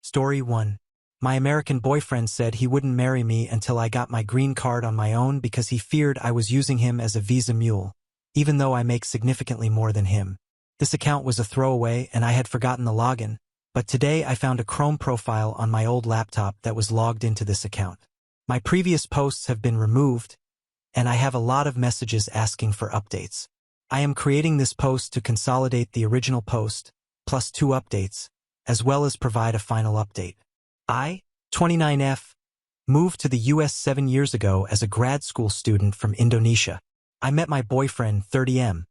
Story 1. My American boyfriend said he wouldn't marry me until I got my green card on my own because he feared I was using him as a visa mule, even though I make significantly more than him. This account was a throwaway and I had forgotten the login, but today I found a Chrome profile on my old laptop that was logged into this account. My previous posts have been removed, and I have a lot of messages asking for updates. I am creating this post to consolidate the original post, plus 2 updates, as well as provide a final update. I, 29F, moved to the US 7 years ago as a grad school student from Indonesia. I met my boyfriend, 30M,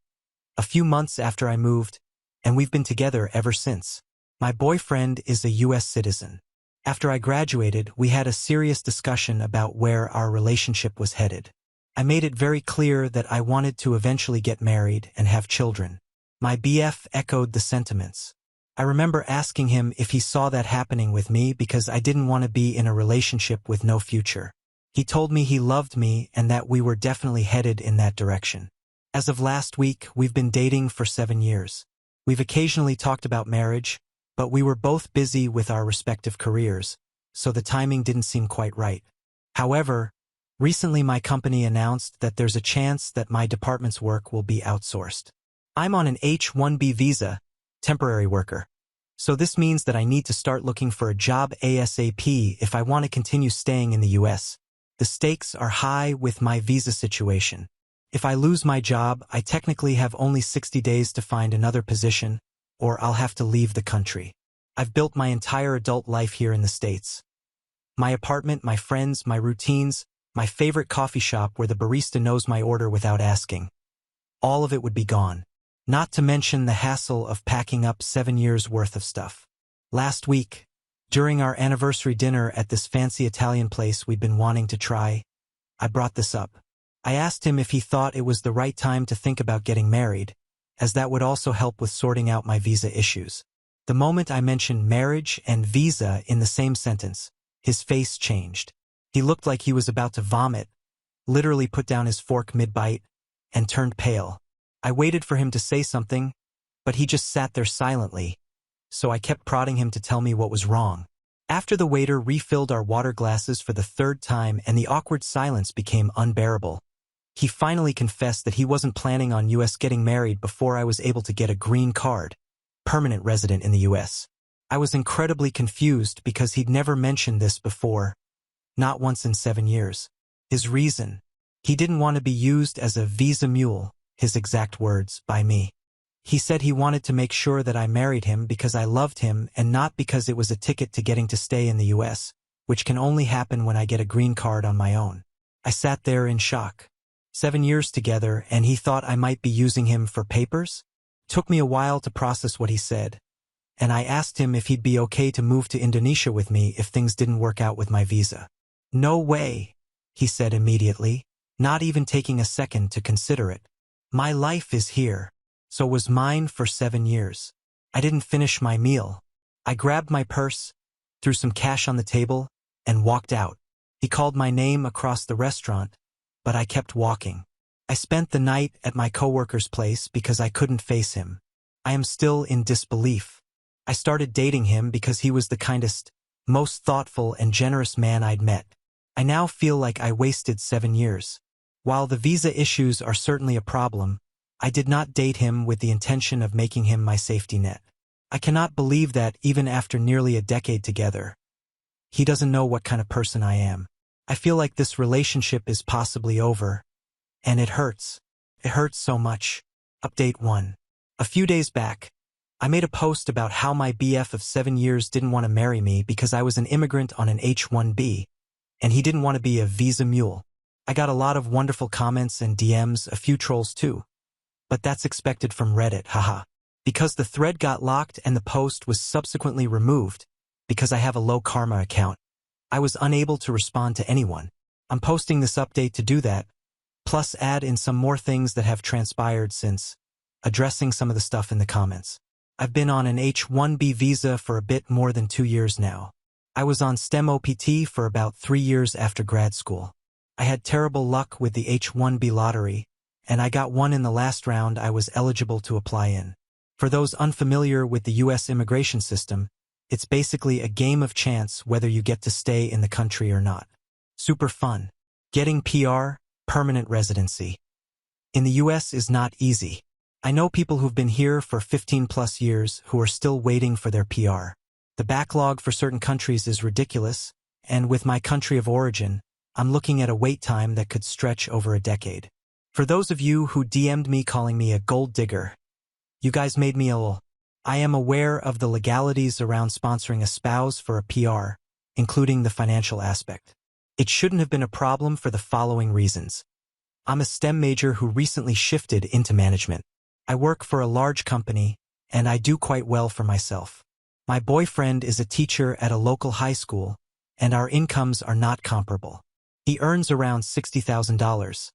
a few months after I moved, and we've been together ever since. My boyfriend is a US citizen. After I graduated, we had a serious discussion about where our relationship was headed. I made it very clear that I wanted to eventually get married and have children. My BF echoed the sentiments. I remember asking him if he saw that happening with me because I didn't want to be in a relationship with no future. He told me he loved me and that we were definitely headed in that direction. As of last week, we've been dating for 7 years. We've occasionally talked about marriage, but we were both busy with our respective careers, so the timing didn't seem quite right. However, recently my company announced that there's a chance that my department's work will be outsourced. I'm on an H-1B visa, temporary worker. So this means that I need to start looking for a job ASAP if I want to continue staying in the US. The stakes are high with my visa situation. If I lose my job, I technically have only 60 days to find another position, or I'll have to leave the country. I've built my entire adult life here in the States. My apartment, my friends, my routines, my favorite coffee shop where the barista knows my order without asking. All of it would be gone. Not to mention the hassle of packing up 7 years' worth of stuff. Last week, during our anniversary dinner at this fancy Italian place we'd been wanting to try, I brought this up. I asked him if he thought it was the right time to think about getting married, as that would also help with sorting out my visa issues. The moment I mentioned marriage and visa in the same sentence, his face changed. He looked like he was about to vomit, literally put down his fork mid-bite, and turned pale. I waited for him to say something, but he just sat there silently, so I kept prodding him to tell me what was wrong. After the waiter refilled our water glasses for the 3rd time and the awkward silence became unbearable, he finally confessed that he wasn't planning on US getting married before I was able to get a green card, permanent resident in the US. I was incredibly confused because he'd never mentioned this before, not once in 7 years. His reason: he didn't want to be used as a visa mule, his exact words, by me. He said he wanted to make sure that I married him because I loved him and not because it was a ticket to getting to stay in the US, which can only happen when I get a green card on my own. I sat there in shock. 7 years together and he thought I might be using him for papers? Took me a while to process what he said, and I asked him if he'd be okay to move to Indonesia with me if things didn't work out with my visa. No way, he said immediately, not even taking a second to consider it. My life is here, so was mine for 7 years. I didn't finish my meal. I grabbed my purse, threw some cash on the table, and walked out. He called my name across the restaurant, but I kept walking. I spent the night at my coworker's place because I couldn't face him. I am still in disbelief. I started dating him because he was the kindest, most thoughtful and generous man I'd met. I now feel like I wasted 7 years. While the visa issues are certainly a problem, I did not date him with the intention of making him my safety net. I cannot believe that even after nearly a decade together, he doesn't know what kind of person I am. I feel like this relationship is possibly over, and it hurts. It hurts so much. Update 1. A few days back, I made a post about how my BF of 7 years didn't want to marry me because I was an immigrant on an H-1B, and he didn't want to be a visa mule. I got a lot of wonderful comments and DMs, a few trolls too. But that's expected from Reddit, haha. Because the thread got locked and the post was subsequently removed, because I have a low karma account, I was unable to respond to anyone. I'm posting this update to do that, plus add in some more things that have transpired since, addressing some of the stuff in the comments. I've been on an H-1B visa for a bit more than 2 years now. I was on STEM OPT for about 3 years after grad school. I had terrible luck with the H-1B lottery, and I got one in the last round I was eligible to apply in. For those unfamiliar with the U.S. immigration system, It's basically a game of chance whether you get to stay in the country or not. Super fun. Getting PR, permanent residency, in the US is not easy. I know people who've been here for 15 plus years who are still waiting for their PR. The backlog for certain countries is ridiculous, and with my country of origin, I'm looking at a wait time that could stretch over a decade. For those of you who DM'd me calling me a gold digger, you guys made me ill. I am aware of the legalities around sponsoring a spouse for a PR, including the financial aspect. It shouldn't have been a problem for the following reasons. I'm a STEM major who recently shifted into management. I work for a large company, and I do quite well for myself. My boyfriend is a teacher at a local high school, and our incomes are not comparable. He earns around $60,000.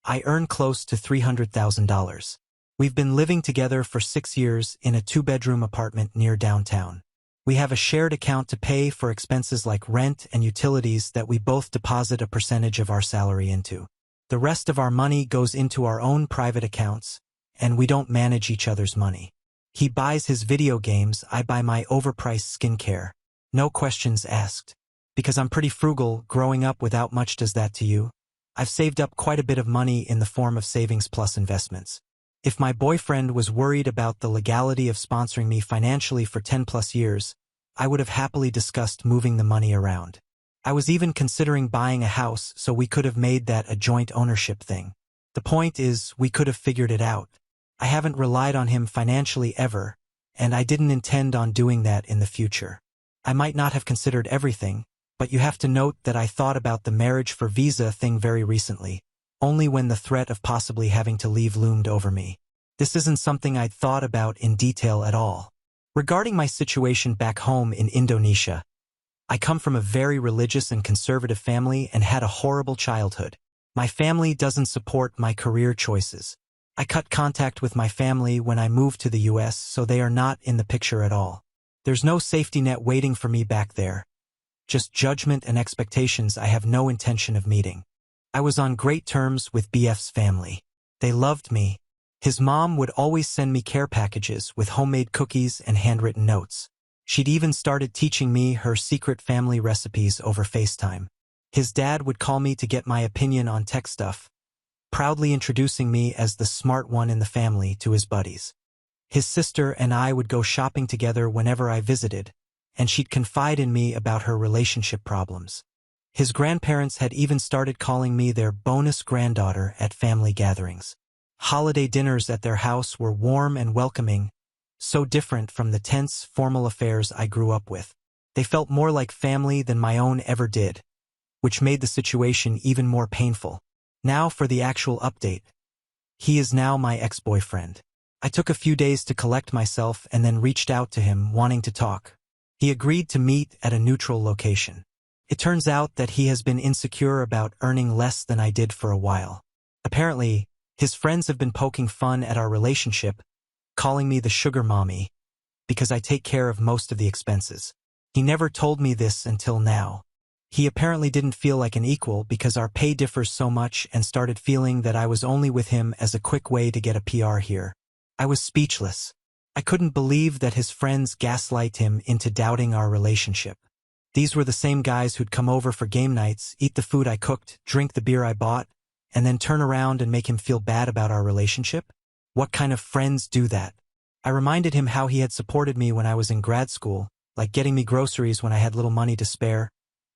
I earn close to $300,000. We've been living together for 6 years in a 2-bedroom apartment near downtown. We have a shared account to pay for expenses like rent and utilities that we both deposit a percentage of our salary into. The rest of our money goes into our own private accounts, and we don't manage each other's money. He buys his video games, I buy my overpriced skincare. No questions asked. Because I'm pretty frugal, growing up without much does that to you. I've saved up quite a bit of money in the form of savings plus investments. If my boyfriend was worried about the legality of sponsoring me financially for 10 plus years, I would have happily discussed moving the money around. I was even considering buying a house so we could have made that a joint ownership thing. The point is, we could have figured it out. I haven't relied on him financially ever, and I didn't intend on doing that in the future. I might not have considered everything, but you have to note that I thought about the marriage for visa thing very recently, only when the threat of possibly having to leave loomed over me. This isn't something I'd thought about in detail at all. Regarding my situation back home in Indonesia, I come from a very religious and conservative family and had a horrible childhood. My family doesn't support my career choices. I cut contact with my family when I moved to the US, so they are not in the picture at all. There's no safety net waiting for me back there. Just judgment and expectations I have no intention of meeting. I was on great terms with BF's family. They loved me. His mom would always send me care packages with homemade cookies and handwritten notes. She'd even started teaching me her secret family recipes over FaceTime. His dad would call me to get my opinion on tech stuff, proudly introducing me as the smart one in the family to his buddies. His sister and I would go shopping together whenever I visited, and she'd confide in me about her relationship problems. His grandparents had even started calling me their bonus granddaughter at family gatherings. Holiday dinners at their house were warm and welcoming, so different from the tense, formal affairs I grew up with. They felt more like family than my own ever did, which made the situation even more painful. Now for the actual update. He is now my ex-boyfriend. I took a few days to collect myself and then reached out to him, wanting to talk. He agreed to meet at a neutral location. It turns out that he has been insecure about earning less than I did for a while. Apparently, his friends have been poking fun at our relationship, calling me the sugar mommy, because I take care of most of the expenses. He never told me this until now. He apparently didn't feel like an equal because our pay differs so much and started feeling that I was only with him as a quick way to get a PR here. I was speechless. I couldn't believe that his friends gaslight him into doubting our relationship. These were the same guys who'd come over for game nights, eat the food I cooked, drink the beer I bought, and then turn around and make him feel bad about our relationship? What kind of friends do that? I reminded him how he had supported me when I was in grad school, like getting me groceries when I had little money to spare,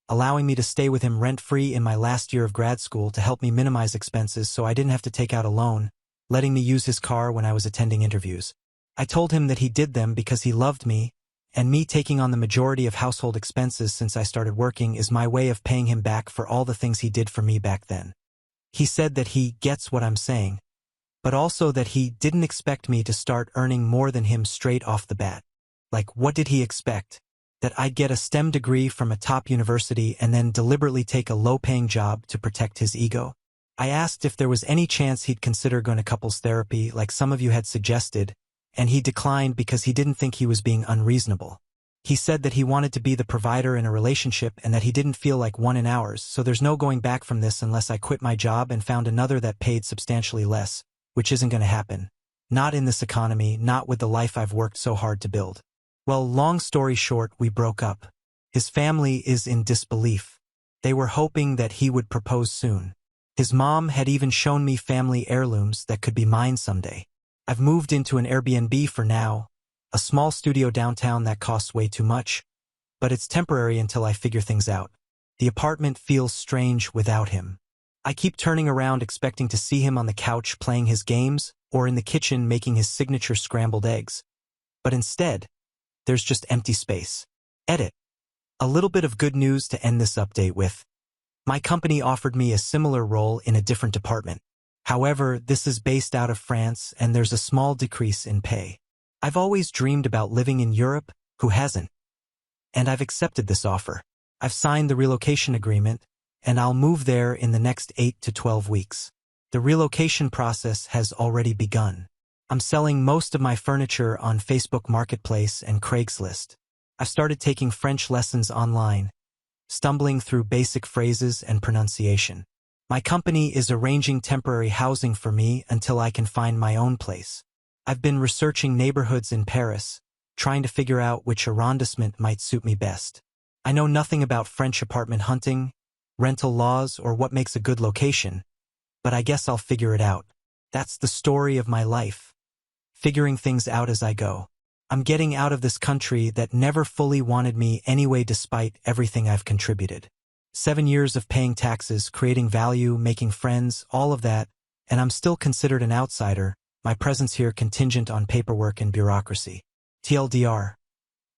allowing me to stay with him rent-free in my last year of grad school to help me minimize expenses so I didn't have to take out a loan, letting me use his car when I was attending interviews. I told him that he did them because he loved me, and me taking on the majority of household expenses since I started working is my way of paying him back for all the things he did for me back then. He said that he gets what I'm saying, but also that he didn't expect me to start earning more than him straight off the bat. Like, what did he expect? That I'd get a STEM degree from a top university and then deliberately take a low-paying job to protect his ego? I asked if there was any chance he'd consider going to couples therapy like some of you had suggested, and he declined because he didn't think he was being unreasonable. He said that he wanted to be the provider in a relationship and that he didn't feel like one in ours, so there's no going back from this unless I quit my job and found another that paid substantially less, which isn't going to happen. Not in this economy, not with the life I've worked so hard to build. Well, long story short, we broke up. His family is in disbelief. They were hoping that he would propose soon. His mom had even shown me family heirlooms that could be mine someday. I've moved into an Airbnb for now, a small studio downtown that costs way too much, but it's temporary until I figure things out. The apartment feels strange without him. I keep turning around expecting to see him on the couch playing his games or in the kitchen making his signature scrambled eggs. But instead, there's just empty space. Edit. A little bit of good news to end this update with. My company offered me a similar role in a different department. However, this is based out of France and there's a small decrease in pay. I've always dreamed about living in Europe, who hasn't? And I've accepted this offer. I've signed the relocation agreement, and I'll move there in the next 8 to 12 weeks. The relocation process has already begun. I'm selling most of my furniture on Facebook Marketplace and Craigslist. I've started taking French lessons online, stumbling through basic phrases and pronunciation. My company is arranging temporary housing for me until I can find my own place. I've been researching neighborhoods in Paris, trying to figure out which arrondissement might suit me best. I know nothing about French apartment hunting, rental laws, or what makes a good location, but I guess I'll figure it out. That's the story of my life. Figuring things out as I go. I'm getting out of this country that never fully wanted me anyway despite everything I've contributed. 7 years of paying taxes, creating value, making friends, all of that, and I'm still considered an outsider, my presence here contingent on paperwork and bureaucracy. TLDR.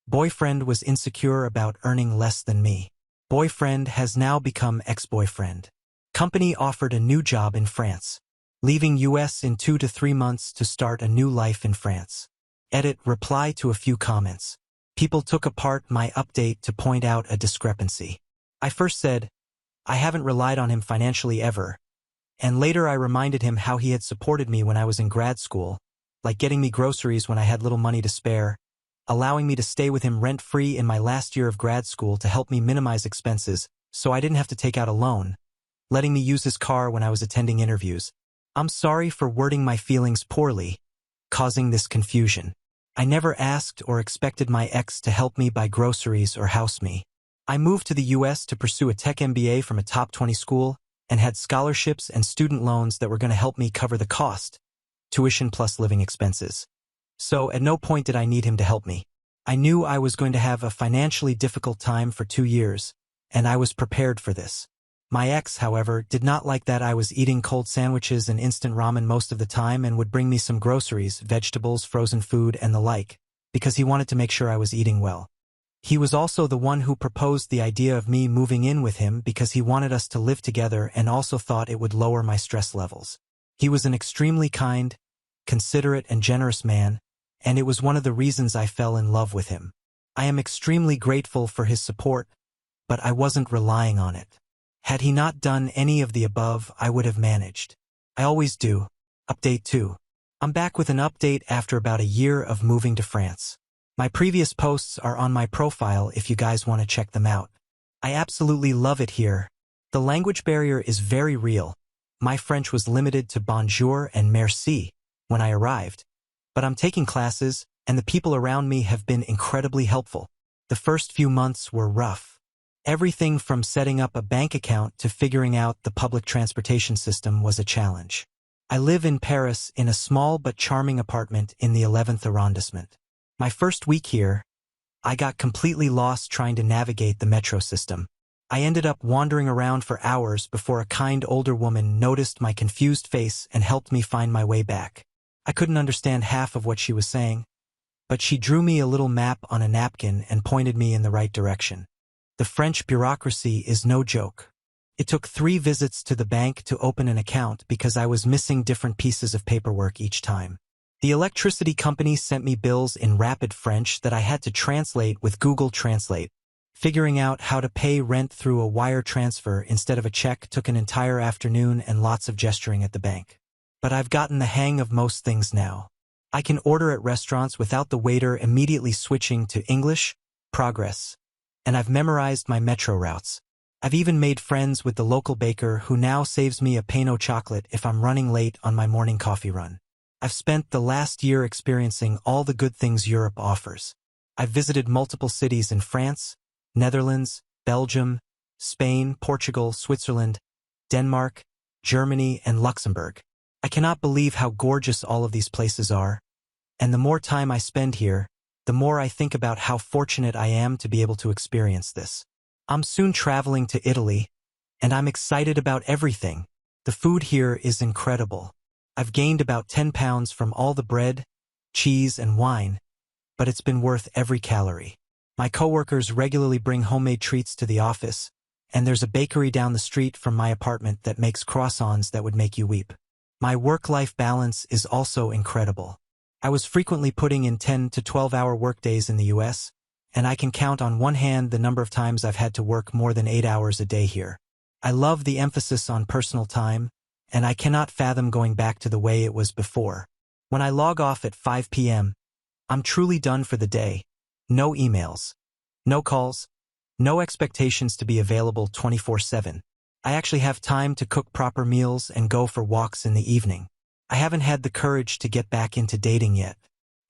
Boyfriend was insecure about earning less than me. Boyfriend has now become ex-boyfriend. Company offered a new job in France. Leaving US in 2 to 3 months to start a new life in France. Edit. Reply to a few comments. People took apart my update to point out a discrepancy. I first said, I haven't relied on him financially ever, and later I reminded him how he had supported me when I was in grad school, like getting me groceries when I had little money to spare, allowing me to stay with him rent-free in my last year of grad school to help me minimize expenses so I didn't have to take out a loan, letting me use his car when I was attending interviews. I'm sorry for wording my feelings poorly, causing this confusion. I never asked or expected my ex to help me buy groceries or house me. I moved to the US to pursue a tech MBA from a top 20 school and had scholarships and student loans that were going to help me cover the cost, tuition plus living expenses. So at no point did I need him to help me. I knew I was going to have a financially difficult time for 2 years, and I was prepared for this. My ex, however, did not like that I was eating cold sandwiches and instant ramen most of the time and would bring me some groceries, vegetables, frozen food, and the like, because he wanted to make sure I was eating well. He was also the one who proposed the idea of me moving in with him because he wanted us to live together and also thought it would lower my stress levels. He was an extremely kind, considerate, and generous man, and it was one of the reasons I fell in love with him. I am extremely grateful for his support, but I wasn't relying on it. Had he not done any of the above, I would have managed. I always do. Update 2. I'm back with an update after about a year of moving to France. My previous posts are on my profile if you guys want to check them out. I absolutely love it here. The language barrier is very real. My French was limited to bonjour and merci when I arrived, but I'm taking classes, and the people around me have been incredibly helpful. The first few months were rough. Everything from setting up a bank account to figuring out the public transportation system was a challenge. I live in Paris in a small but charming apartment in the 11th arrondissement. My first week here, I got completely lost trying to navigate the metro system. I ended up wandering around for hours before a kind older woman noticed my confused face and helped me find my way back. I couldn't understand half of what she was saying, but she drew me a little map on a napkin and pointed me in the right direction. The French bureaucracy is no joke. It took 3 visits to the bank to open an account because I was missing different pieces of paperwork each time. The electricity company sent me bills in rapid French that I had to translate with Google Translate. Figuring out how to pay rent through a wire transfer instead of a check took an entire afternoon and lots of gesturing at the bank. But I've gotten the hang of most things now. I can order at restaurants without the waiter immediately switching to English, progress, and I've memorized my metro routes. I've even made friends with the local baker who now saves me a pain au chocolate if I'm running late on my morning coffee run. I've spent the last year experiencing all the good things Europe offers. I've visited multiple cities in France, Netherlands, Belgium, Spain, Portugal, Switzerland, Denmark, Germany, and Luxembourg. I cannot believe how gorgeous all of these places are, and the more time I spend here, the more I think about how fortunate I am to be able to experience this. I'm soon traveling to Italy, and I'm excited about everything. The food here is incredible. I've gained about 10 pounds from all the bread, cheese, and wine, but it's been worth every calorie. My coworkers regularly bring homemade treats to the office, and there's a bakery down the street from my apartment that makes croissants that would make you weep. My work-life balance is also incredible. I was frequently putting in 10 to 12-hour workdays in the US, and I can count on one hand the number of times I've had to work more than 8 hours a day here. I love the emphasis on personal time, and I cannot fathom going back to the way it was before. When I log off at 5 p.m., I'm truly done for the day. No emails, no calls, no expectations to be available 24/7. I actually have time to cook proper meals and go for walks in the evening. I haven't had the courage to get back into dating yet.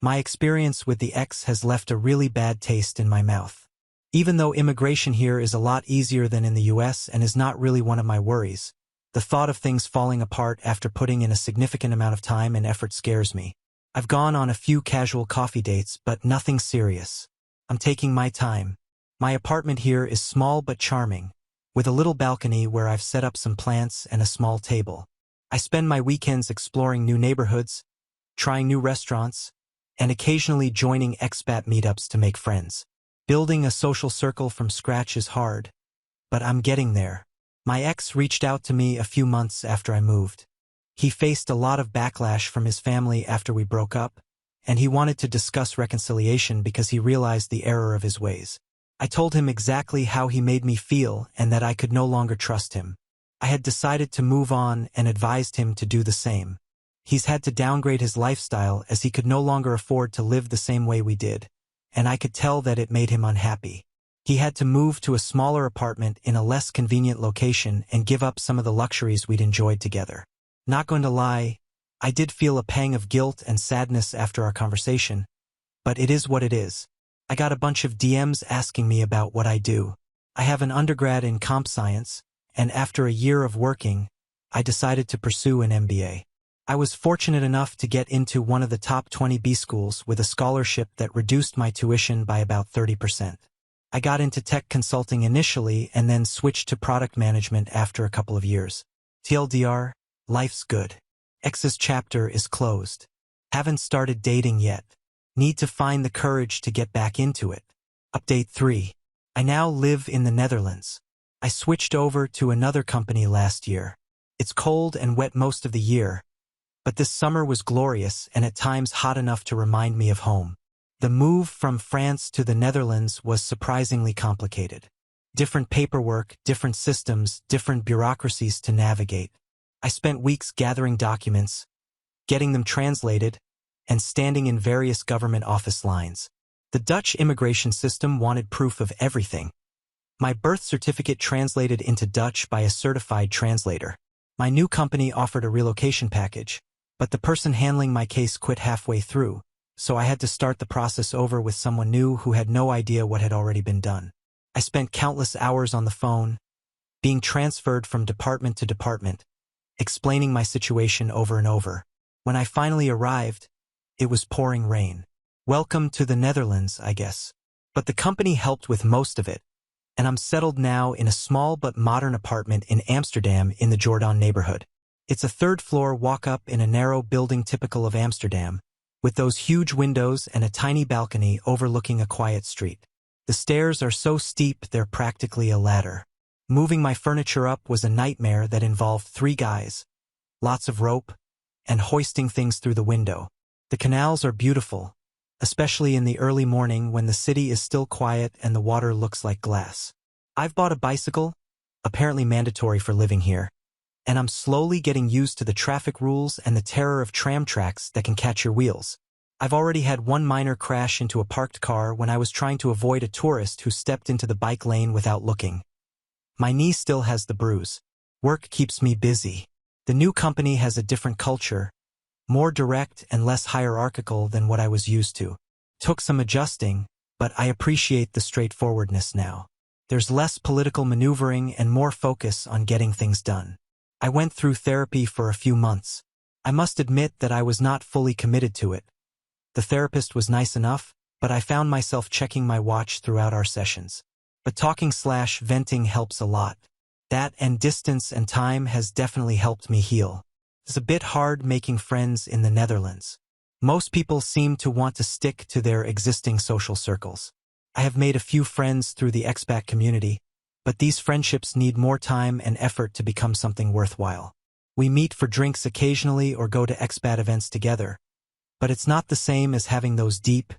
My experience with the ex has left a really bad taste in my mouth. Even though immigration here is a lot easier than in the US and is not really one of my worries, the thought of things falling apart after putting in a significant amount of time and effort scares me. I've gone on a few casual coffee dates, but nothing serious. I'm taking my time. My apartment here is small but charming, with a little balcony where I've set up some plants and a small table. I spend my weekends exploring new neighborhoods, trying new restaurants, and occasionally joining expat meetups to make friends. Building a social circle from scratch is hard, but I'm getting there. My ex reached out to me a few months after I moved. He faced a lot of backlash from his family after we broke up, and he wanted to discuss reconciliation because he realized the error of his ways. I told him exactly how he made me feel and that I could no longer trust him. I had decided to move on and advised him to do the same. He's had to downgrade his lifestyle as he could no longer afford to live the same way we did, and I could tell that it made him unhappy. He had to move to a smaller apartment in a less convenient location and give up some of the luxuries we'd enjoyed together. Not going to lie, I did feel a pang of guilt and sadness after our conversation, but it is what it is. I got a bunch of DMs asking me about what I do. I have an undergrad in comp science, and after a year of working, I decided to pursue an MBA. I was fortunate enough to get into one of the top 20 B schools with a scholarship that reduced my tuition by about 30%. I got into tech consulting initially and then switched to product management after a couple of years. TLDR, life's good. Ex's chapter is closed. Haven't started dating yet. Need to find the courage to get back into it. Update 3. I now live in the Netherlands. I switched over to another company last year. It's cold and wet most of the year, but this summer was glorious and at times hot enough to remind me of home. The move from France to the Netherlands was surprisingly complicated. Different paperwork, different systems, different bureaucracies to navigate. I spent weeks gathering documents, getting them translated, and standing in various government office lines. The Dutch immigration system wanted proof of everything. My birth certificate translated into Dutch by a certified translator. My new company offered a relocation package, but the person handling my case quit halfway through, so I had to start the process over with someone new who had no idea what had already been done. I spent countless hours on the phone, being transferred from department to department, explaining my situation over and over. When I finally arrived, it was pouring rain. Welcome to the Netherlands, I guess. But the company helped with most of it, and I'm settled now in a small but modern apartment in Amsterdam in the Jordan neighborhood. It's a third-floor walk-up in a narrow building typical of Amsterdam, with those huge windows and a tiny balcony overlooking a quiet street. The stairs are so steep they're practically a ladder. Moving my furniture up was a nightmare that involved 3 guys, lots of rope, and hoisting things through the window. The canals are beautiful, especially in the early morning when the city is still quiet and the water looks like glass. I've bought a bicycle, apparently mandatory for living here, and I'm slowly getting used to the traffic rules and the terror of tram tracks that can catch your wheels. I've already had one minor crash into a parked car when I was trying to avoid a tourist who stepped into the bike lane without looking. My knee still has the bruise. Work keeps me busy. The new company has a different culture, more direct and less hierarchical than what I was used to. Took some adjusting, but I appreciate the straightforwardness now. There's less political maneuvering and more focus on getting things done. I went through therapy for a few months. I must admit that I was not fully committed to it. The therapist was nice enough, but I found myself checking my watch throughout our sessions. But talking/venting helps a lot. That and distance and time has definitely helped me heal. It's a bit hard making friends in the Netherlands. Most people seem to want to stick to their existing social circles. I have made a few friends through the expat community, but these friendships need more time and effort to become something worthwhile. We meet for drinks occasionally or go to expat events together, but it's not the same as having those deep,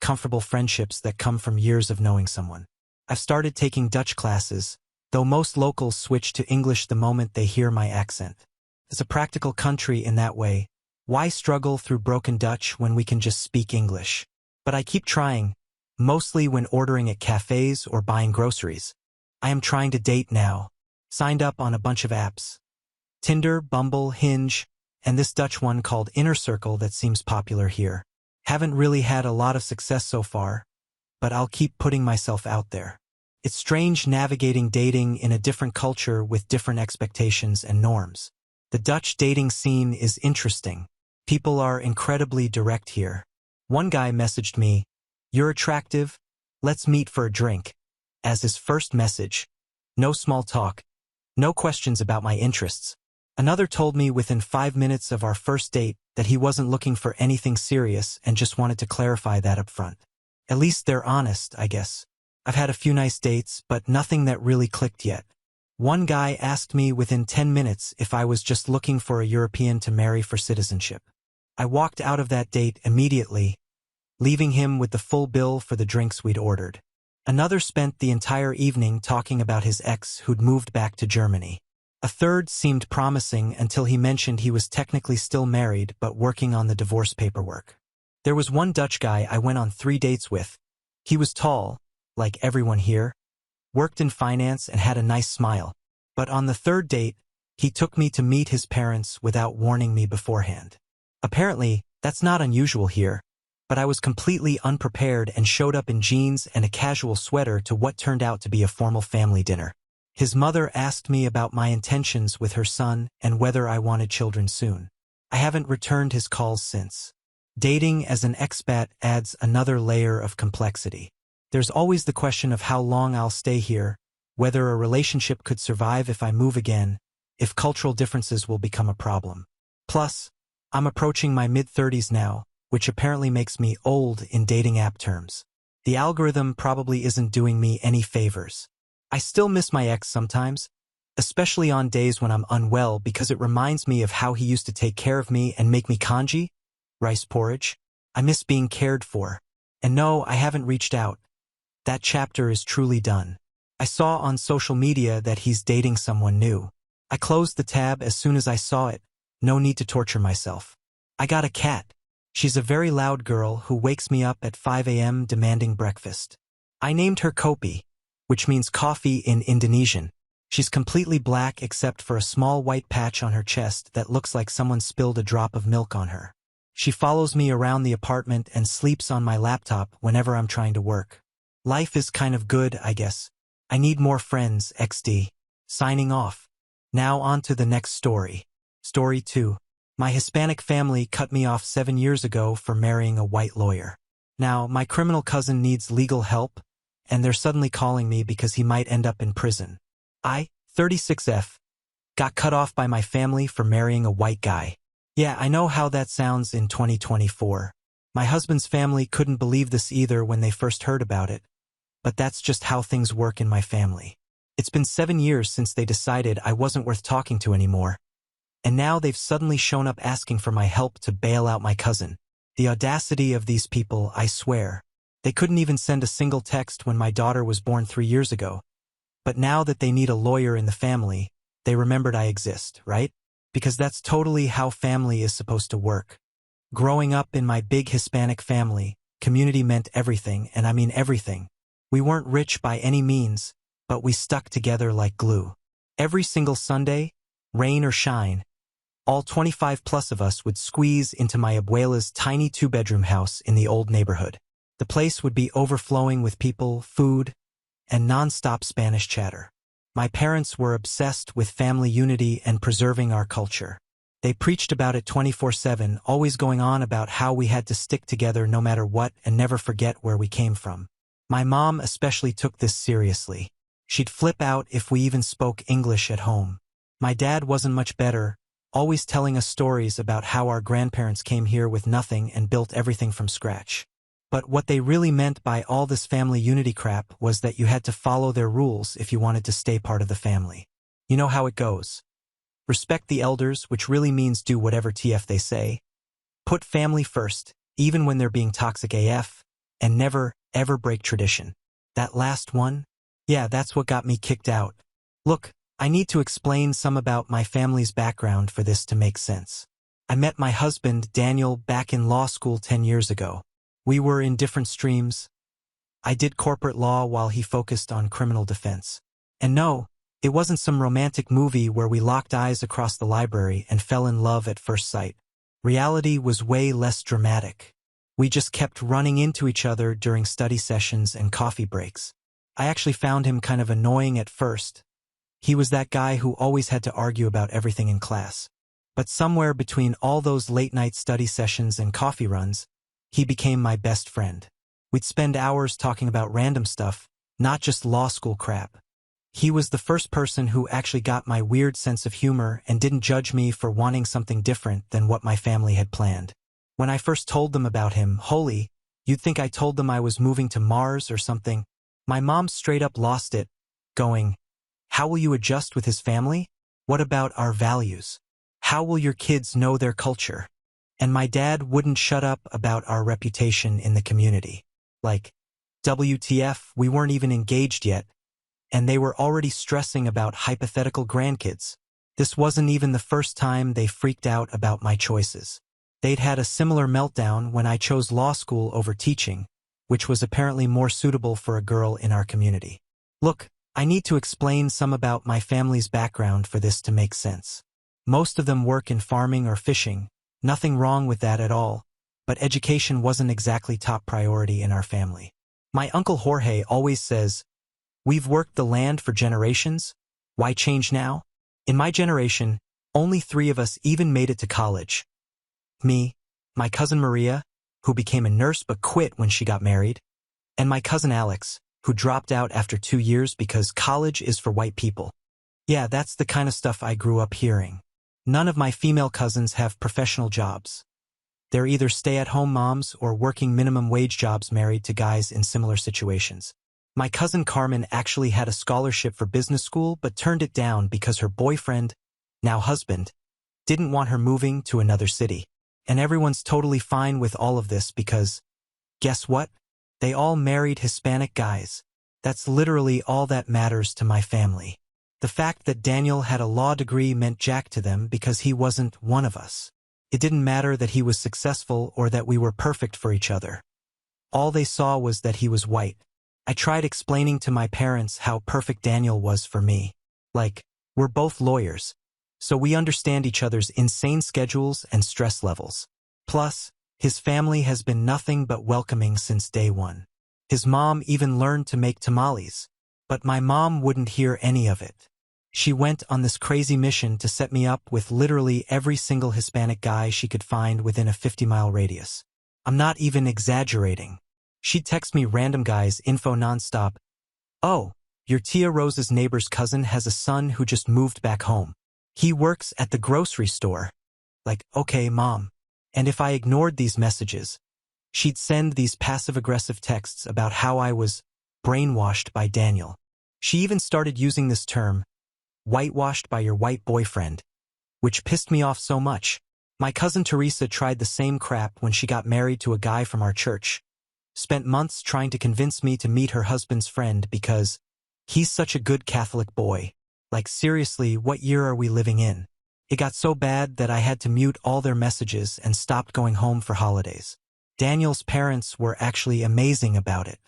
comfortable friendships that come from years of knowing someone. I've started taking Dutch classes, though most locals switch to English the moment they hear my accent. It's a practical country in that way. Why struggle through broken Dutch when we can just speak English? But I keep trying, mostly when ordering at cafes or buying groceries. I am trying to date now. Signed up on a bunch of apps. Tinder, Bumble, Hinge, and this Dutch one called Inner Circle that seems popular here. Haven't really had a lot of success so far, but I'll keep putting myself out there. It's strange navigating dating in a different culture with different expectations and norms. The Dutch dating scene is interesting. People are incredibly direct here. One guy messaged me, "You're attractive, let's meet for a drink," as his first message. No small talk. No questions about my interests. Another told me within 5 minutes of our first date that he wasn't looking for anything serious and just wanted to clarify that up front. At least they're honest, I guess. I've had a few nice dates, but nothing that really clicked yet. One guy asked me within 10 minutes if I was just looking for a European to marry for citizenship. I walked out of that date immediately, leaving him with the full bill for the drinks we'd ordered. Another spent the entire evening talking about his ex who'd moved back to Germany. A third seemed promising until he mentioned he was technically still married but working on the divorce paperwork. There was one Dutch guy I went on 3 dates with. He was tall, like everyone here, worked in finance and had a nice smile. But on the third date, he took me to meet his parents without warning me beforehand. Apparently, that's not unusual here, but I was completely unprepared and showed up in jeans and a casual sweater to what turned out to be a formal family dinner. His mother asked me about my intentions with her son and whether I wanted children soon. I haven't returned his calls since. Dating as an expat adds another layer of complexity. There's always the question of how long I'll stay here, whether a relationship could survive if I move again, if cultural differences will become a problem. Plus, I'm approaching my mid-30s now, which apparently makes me old in dating app terms. The algorithm probably isn't doing me any favors. I still miss my ex sometimes, especially on days when I'm unwell because it reminds me of how he used to take care of me and make me congee, rice porridge. I miss being cared for. And no, I haven't reached out. That chapter is truly done. I saw on social media that he's dating someone new. I closed the tab as soon as I saw it. No need to torture myself. I got a cat. She's a very loud girl who wakes me up at 5 a.m. demanding breakfast. I named her Kopi, which means coffee in Indonesian. She's completely black except for a small white patch on her chest that looks like someone spilled a drop of milk on her. She follows me around the apartment and sleeps on my laptop whenever I'm trying to work. Life is kind of good, I guess. I need more friends, XD. Signing off. Now on to the next story. Story 2. My Hispanic family cut me off 7 years ago for marrying a white lawyer. Now, my criminal cousin needs legal help, and they're suddenly calling me because he might end up in prison. I, 36F, got cut off by my family for marrying a white guy. Yeah, I know how that sounds in 2024. My husband's family couldn't believe this either when they first heard about it, but that's just how things work in my family. It's been 7 years since they decided I wasn't worth talking to anymore, and now they've suddenly shown up asking for my help to bail out my cousin. The audacity of these people, I swear. They couldn't even send a single text when my daughter was born 3 years ago. But now that they need a lawyer in the family, they remembered I exist, right? Because that's totally how family is supposed to work. Growing up in my big Hispanic family, community meant everything, and I mean everything. We weren't rich by any means, but we stuck together like glue. Every single Sunday, rain or shine, all 25 plus of us would squeeze into my abuela's tiny 2-bedroom house in the old neighborhood. The place would be overflowing with people, food, and non-stop Spanish chatter. My parents were obsessed with family unity and preserving our culture. They preached about it 24/7, always going on about how we had to stick together no matter what and never forget where we came from. My mom especially took this seriously. She'd flip out if we even spoke English at home. My dad wasn't much better, always telling us stories about how our grandparents came here with nothing and built everything from scratch. But what they really meant by all this family unity crap was that you had to follow their rules if you wanted to stay part of the family. You know how it goes. Respect the elders, which really means do whatever TF they say. Put family first, even when they're being toxic AF, and never, ever break tradition. That last one? Yeah, that's what got me kicked out. Look, I need to explain some about my family's background for this to make sense. I met my husband, Daniel, back in law school 10 years ago. We were in different streams. I did corporate law while he focused on criminal defense. And no, it wasn't some romantic movie where we locked eyes across the library and fell in love at first sight. Reality was way less dramatic. We just kept running into each other during study sessions and coffee breaks. I actually found him kind of annoying at first. He was that guy who always had to argue about everything in class. But somewhere between all those late-night study sessions and coffee runs, he became my best friend. We'd spend hours talking about random stuff, not just law school crap. He was the first person who actually got my weird sense of humor and didn't judge me for wanting something different than what my family had planned. When I first told them about him, holy, you'd think I told them I was moving to Mars or something. My mom straight up lost it, going, "How will you adjust with his family? What about our values? How will your kids know their culture?" And my dad wouldn't shut up about our reputation in the community. Like, WTF, we weren't even engaged yet, and they were already stressing about hypothetical grandkids. This wasn't even the first time they freaked out about my choices. They'd had a similar meltdown when I chose law school over teaching, which was apparently more suitable for a girl in our community. Look, I need to explain some about my family's background for this to make sense. Most of them work in farming or fishing. Nothing wrong with that at all, but education wasn't exactly top priority in our family. My uncle Jorge always says, "We've worked the land for generations. Why change now?" In my generation, only 3 of us even made it to college. Me, my cousin Maria, who became a nurse but quit when she got married, and my cousin Alex, who dropped out after 2 years because college is for white people. Yeah, that's the kind of stuff I grew up hearing. None of my female cousins have professional jobs. They're either stay-at-home moms or working minimum wage jobs married to guys in similar situations. My cousin Carmen actually had a scholarship for business school but turned it down because her boyfriend, now husband, didn't want her moving to another city. And everyone's totally fine with all of this because, guess what? They all married Hispanic guys. That's literally all that matters to my family. The fact that Daniel had a law degree meant jack to them because he wasn't one of us. It didn't matter that he was successful or that we were perfect for each other. All they saw was that he was white. I tried explaining to my parents how perfect Daniel was for me. Like, we're both lawyers, so we understand each other's insane schedules and stress levels. Plus, his family has been nothing but welcoming since day one. His mom even learned to make tamales, but my mom wouldn't hear any of it. She went on this crazy mission to set me up with literally every single Hispanic guy she could find within a 50-mile radius. I'm not even exaggerating. She'd text me random guys' info nonstop. "Oh, your Tia Rose's neighbor's cousin has a son who just moved back home. He works at the grocery store." Like, okay, mom. And if I ignored these messages, she'd send these passive-aggressive texts about how I was brainwashed by Daniel. She even started using this term, whitewashed by your white boyfriend, which pissed me off so much. My cousin Teresa tried the same crap when she got married to a guy from our church. Spent months trying to convince me to meet her husband's friend because he's such a good Catholic boy. Like, seriously, what year are we living in? It got so bad that I had to mute all their messages and stopped going home for holidays. Daniel's parents were actually amazing about it.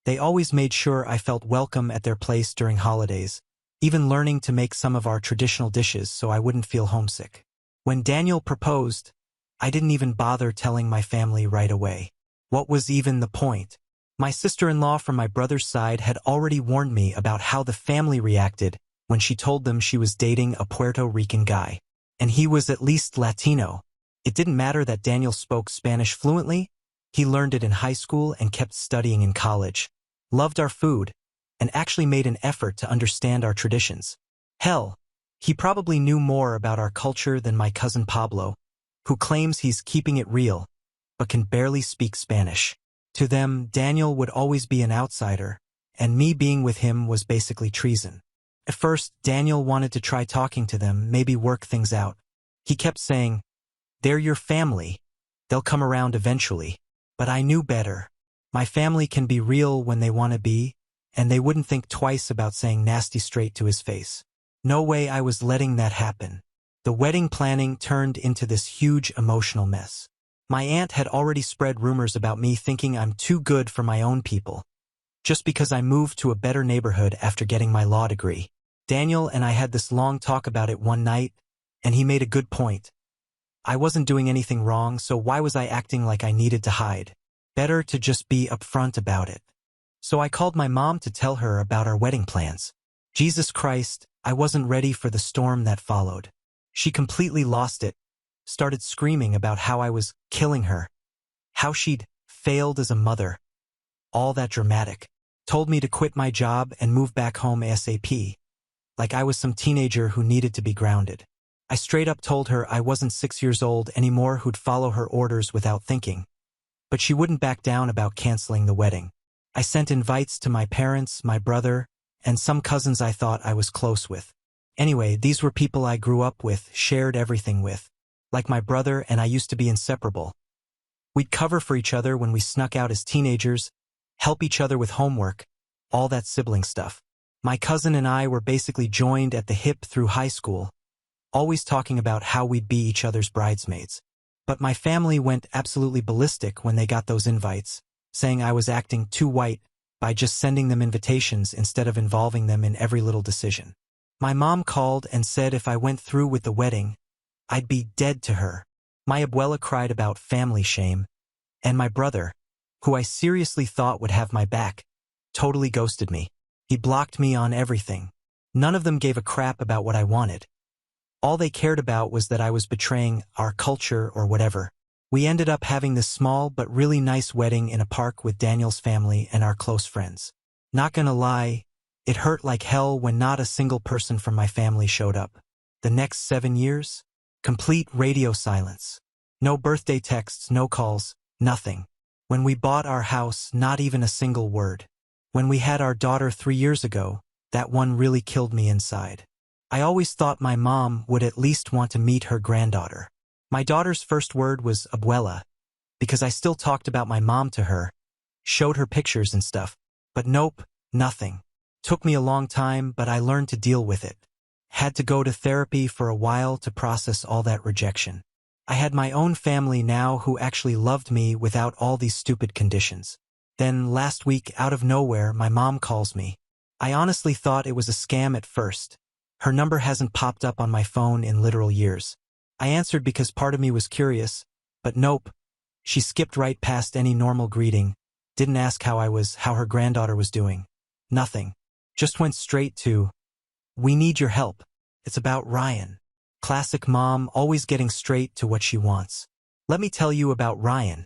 They always made sure I felt welcome at their place during holidays, even learning to make some of our traditional dishes so I wouldn't feel homesick. When Daniel proposed, I didn't even bother telling my family right away. What was even the point? My sister-in-law from my brother's side had already warned me about how the family reacted when she told them she was dating a Puerto Rican guy. And he was at least Latino. It didn't matter that Daniel spoke Spanish fluently. He learned it in high school and kept studying in college. Loved our food, and actually made an effort to understand our traditions. Hell, he probably knew more about our culture than my cousin Pablo, who claims he's keeping it real, but can barely speak Spanish. To them, Daniel would always be an outsider, and me being with him was basically treason. At first, Daniel wanted to try talking to them, maybe work things out. He kept saying, "They're your family. They'll come around eventually." But I knew better. My family can be real when they want to be, and they wouldn't think twice about saying nasty straight to his face. No way I was letting that happen. The wedding planning turned into this huge emotional mess. My aunt had already spread rumors about me thinking I'm too good for my own people, just because I moved to a better neighborhood after getting my law degree. Daniel and I had this long talk about it one night, and he made a good point. I wasn't doing anything wrong, so why was I acting like I needed to hide? Better to just be upfront about it. So I called my mom to tell her about our wedding plans. Jesus Christ, I wasn't ready for the storm that followed. She completely lost it, started screaming about how I was killing her, how she'd failed as a mother. All that dramatic. Told me to quit my job and move back home ASAP, like I was some teenager who needed to be grounded. I straight up told her I wasn't 6 years old anymore who'd follow her orders without thinking. But she wouldn't back down about canceling the wedding. I sent invites to my parents, my brother, and some cousins I thought I was close with. Anyway, these were people I grew up with, shared everything with. Like my brother and I used to be inseparable. We'd cover for each other when we snuck out as teenagers, help each other with homework, all that sibling stuff. My cousin and I were basically joined at the hip through high school, always talking about how we'd be each other's bridesmaids. But my family went absolutely ballistic when they got those invites, saying I was acting too white by just sending them invitations instead of involving them in every little decision. My mom called and said if I went through with the wedding, I'd be dead to her. My abuela cried about family shame, and my brother, who I seriously thought would have my back, totally ghosted me. He blocked me on everything. None of them gave a crap about what I wanted. All they cared about was that I was betraying our culture or whatever. We ended up having this small but really nice wedding in a park with Daniel's family and our close friends. Not gonna lie, it hurt like hell when not a single person from my family showed up. The next 7 years? Complete radio silence. No birthday texts, no calls, nothing. When we bought our house, not even a single word. When we had our daughter 3 years ago, that one really killed me inside. I always thought my mom would at least want to meet her granddaughter. My daughter's first word was abuela, because I still talked about my mom to her, showed her pictures and stuff. But nope, nothing. Took me a long time, but I learned to deal with it. Had to go to therapy for a while to process all that rejection. I had my own family now who actually loved me without all these stupid conditions. Then last week, out of nowhere, my mom calls me. I honestly thought it was a scam at first. Her number hasn't popped up on my phone in literal years. I answered because part of me was curious, but nope. She skipped right past any normal greeting, didn't ask how I was, how her granddaughter was doing. Nothing. Just went straight to, "We need your help. It's about Ryan." Classic mom, always getting straight to what she wants. Let me tell you about Ryan,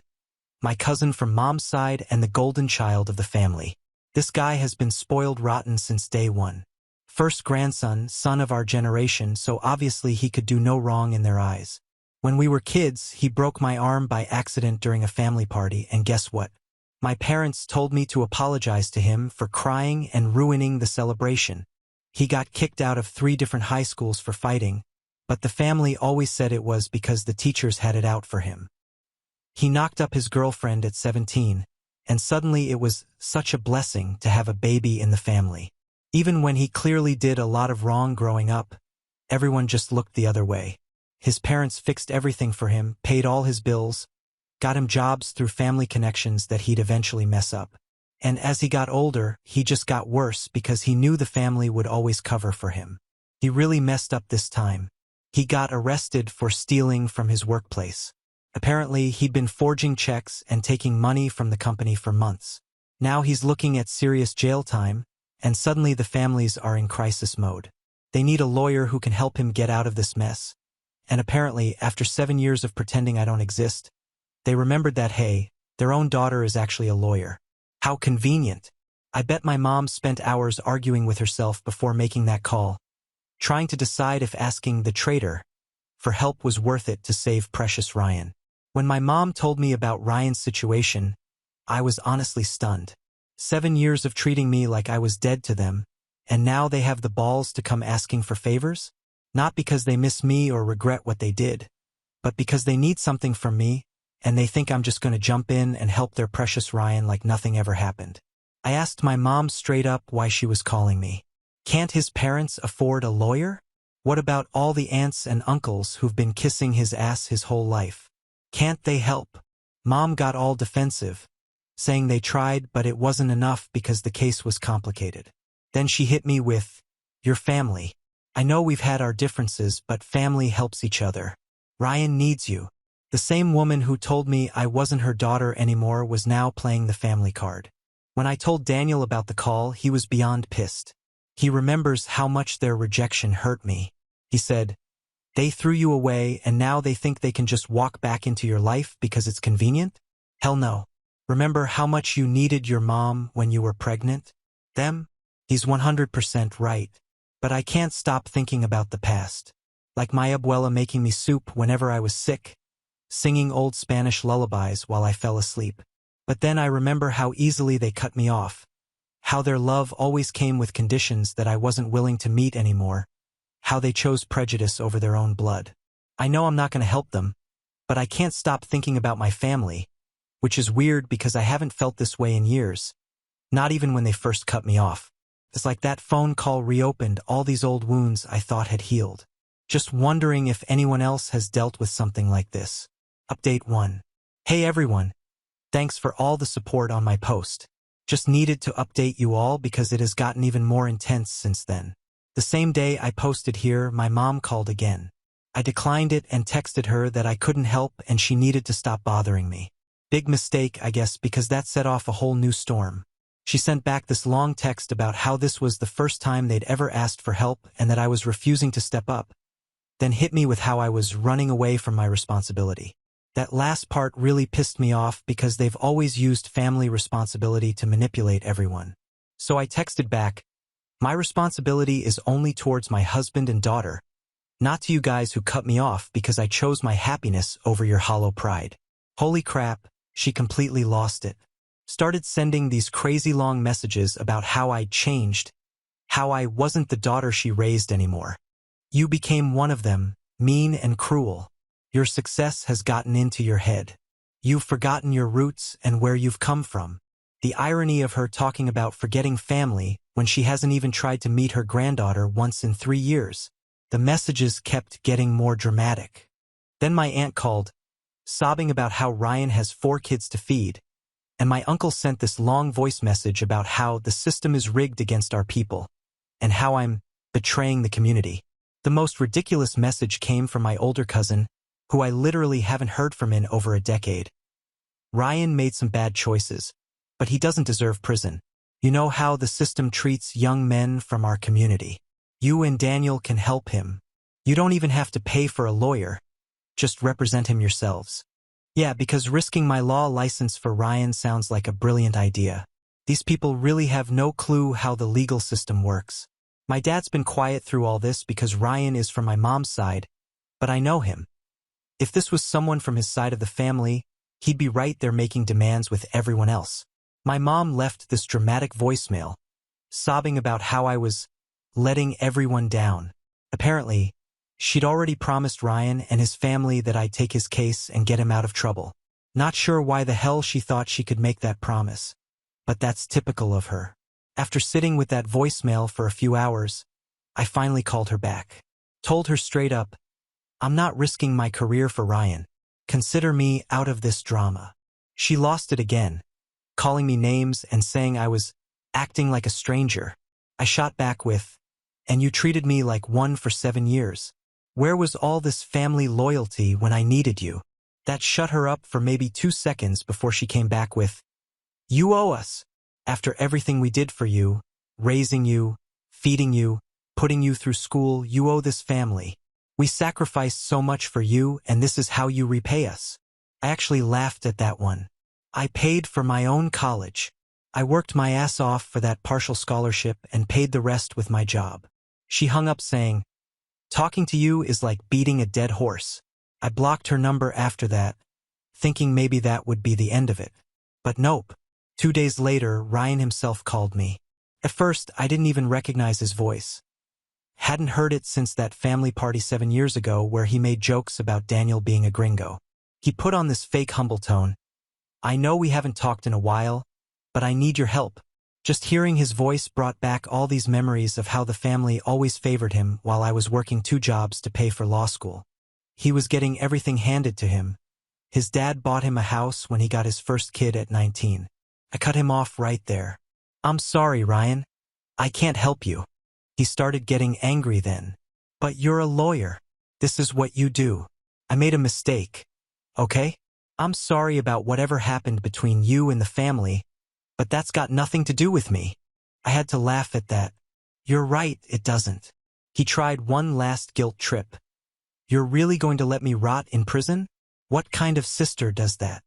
my cousin from mom's side and the golden child of the family. This guy has been spoiled rotten since day one. First grandson, son of our generation, so obviously he could do no wrong in their eyes. When we were kids, he broke my arm by accident during a family party, and guess what? My parents told me to apologize to him for crying and ruining the celebration. He got kicked out of 3 different high schools for fighting, but the family always said it was because the teachers had it out for him. He knocked up his girlfriend at 17, and suddenly it was such a blessing to have a baby in the family. Even when he clearly did a lot of wrong growing up, everyone just looked the other way. His parents fixed everything for him, paid all his bills, got him jobs through family connections that he'd eventually mess up. And as he got older, he just got worse because he knew the family would always cover for him. He really messed up this time. He got arrested for stealing from his workplace. Apparently, he'd been forging checks and taking money from the company for months. Now he's looking at serious jail time, and suddenly the families are in crisis mode. They need a lawyer who can help him get out of this mess. And apparently, after 7 years of pretending I don't exist, they remembered that, hey, their own daughter is actually a lawyer. How convenient. I bet my mom spent hours arguing with herself before making that call, trying to decide if asking the traitor for help was worth it to save precious Ryan. When my mom told me about Ryan's situation, I was honestly stunned. 7 years of treating me like I was dead to them, and now they have the balls to come asking for favors? Not because they miss me or regret what they did, but because they need something from me, and they think I'm just going to jump in and help their precious Ryan like nothing ever happened. I asked my mom straight up why she was calling me. Can't his parents afford a lawyer? What about all the aunts and uncles who've been kissing his ass his whole life? Can't they help? Mom got all defensive, saying they tried but it wasn't enough because the case was complicated. Then she hit me with, "Your family. I know we've had our differences, but family helps each other. Ryan needs you." The same woman who told me I wasn't her daughter anymore was now playing the family card. When I told Daniel about the call, he was beyond pissed. He remembers how much their rejection hurt me. He said, "They threw you away and now they think they can just walk back into your life because it's convenient? Hell no. Remember how much you needed your mom when you were pregnant? Them?" He's 100% right. But I can't stop thinking about the past. Like my abuela making me soup whenever I was sick, singing old Spanish lullabies while I fell asleep. But then I remember how easily they cut me off, how their love always came with conditions that I wasn't willing to meet anymore, how they chose prejudice over their own blood. I know I'm not going to help them, but I can't stop thinking about my family, which is weird because I haven't felt this way in years, not even when they first cut me off. It's like that phone call reopened all these old wounds I thought had healed. Just wondering if anyone else has dealt with something like this. Update 1. Hey everyone. Thanks for all the support on my post. Just needed to update you all because it has gotten even more intense since then. The same day I posted here, my mom called again. I declined it and texted her that I couldn't help and she needed to stop bothering me. Big mistake, I guess, because that set off a whole new storm. She sent back this long text about how this was the first time they'd ever asked for help and that I was refusing to step up, then hit me with how I was running away from my responsibility. That last part really pissed me off because they've always used family responsibility to manipulate everyone. So I texted back, "My responsibility is only towards my husband and daughter, not to you guys who cut me off because I chose my happiness over your hollow pride." Holy crap, she completely lost it. Started sending these crazy long messages about how I'd changed, how I wasn't the daughter she raised anymore. "You became one of them, mean and cruel. Your success has gotten into your head. You've forgotten your roots and where you've come from." The irony of her talking about forgetting family when she hasn't even tried to meet her granddaughter once in 3 years. The messages kept getting more dramatic. Then my aunt called, sobbing about how Ryan has 4 kids to feed, and my uncle sent this long voice message about how the system is rigged against our people, and how I'm betraying the community. The most ridiculous message came from my older cousin, who I literally haven't heard from in over a decade. "Ryan made some bad choices, but he doesn't deserve prison. You know how the system treats young men from our community. You and Daniel can help him. You don't even have to pay for a lawyer. Just represent him yourselves." Yeah, because risking my law license for Ryan sounds like a brilliant idea. These people really have no clue how the legal system works. My dad's been quiet through all this because Ryan is from my mom's side, but I know him. If this was someone from his side of the family, he'd be right there making demands with everyone else. My mom left this dramatic voicemail, sobbing about how I was letting everyone down. Apparently, she'd already promised Ryan and his family that I'd take his case and get him out of trouble. Not sure why the hell she thought she could make that promise, but that's typical of her. After sitting with that voicemail for a few hours, I finally called her back. Told her straight up, "I'm not risking my career for Ryan. Consider me out of this drama." She lost it again, calling me names and saying I was acting like a stranger. I shot back with, "And you treated me like one for 7 years. Where was all this family loyalty when I needed you?" That shut her up for maybe 2 seconds before she came back with, "You owe us. After everything we did for you, raising you, feeding you, putting you through school, you owe this family. We sacrificed so much for you, and this is how you repay us." I actually laughed at that one. I paid for my own college. I worked my ass off for that partial scholarship and paid the rest with my job. She hung up saying, "Talking to you is like beating a dead horse." I blocked her number after that, thinking maybe that would be the end of it. But nope. 2 days later, Ryan himself called me. At first, I didn't even recognize his voice. Hadn't heard it since that family party 7 years ago where he made jokes about Daniel being a gringo. He put on this fake humble tone. "I know we haven't talked in a while, but I need your help." Just hearing his voice brought back all these memories of how the family always favored him while I was working 2 jobs to pay for law school. He was getting everything handed to him. His dad bought him a house when he got his first kid at 19. I cut him off right there. "I'm sorry, Ryan. I can't help you." He started getting angry then. "But you're a lawyer. This is what you do. I made a mistake. Okay? I'm sorry about whatever happened between you and the family, but that's got nothing to do with me." I had to laugh at that. "You're right, it doesn't." He tried one last guilt trip. "You're really going to let me rot in prison? What kind of sister does that?"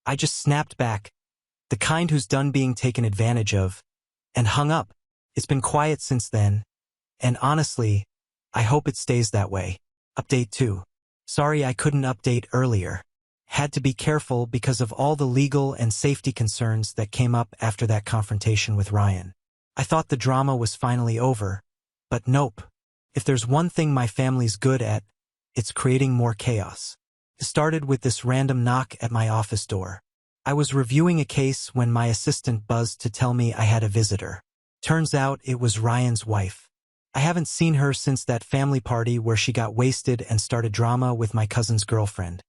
I just snapped back, "The kind who's done being taken advantage of," and hung up. It's been quiet since then, and honestly, I hope it stays that way. Update 2. Sorry I couldn't update earlier. Had to be careful because of all the legal and safety concerns that came up after that confrontation with Ryan. I thought the drama was finally over, but nope. If there's one thing my family's good at, it's creating more chaos. It started with this random knock at my office door. I was reviewing a case when my assistant buzzed to tell me I had a visitor. Turns out it was Ryan's wife. I haven't seen her since that family party where she got wasted and started drama with my cousin's girlfriend.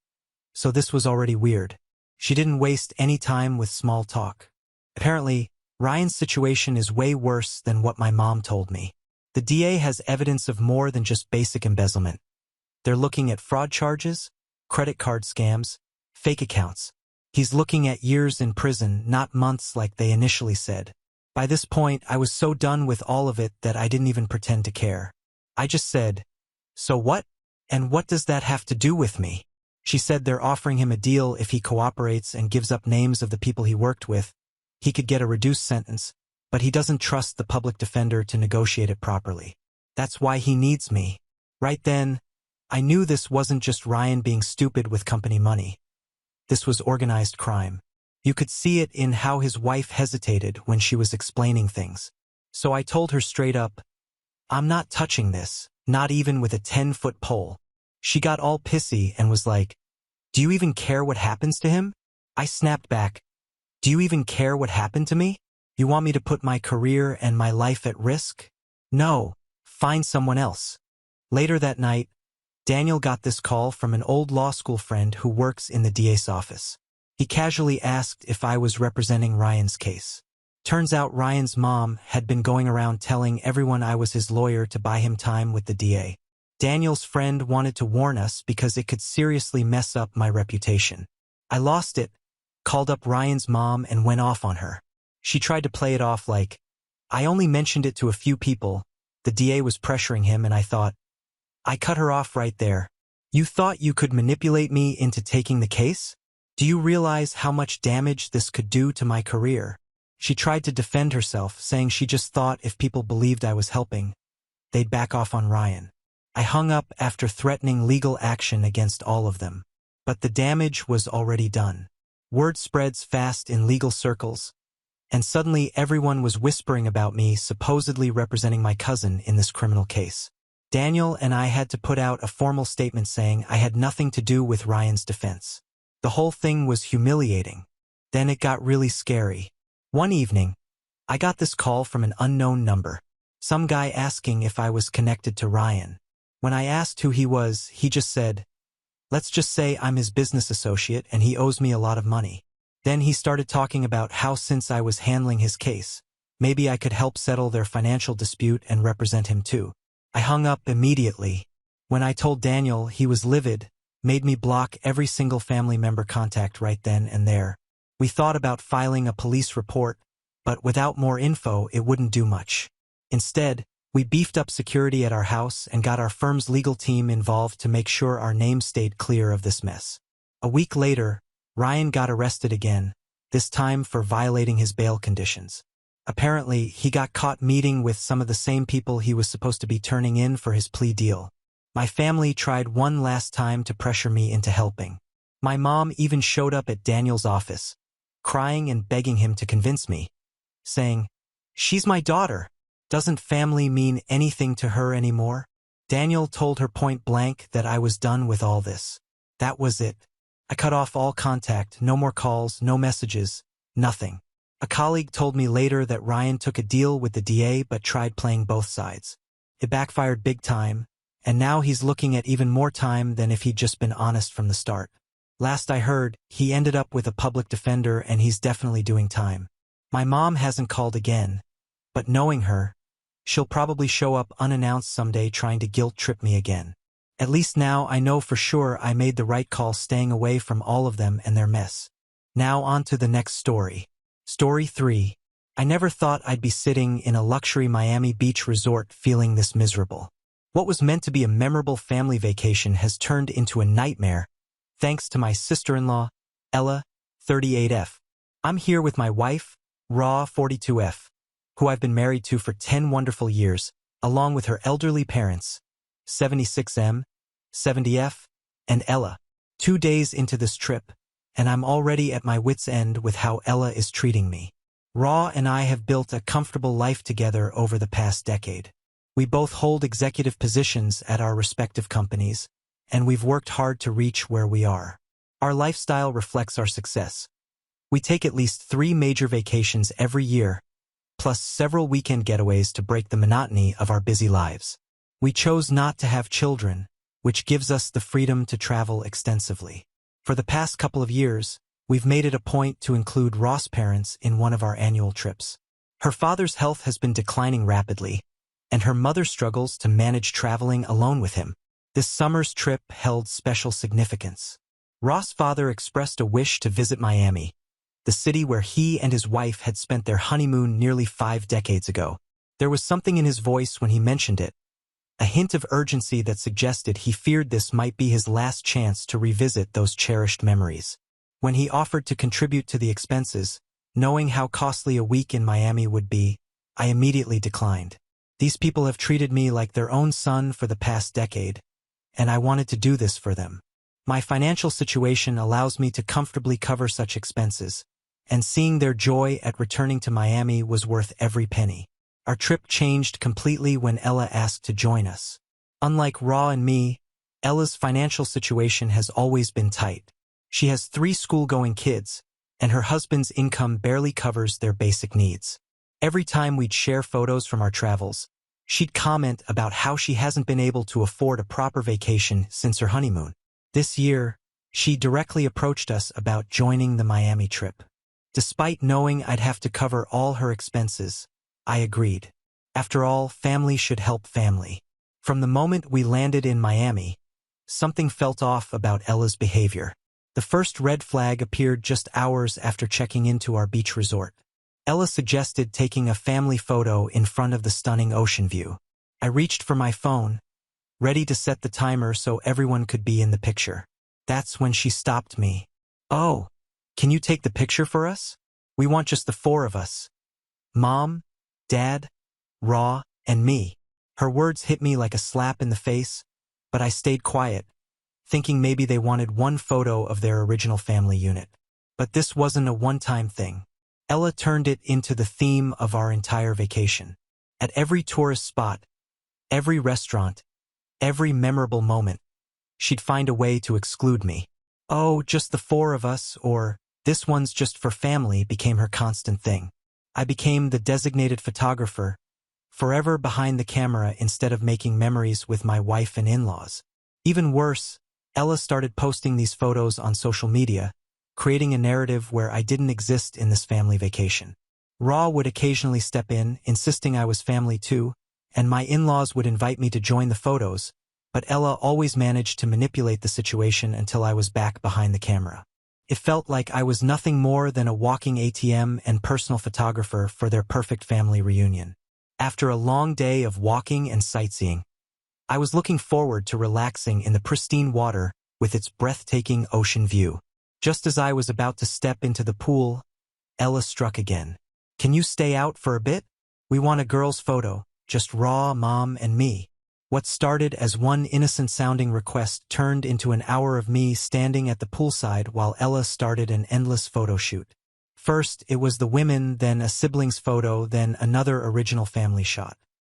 So this was already weird. She didn't waste any time with small talk. Apparently, Ryan's situation is way worse than what my mom told me. The DA has evidence of more than just basic embezzlement. They're looking at fraud charges, credit card scams, fake accounts. He's looking at years in prison, not months like they initially said. By this point, I was so done with all of it that I didn't even pretend to care. I just said, "So what? And what does that have to do with me?" She said they're offering him a deal if he cooperates and gives up names of the people he worked with. He could get a reduced sentence, but he doesn't trust the public defender to negotiate it properly. That's why he needs me. Right then, I knew this wasn't just Ryan being stupid with company money. This was organized crime. You could see it in how his wife hesitated when she was explaining things. So I told her straight up, "I'm not touching this, not even with a 10-foot pole." She got all pissy and was like, "Do you even care what happens to him?" I snapped back, "Do you even care what happened to me? You want me to put my career and my life at risk? No, find someone else." Later that night, Daniel got this call from an old law school friend who works in the DA's office. He casually asked if I was representing Ryan's case. Turns out Ryan's mom had been going around telling everyone I was his lawyer to buy him time with the DA. Daniel's friend wanted to warn us because it could seriously mess up my reputation. I lost it, called up Ryan's mom and went off on her. She tried to play it off like, "I only mentioned it to a few people. The DA was pressuring him," and I thought. I cut her off right there. "You thought you could manipulate me into taking the case? Do you realize how much damage this could do to my career?" She tried to defend herself, saying she just thought if people believed I was helping, they'd back off on Ryan. I hung up after threatening legal action against all of them. But the damage was already done. Word spreads fast in legal circles, and suddenly everyone was whispering about me supposedly representing my cousin in this criminal case. Daniel and I had to put out a formal statement saying I had nothing to do with Ryan's defense. The whole thing was humiliating. Then it got really scary. One evening, I got this call from an unknown number. Some guy asking if I was connected to Ryan. When I asked who he was, he just said, "Let's just say I'm his business associate and he owes me a lot of money." Then he started talking about how since I was handling his case, maybe I could help settle their financial dispute and represent him too. I hung up immediately. When I told Daniel, he was livid, made me block every single family member contact right then and there. We thought about filing a police report, but without more info, it wouldn't do much. Instead, we beefed up security at our house and got our firm's legal team involved to make sure our name stayed clear of this mess. A week later, Ryan got arrested again, this time for violating his bail conditions. Apparently, he got caught meeting with some of the same people he was supposed to be turning in for his plea deal. My family tried one last time to pressure me into helping. My mom even showed up at Daniel's office, crying and begging him to convince me, saying, "She's my daughter. Doesn't family mean anything to her anymore?" Daniel told her point blank that I was done with all this. That was it. I cut off all contact, no more calls, no messages, nothing. A colleague told me later that Ryan took a deal with the DA but tried playing both sides. It backfired big time, and now he's looking at even more time than if he'd just been honest from the start. Last I heard, he ended up with a public defender and he's definitely doing time. My mom hasn't called again, but knowing her, she'll probably show up unannounced someday trying to guilt-trip me again. At least now I know for sure I made the right call staying away from all of them and their mess. Now on to the next story. Story 3. I never thought I'd be sitting in a luxury Miami Beach resort feeling this miserable. What was meant to be a memorable family vacation has turned into a nightmare, thanks to my sister-in-law, Ella, 38F. I'm here with my wife, Raw, 42F, who I've been married to for 10 wonderful years, along with her elderly parents, 76M, 70F, and Ella. 2 days into this trip, and I'm already at my wit's end with how Ella is treating me. Raw and I have built a comfortable life together over the past decade. We both hold executive positions at our respective companies, and we've worked hard to reach where we are. Our lifestyle reflects our success. We take at least 3 major vacations every year, plus several weekend getaways to break the monotony of our busy lives. We chose not to have children, which gives us the freedom to travel extensively. For the past couple of years, we've made it a point to include Raw's parents in one of our annual trips. Her father's health has been declining rapidly, and her mother struggles to manage traveling alone with him. This summer's trip held special significance. Raw's father expressed a wish to visit Miami, the city where he and his wife had spent their honeymoon nearly 5 decades ago. There was something in his voice when he mentioned it, a hint of urgency that suggested he feared this might be his last chance to revisit those cherished memories. When he offered to contribute to the expenses, knowing how costly a week in Miami would be, I immediately declined. These people have treated me like their own son for the past decade, and I wanted to do this for them. My financial situation allows me to comfortably cover such expenses, and seeing their joy at returning to Miami was worth every penny. Our trip changed completely when Ella asked to join us. Unlike Raw and me, Ella's financial situation has always been tight. She has 3 school-going kids, and her husband's income barely covers their basic needs. Every time we'd share photos from our travels, she'd comment about how she hasn't been able to afford a proper vacation since her honeymoon. This year, she directly approached us about joining the Miami trip. Despite knowing I'd have to cover all her expenses, I agreed. After all, family should help family. From the moment we landed in Miami, something felt off about Ella's behavior. The first red flag appeared just hours after checking into our beach resort. Ella suggested taking a family photo in front of the stunning ocean view. I reached for my phone, ready to set the timer so everyone could be in the picture. That's when she stopped me. "Oh, can you take the picture for us? We want just the 4 of us. Mom, Dad, Raw, and me." Her words hit me like a slap in the face, but I stayed quiet, thinking maybe they wanted one photo of their original family unit. But this wasn't a one-time thing. Ella turned it into the theme of our entire vacation. At every tourist spot, every restaurant, every memorable moment, she'd find a way to exclude me. "Oh, just the 4 of us," or "this one's just for family," became her constant thing. I became the designated photographer, forever behind the camera instead of making memories with my wife and in-laws. Even worse, Ella started posting these photos on social media, creating a narrative where I didn't exist in this family vacation. Raw would occasionally step in, insisting I was family too, and my in-laws would invite me to join the photos, but Ella always managed to manipulate the situation until I was back behind the camera. It felt like I was nothing more than a walking ATM and personal photographer for their perfect family reunion. After a long day of walking and sightseeing, I was looking forward to relaxing in the pristine water with its breathtaking ocean view. Just as I was about to step into the pool, Ella struck again. "Can you stay out for a bit? We want a girl's photo, just Raw, Mom, and me." What started as one innocent-sounding request turned into an hour of me standing at the poolside while Ella started an endless photo shoot. First, it was the women, then a sibling's photo, then another original family shot.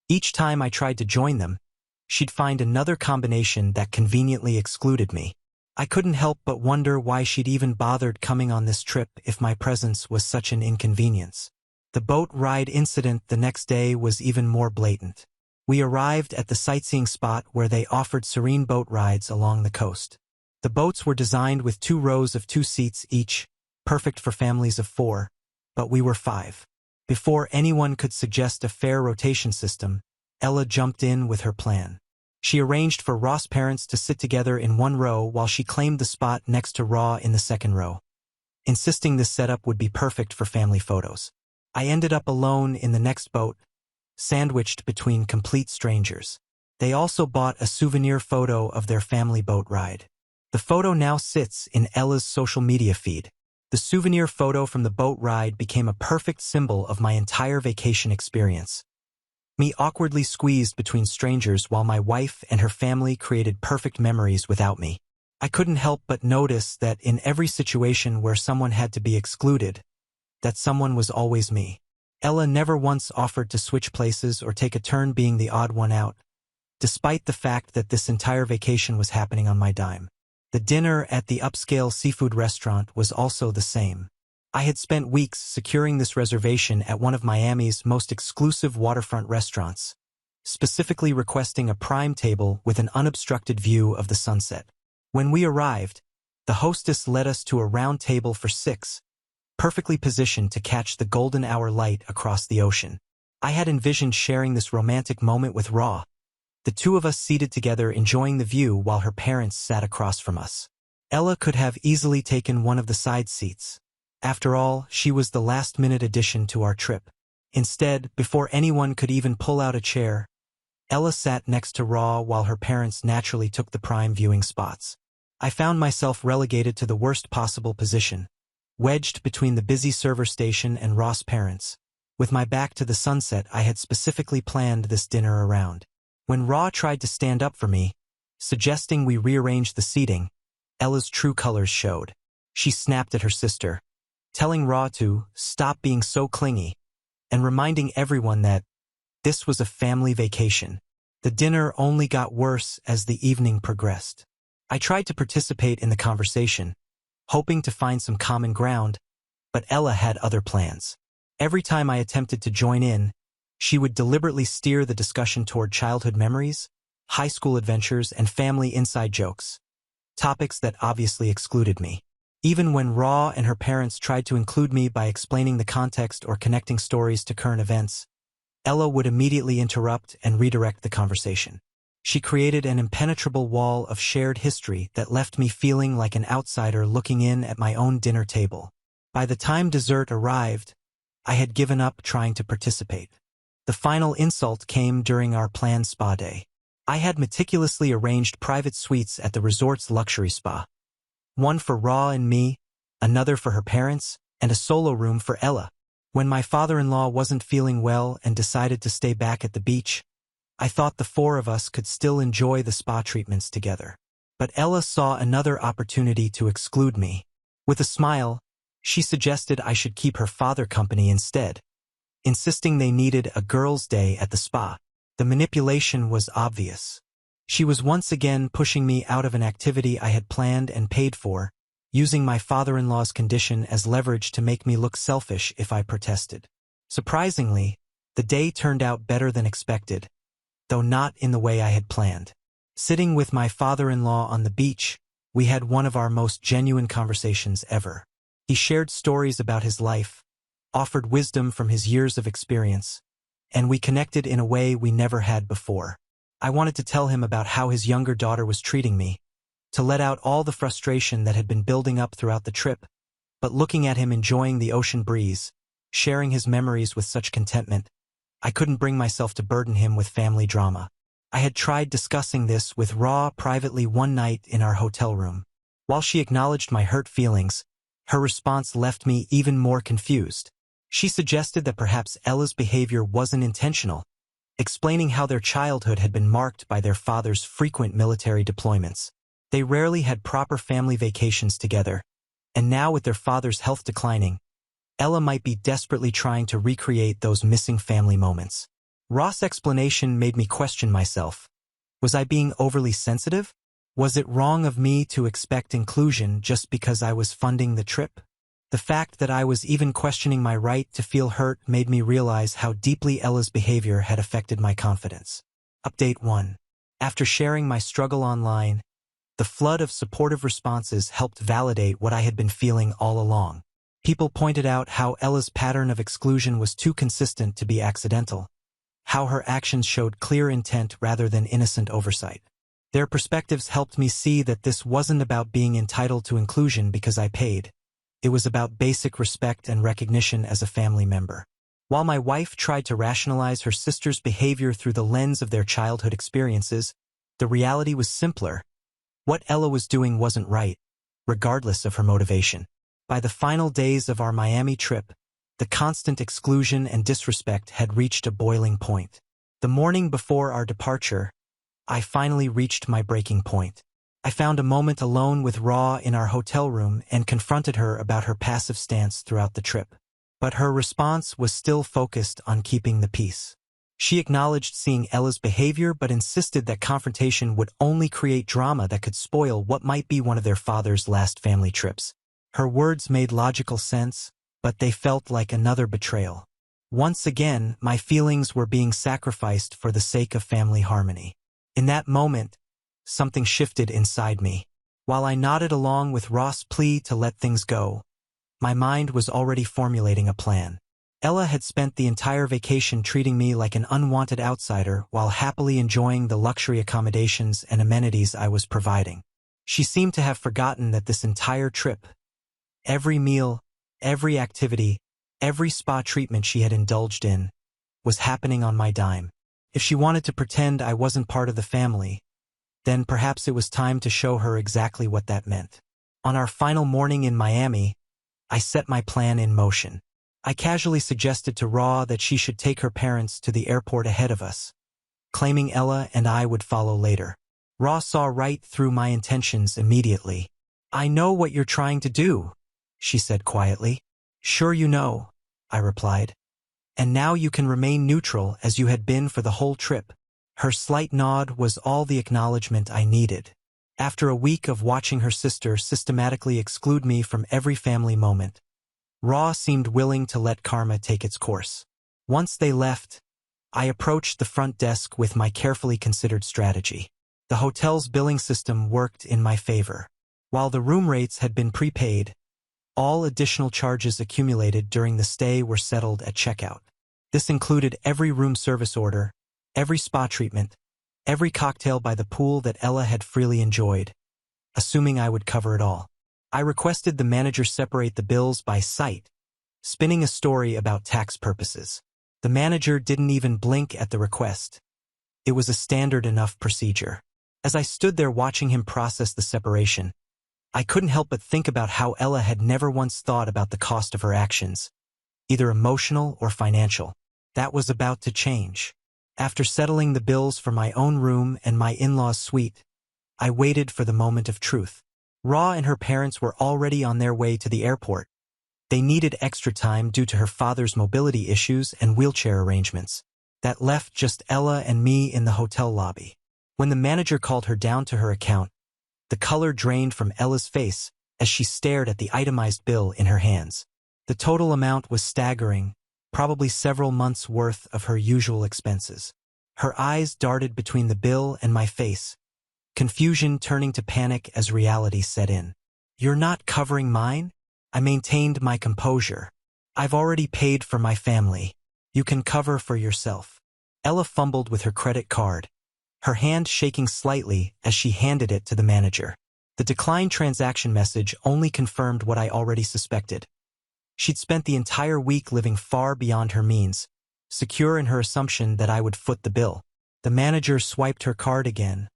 Each time I tried to join them, she'd find another combination that conveniently excluded me. I couldn't help but wonder why she'd even bothered coming on this trip if my presence was such an inconvenience. The boat ride incident the next day was even more blatant. We arrived at the sightseeing spot where they offered serene boat rides along the coast. The boats were designed with 2 rows of 2 seats each, perfect for families of 4, but we were 5. Before anyone could suggest a fair rotation system, Ella jumped in with her plan. She arranged for Raw's parents to sit together in 1 row while she claimed the spot next to Raw in the 2nd row, insisting this setup would be perfect for family photos. I ended up alone in the next boat, sandwiched between complete strangers. They also bought a souvenir photo of their family boat ride. The photo now sits in Ella's social media feed. The souvenir photo from the boat ride became a perfect symbol of my entire vacation experience. Me awkwardly squeezed between strangers while my wife and her family created perfect memories without me. I couldn't help but notice that in every situation where someone had to be excluded, that someone was always me. Ella never once offered to switch places or take a turn being the odd one out, despite the fact that this entire vacation was happening on my dime. The dinner at the upscale seafood restaurant was also the same. I had spent weeks securing this reservation at one of Miami's most exclusive waterfront restaurants, specifically requesting a prime table with an unobstructed view of the sunset. When we arrived, the hostess led us to a round table for 6, perfectly positioned to catch the golden hour light across the ocean. I had envisioned sharing this romantic moment with Raw, the 2 of us seated together enjoying the view while her parents sat across from us. Ella could have easily taken one of the side seats. After all, she was the last-minute addition to our trip. Instead, before anyone could even pull out a chair, Ella sat next to Raw while her parents naturally took the prime viewing spots. I found myself relegated to the worst possible position, wedged between the busy server station and Raw's parents. With my back to the sunset, I had specifically planned this dinner around. When Raw tried to stand up for me, suggesting we rearrange the seating, Ella's true colors showed. She snapped at her sister, telling Raw to stop being so clingy, and reminding everyone that this was a family vacation. The dinner only got worse as the evening progressed. I tried to participate in the conversation, hoping to find some common ground, but Ella had other plans. Every time I attempted to join in, she would deliberately steer the discussion toward childhood memories, high school adventures, and family inside jokes, topics that obviously excluded me. Even when Raw and her parents tried to include me by explaining the context or connecting stories to current events, Ella would immediately interrupt and redirect the conversation. She created an impenetrable wall of shared history that left me feeling like an outsider looking in at my own dinner table. By the time dessert arrived, I had given up trying to participate. The final insult came during our planned spa day. I had meticulously arranged private suites at the resort's luxury spa. One for Raw and me, another for her parents, and a solo room for Ella. When my father-in-law wasn't feeling well and decided to stay back at the beach, I thought the 4 of us could still enjoy the spa treatments together. But Ella saw another opportunity to exclude me. With a smile, she suggested I should keep her father company instead, insisting they needed a girls' day at the spa. The manipulation was obvious. She was once again pushing me out of an activity I had planned and paid for, using my father-in-law's condition as leverage to make me look selfish if I protested. Surprisingly, the day turned out better than expected, though not in the way I had planned. Sitting with my father-in-law on the beach, we had one of our most genuine conversations ever. He shared stories about his life, offered wisdom from his years of experience, and we connected in a way we never had before. I wanted to tell him about how his younger daughter was treating me, to let out all the frustration that had been building up throughout the trip, but looking at him enjoying the ocean breeze, sharing his memories with such contentment, I couldn't bring myself to burden him with family drama. I had tried discussing this with Ra privately one night in our hotel room. While she acknowledged my hurt feelings, her response left me even more confused. She suggested that perhaps Ella's behavior wasn't intentional, explaining how their childhood had been marked by their father's frequent military deployments. They rarely had proper family vacations together, and now with their father's health declining, Ella might be desperately trying to recreate those missing family moments. Ross' explanation made me question myself. Was I being overly sensitive? Was it wrong of me to expect inclusion just because I was funding the trip? The fact that I was even questioning my right to feel hurt made me realize how deeply Ella's behavior had affected my confidence. Update 1. After sharing my struggle online, the flood of supportive responses helped validate what I had been feeling all along. People pointed out how Ella's pattern of exclusion was too consistent to be accidental, how her actions showed clear intent rather than innocent oversight. Their perspectives helped me see that this wasn't about being entitled to inclusion because I paid. It was about basic respect and recognition as a family member. While my wife tried to rationalize her sister's behavior through the lens of their childhood experiences, the reality was simpler. What Ella was doing wasn't right, regardless of her motivation. By the final days of our Miami trip, the constant exclusion and disrespect had reached a boiling point. The morning before our departure, I finally reached my breaking point. I found a moment alone with Ra in our hotel room and confronted her about her passive stance throughout the trip. But her response was still focused on keeping the peace. She acknowledged seeing Ella's behavior but insisted that confrontation would only create drama that could spoil what might be one of their father's last family trips. Her words made logical sense, but they felt like another betrayal. Once again, my feelings were being sacrificed for the sake of family harmony. In that moment, something shifted inside me. While I nodded along with Ross' plea to let things go, my mind was already formulating a plan. Ella had spent the entire vacation treating me like an unwanted outsider while happily enjoying the luxury accommodations and amenities I was providing. She seemed to have forgotten that this entire trip, every meal, every activity, every spa treatment she had indulged in, was happening on my dime. If she wanted to pretend I wasn't part of the family, then perhaps it was time to show her exactly what that meant. On our final morning in Miami, I set my plan in motion. I casually suggested to Ra that she should take her parents to the airport ahead of us, claiming Ella and I would follow later. Ra saw right through my intentions immediately. "I know what you're trying to do," she said quietly. "Sure you know," I replied. "And now you can remain neutral as you had been for the whole trip." Her slight nod was all the acknowledgement I needed. After a week of watching her sister systematically exclude me from every family moment, Ra seemed willing to let karma take its course. Once they left, I approached the front desk with my carefully considered strategy. The hotel's billing system worked in my favor. While the room rates had been prepaid, all additional charges accumulated during the stay were settled at checkout. This included every room service order, every spa treatment, every cocktail by the pool that Ella had freely enjoyed, assuming I would cover it all. I requested the manager separate the bills by site, spinning a story about tax purposes. The manager didn't even blink at the request. It was a standard enough procedure. As I stood there watching him process the separation, I couldn't help but think about how Ella had never once thought about the cost of her actions, either emotional or financial. That was about to change. After settling the bills for my own room and my in-laws' suite, I waited for the moment of truth. Ra and her parents were already on their way to the airport. They needed extra time due to her father's mobility issues and wheelchair arrangements. That left just Ella and me in the hotel lobby. When the manager called her down to her account, the color drained from Ella's face as she stared at the itemized bill in her hands. The total amount was staggering, probably several months' worth of her usual expenses. Her eyes darted between the bill and my face, confusion turning to panic as reality set in. "You're not covering mine?" I maintained my composure. "I've already paid for my family. You can cover for yourself." Ella fumbled with her credit card, her hand shaking slightly as she handed it to the manager. The declined transaction message only confirmed what I already suspected. She'd spent the entire week living far beyond her means, secure in her assumption that I would foot the bill. The manager swiped her card again,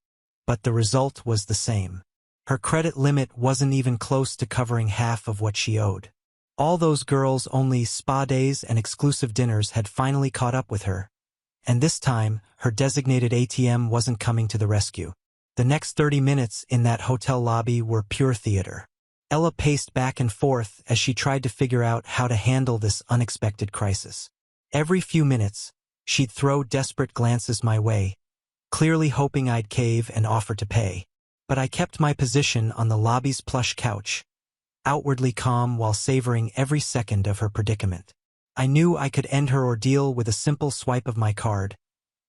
but the result was the same. Her credit limit wasn't even close to covering half of what she owed. All those girls-only spa days and exclusive dinners had finally caught up with her, and this time, her designated ATM wasn't coming to the rescue. The next 30 minutes in that hotel lobby were pure theater. Ella paced back and forth as she tried to figure out how to handle this unexpected crisis. Every few minutes, she'd throw desperate glances my way, clearly hoping I'd cave and offer to pay. But I kept my position on the lobby's plush couch, outwardly calm while savoring every second of her predicament. I knew I could end her ordeal with a simple swipe of my card,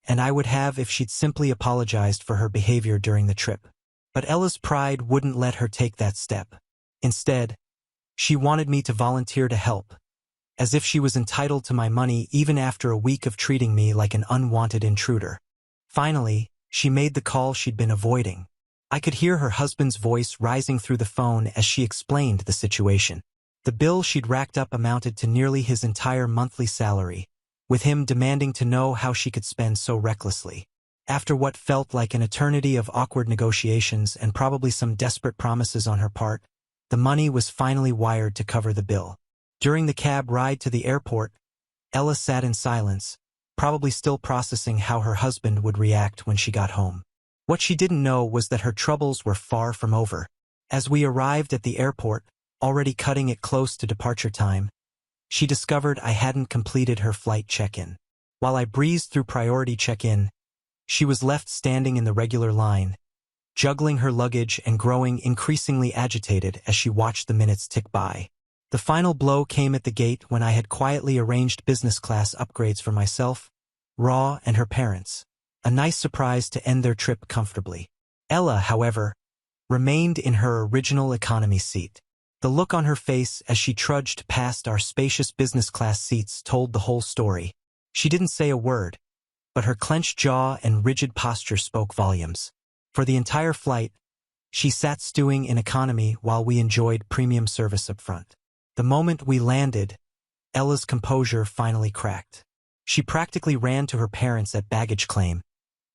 and I would have if she'd simply apologized for her behavior during the trip. But Ella's pride wouldn't let her take that step. Instead, she wanted me to volunteer to help, as if she was entitled to my money even after a week of treating me like an unwanted intruder. Finally, she made the call she'd been avoiding. I could hear her husband's voice rising through the phone as she explained the situation. The bill she'd racked up amounted to nearly his entire monthly salary, with him demanding to know how she could spend so recklessly. After what felt like an eternity of awkward negotiations and probably some desperate promises on her part, the money was finally wired to cover the bill. During the cab ride to the airport, Ella sat in silence, probably still processing how her husband would react when she got home. What she didn't know was that her troubles were far from over. As we arrived at the airport, already cutting it close to departure time, she discovered I hadn't completed her flight check-in. While I breezed through priority check-in, she was left standing in the regular line, juggling her luggage and growing increasingly agitated as she watched the minutes tick by. The final blow came at the gate when I had quietly arranged business class upgrades for myself, Raw, and her parents. A nice surprise to end their trip comfortably. Ella, however, remained in her original economy seat. The look on her face as she trudged past our spacious business class seats told the whole story. She didn't say a word, but her clenched jaw and rigid posture spoke volumes. For the entire flight, she sat stewing in economy while we enjoyed premium service up front. The moment we landed, Ella's composure finally cracked. She practically ran to her parents at baggage claim,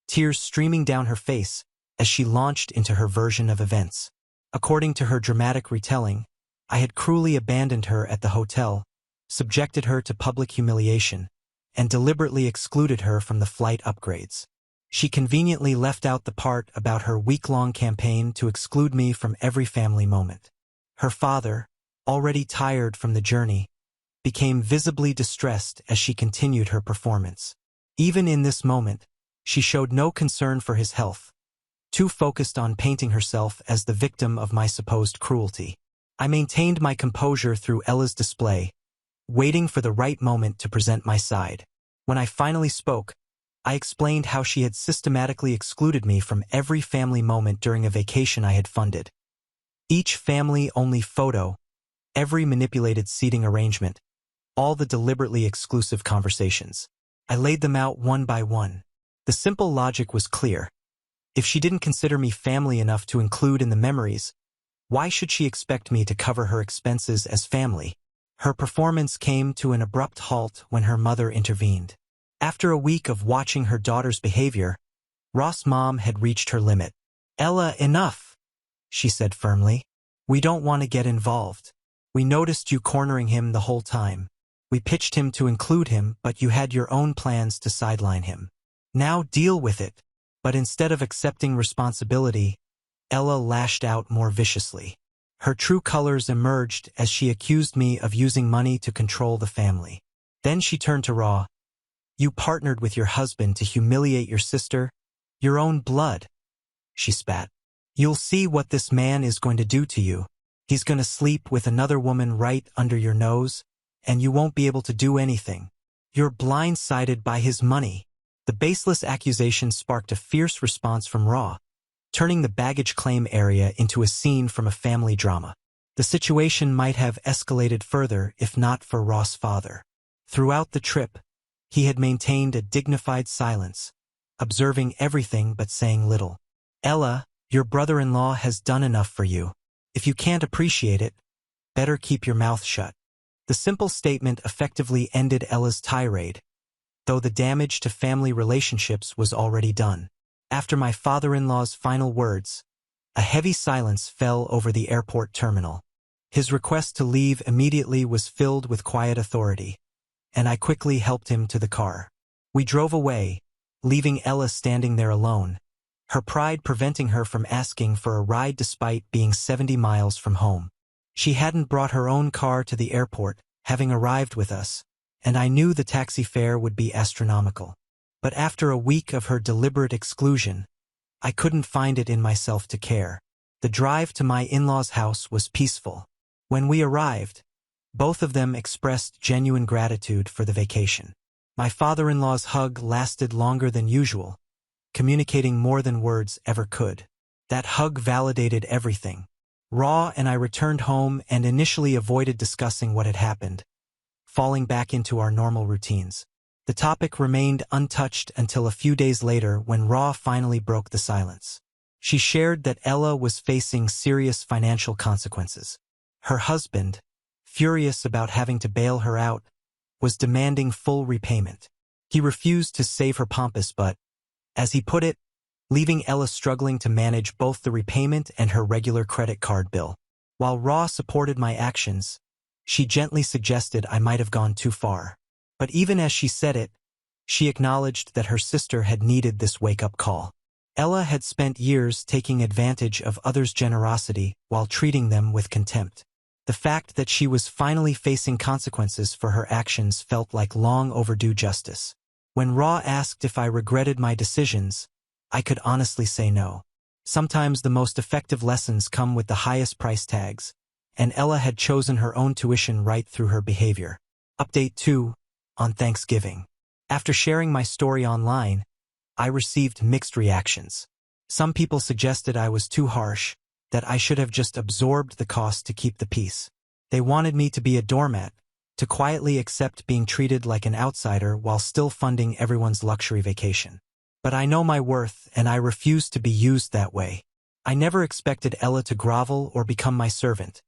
tears streaming down her face as she launched into her version of events. According to her dramatic retelling, I had cruelly abandoned her at the hotel, subjected her to public humiliation, and deliberately excluded her from the flight upgrades. She conveniently left out the part about her week-long campaign to exclude me from every family moment. Her father, already tired from the journey, became visibly distressed as she continued her performance. Even in this moment, she showed no concern for his health, too focused on painting herself as the victim of my supposed cruelty. I maintained my composure through Ella's display, waiting for the right moment to present my side. When I finally spoke, I explained how she had systematically excluded me from every family moment during a vacation I had funded. Each family-only photo, every manipulated seating arrangement, all the deliberately exclusive conversations. I laid them out one by one. The simple logic was clear. If she didn't consider me family enough to include in the memories, why should she expect me to cover her expenses as family? Her performance came to an abrupt halt when her mother intervened. After a week of watching her daughter's behavior, Ross' mom had reached her limit. "Ella, enough," she said firmly. "We don't want to get involved. We noticed you cornering him the whole time. We pitched him to include him, but you had your own plans to sideline him. Now deal with it." But instead of accepting responsibility, Ella lashed out more viciously. Her true colors emerged as she accused me of using money to control the family. Then she turned to Raw. "You partnered with your husband to humiliate your sister, your own blood," she spat. "You'll see what this man is going to do to you. He's going to sleep with another woman right under your nose, and you won't be able to do anything. You're blindsided by his money." The baseless accusation sparked a fierce response from Raw, turning the baggage claim area into a scene from a family drama. The situation might have escalated further if not for Ross' father. Throughout the trip, he had maintained a dignified silence, observing everything but saying little. Ella, Your brother-in-law has done enough for you. If you can't appreciate it, better keep your mouth shut. The simple statement effectively ended Ella's tirade, though the damage to family relationships was already done. After my father-in-law's final words, a heavy silence fell over the airport terminal. His request to leave immediately was filled with quiet authority, and I quickly helped him to the car. We drove away, leaving Ella standing there alone, her pride preventing her from asking for a ride despite being 70 miles from home. She hadn't brought her own car to the airport, having arrived with us, and I knew the taxi fare would be astronomical. But after a week of her deliberate exclusion, I couldn't find it in myself to care. The drive to my in-laws' house was peaceful. When we arrived, both of them expressed genuine gratitude for the vacation. My father-in-law's hug lasted longer than usual, communicating more than words ever could. That hug validated everything. Raw and I returned home and initially avoided discussing what had happened, falling back into our normal routines. The topic remained untouched until a few days later when Raw finally broke the silence. She shared that Ella was facing serious financial consequences. Her husband, furious about having to bail her out, was demanding full repayment. He refused to save her pompous but, as he put it, leaving Ella struggling to manage both the repayment and her regular credit card bill. While Raw supported my actions, she gently suggested I might have gone too far. But even as she said it, she acknowledged that her sister had needed this wake-up call. Ella had spent years taking advantage of others' generosity while treating them with contempt. The fact that she was finally facing consequences for her actions felt like long overdue justice. When Raw asked if I regretted my decisions, I could honestly say no. Sometimes the most effective lessons come with the highest price tags, and Ella had chosen her own tuition right through her behavior. Update 2. On Thanksgiving. After sharing my story online, I received mixed reactions. Some people suggested I was too harsh, that I should have just absorbed the cost to keep the peace. They wanted me to be a doormat, to quietly accept being treated like an outsider while still funding everyone's luxury vacation. But I know my worth and I refuse to be used that way. I never expected Ella to grovel or become my servant.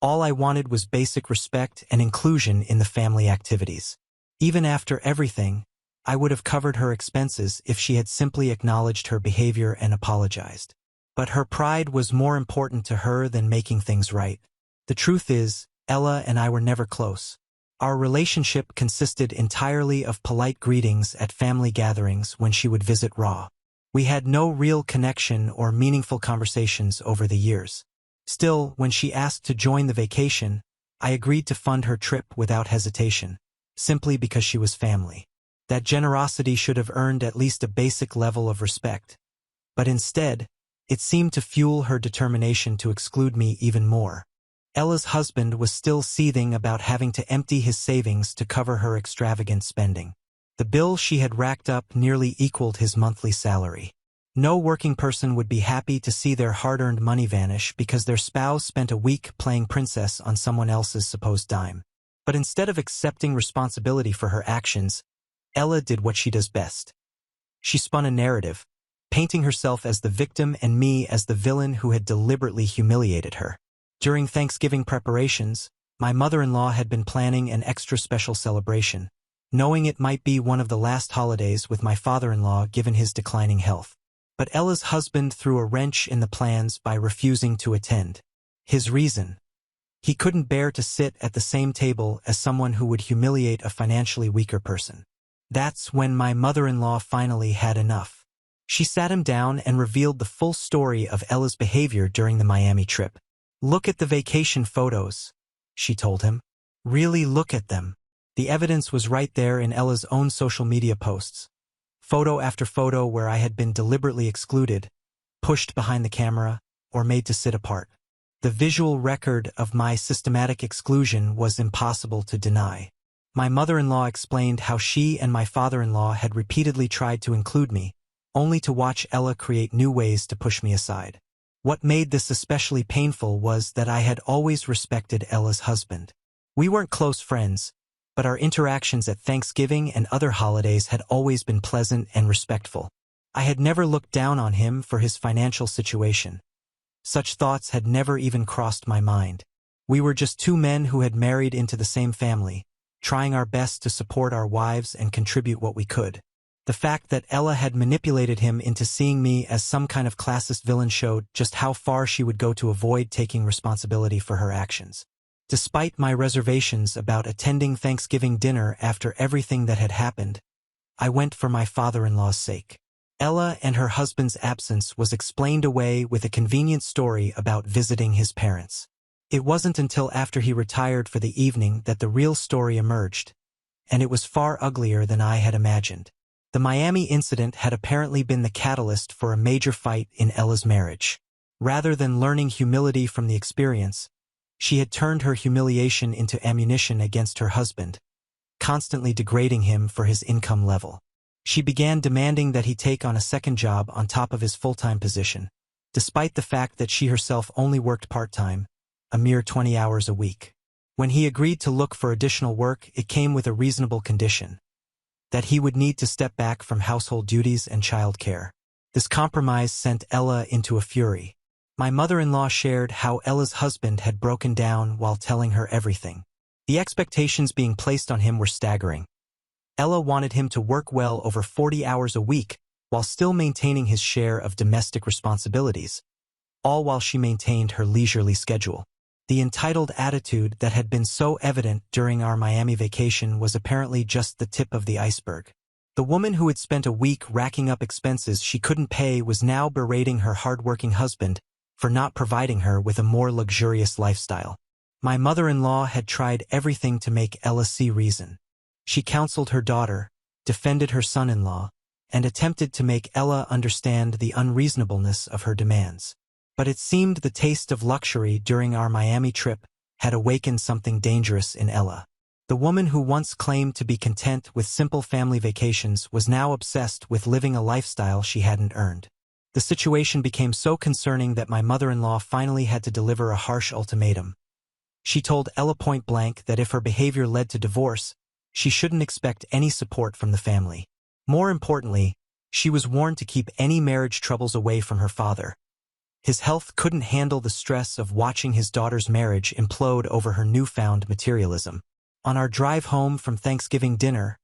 All I wanted was basic respect and inclusion in the family activities. Even after everything, I would have covered her expenses if she had simply acknowledged her behavior and apologized. But her pride was more important to her than making things right. The truth is, Ella and I were never close. Our relationship consisted entirely of polite greetings at family gatherings when she would visit Raw. We had no real connection or meaningful conversations over the years. Still, when she asked to join the vacation, I agreed to fund her trip without hesitation, simply because she was family. That generosity should have earned at least a basic level of respect. But instead, it seemed to fuel her determination to exclude me even more. Ella's husband was still seething about having to empty his savings to cover her extravagant spending. The bill she had racked up nearly equaled his monthly salary. No working person would be happy to see their hard-earned money vanish because their spouse spent a week playing princess on someone else's supposed dime. But instead of accepting responsibility for her actions, Ella did what she does best. She spun a narrative, painting herself as the victim and me as the villain who had deliberately humiliated her. During Thanksgiving preparations, my mother-in-law had been planning an extra special celebration, knowing it might be one of the last holidays with my father-in-law given his declining health. But Ella's husband threw a wrench in the plans by refusing to attend. His reason: he couldn't bear to sit at the same table as someone who would humiliate a financially weaker person. That's when my mother-in-law finally had enough. She sat him down and revealed the full story of Ella's behavior during the Miami trip. "Look at the vacation photos," she told him. "Really look at them." The evidence was right there in Ella's own social media posts. Photo after photo where I had been deliberately excluded, pushed behind the camera, or made to sit apart. The visual record of my systematic exclusion was impossible to deny. My mother-in-law explained how she and my father-in-law had repeatedly tried to include me, only to watch Ella create new ways to push me aside. What made this especially painful was that I had always respected Ella's husband. We weren't close friends, but our interactions at Thanksgiving and other holidays had always been pleasant and respectful. I had never looked down on him for his financial situation. Such thoughts had never even crossed my mind. We were just two men who had married into the same family, trying our best to support our wives and contribute what we could. The fact that Ella had manipulated him into seeing me as some kind of classist villain showed just how far she would go to avoid taking responsibility for her actions. Despite my reservations about attending Thanksgiving dinner after everything that had happened, I went for my father-in-law's sake. Ella and her husband's absence was explained away with a convenient story about visiting his parents. It wasn't until after he retired for the evening that the real story emerged, and it was far uglier than I had imagined. The Miami incident had apparently been the catalyst for a major fight in Ella's marriage. Rather than learning humility from the experience, she had turned her humiliation into ammunition against her husband, constantly degrading him for his income level. She began demanding that he take on a second job on top of his full-time position, despite the fact that she herself only worked part-time, a mere 20 hours a week. When he agreed to look for additional work, it came with a reasonable condition: that he would need to step back from household duties and child care. This compromise sent Ella into a fury. My mother-in-law shared how Ella's husband had broken down while telling her everything. The expectations being placed on him were staggering. Ella wanted him to work well over 40 hours a week while still maintaining his share of domestic responsibilities, all while she maintained her leisurely schedule. The entitled attitude that had been so evident during our Miami vacation was apparently just the tip of the iceberg. The woman who had spent a week racking up expenses she couldn't pay was now berating her hard-working husband for not providing her with a more luxurious lifestyle. My mother-in-law had tried everything to make Ella see reason. She counseled her daughter, defended her son-in-law, and attempted to make Ella understand the unreasonableness of her demands. But it seemed the taste of luxury during our Miami trip had awakened something dangerous in Ella. The woman who once claimed to be content with simple family vacations was now obsessed with living a lifestyle she hadn't earned. The situation became so concerning that my mother-in-law finally had to deliver a harsh ultimatum. She told Ella point blank that if her behavior led to divorce, she shouldn't expect any support from the family. More importantly, she was warned to keep any marriage troubles away from her father. His health couldn't handle the stress of watching his daughter's marriage implode over her newfound materialism. On our drive home from Thanksgiving dinner,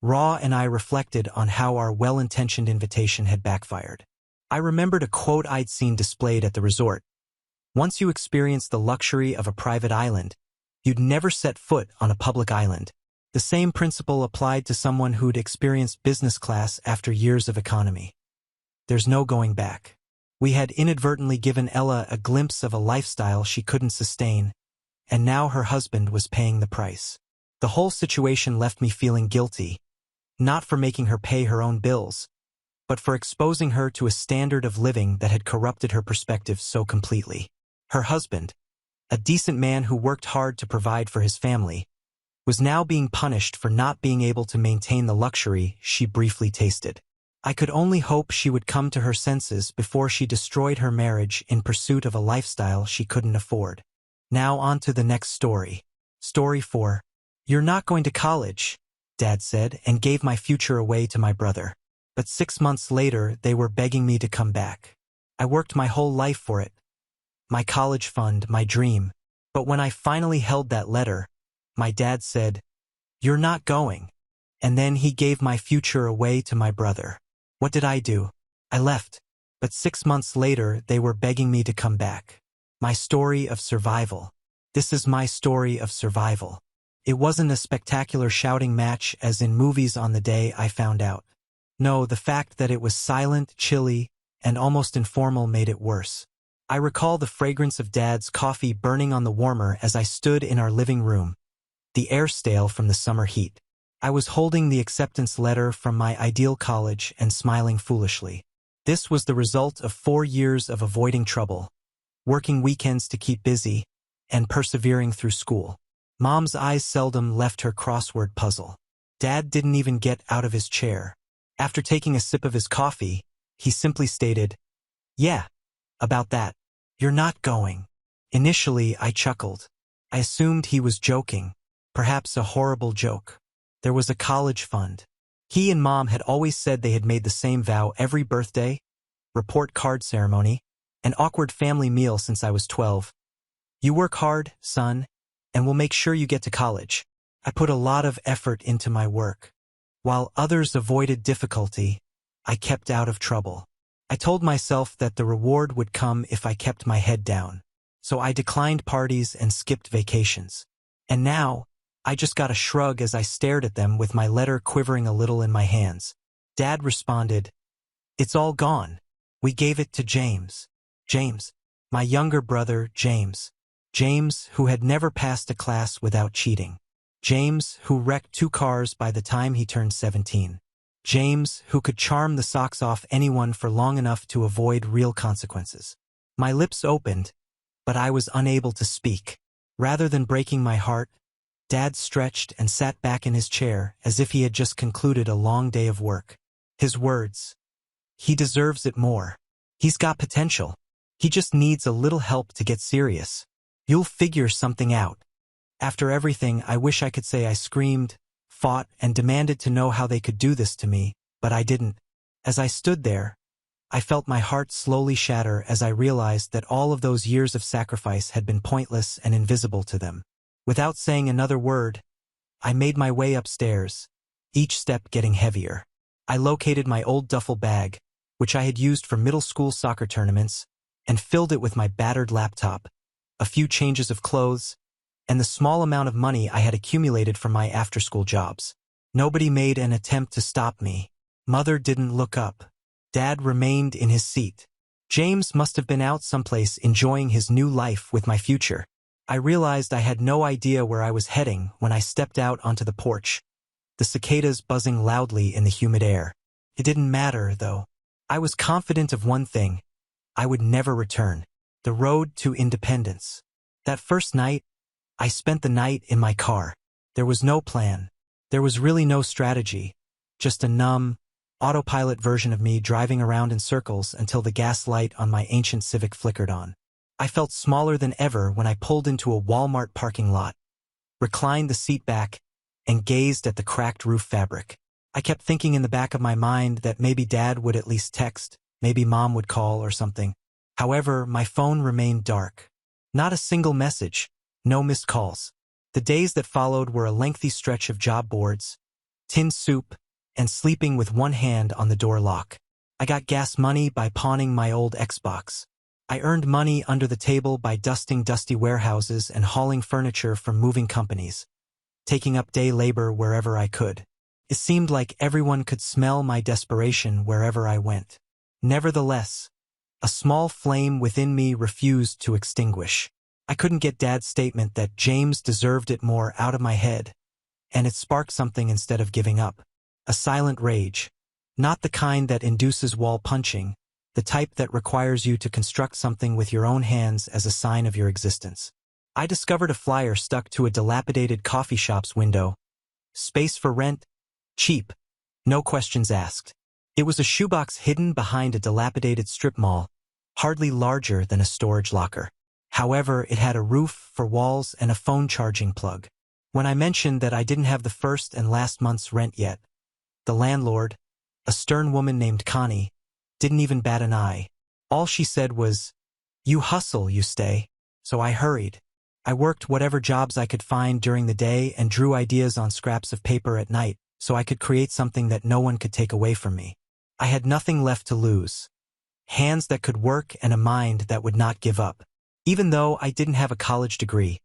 Raw and I reflected on how our well-intentioned invitation had backfired. I remembered a quote I'd seen displayed at the resort: "Once you experience the luxury of a private island, you'd never set foot on a public island." The same principle applied to someone who'd experienced business class after years of economy. There's no going back. We had inadvertently given Ella a glimpse of a lifestyle she couldn't sustain, and now her husband was paying the price. The whole situation left me feeling guilty, not for making her pay her own bills, but for exposing her to a standard of living that had corrupted her perspective so completely. Her husband, a decent man who worked hard to provide for his family, was now being punished for not being able to maintain the luxury she briefly tasted. I could only hope she would come to her senses before she destroyed her marriage in pursuit of a lifestyle she couldn't afford. Now on to the next story. Story 4. "You're not going to college," Dad said, and gave my future away to my brother. But 6 months later, they were begging me to come back. I worked my whole life for it. My college fund, my dream. But when I finally held that letter, my dad said, "You're not going." And then he gave my future away to my brother. What did I do? I left. But 6 months later, they were begging me to come back. My story of survival. This is my story of survival. It wasn't a spectacular shouting match as in movies on the day I found out. No, the fact that it was silent, chilly, and almost informal made it worse. I recall the fragrance of Dad's coffee burning on the warmer as I stood in our living room, the air stale from the summer heat. I was holding the acceptance letter from my ideal college and smiling foolishly. This was the result of 4 years of avoiding trouble, working weekends to keep busy, and persevering through school. Mom's eyes seldom left her crossword puzzle. Dad didn't even get out of his chair. After taking a sip of his coffee, he simply stated, "Yeah, about that. You're not going." Initially, I chuckled. I assumed he was joking, perhaps a horrible joke. There was a college fund, He and Mom had always said they had made the same vow every birthday, report card ceremony, and awkward family meal since I was 12. You work hard, son, and we'll make sure you get to college. I put a lot of effort into my work. While others avoided difficulty, I kept out of trouble. I told myself that the reward would come if I kept my head down. So I declined parties and skipped vacations. And now, I just got a shrug as I stared at them with my letter quivering a little in my hands. Dad responded, "It's all gone. We gave it to James." James, my younger brother, James. James, who had never passed a class without cheating. James, who wrecked 2 cars by the time he turned 17. James, who could charm the socks off anyone for long enough to avoid real consequences. My lips opened, but I was unable to speak. Rather than breaking my heart, Dad stretched and sat back in his chair as if he had just concluded a long day of work. His words. "He deserves it more. He's got potential. He just needs a little help to get serious. You'll figure something out." After everything, I wish I could say I screamed, fought, and demanded to know how they could do this to me, but I didn't. As I stood there, I felt my heart slowly shatter as I realized that all of those years of sacrifice had been pointless and invisible to them. Without saying another word, I made my way upstairs, each step getting heavier. I located my old duffel bag, which I had used for middle school soccer tournaments, and filled it with my battered laptop, a few changes of clothes, and the small amount of money I had accumulated from my after-school jobs. Nobody made an attempt to stop me. Mother didn't look up. Dad remained in his seat. James must have been out someplace enjoying his new life with my future. I realized I had no idea where I was heading when I stepped out onto the porch, the cicadas buzzing loudly in the humid air. It didn't matter, though. I was confident of one thing. I would never return. The road to independence. That first night, I spent the night in my car. There was no plan. There was really no strategy. Just a numb, autopilot version of me driving around in circles until the gas light on my ancient Civic flickered on. I felt smaller than ever when I pulled into a Walmart parking lot, reclined the seat back, and gazed at the cracked roof fabric. I kept thinking in the back of my mind that maybe Dad would at least text, maybe Mom would call or something. However, my phone remained dark. Not a single message, no missed calls. The days that followed were a lengthy stretch of job boards, tin soup, and sleeping with one hand on the door lock. I got gas money by pawning my old Xbox. I earned money under the table by dusting dusty warehouses and hauling furniture from moving companies, taking up day labor wherever I could. It seemed like everyone could smell my desperation wherever I went. Nevertheless, a small flame within me refused to extinguish. I couldn't get Dad's statement that James deserved it more out of my head, and it sparked something instead of giving up. A silent rage. Not the kind that induces wall punching, the type that requires you to construct something with your own hands as a sign of your existence. I discovered a flyer stuck to a dilapidated coffee shop's window. Space for rent? Cheap. No questions asked. It was a shoebox hidden behind a dilapidated strip mall, hardly larger than a storage locker. However, it had a roof for walls and a phone charging plug. When I mentioned that I didn't have the first and last month's rent yet, the landlord, a stern woman named Connie, didn't even bat an eye. All she said was, "You hustle, you stay." So I hurried. I worked whatever jobs I could find during the day and drew ideas on scraps of paper at night so I could create something that no one could take away from me. I had nothing left to lose. Hands that could work and a mind that would not give up. Even though I didn't have a college degree,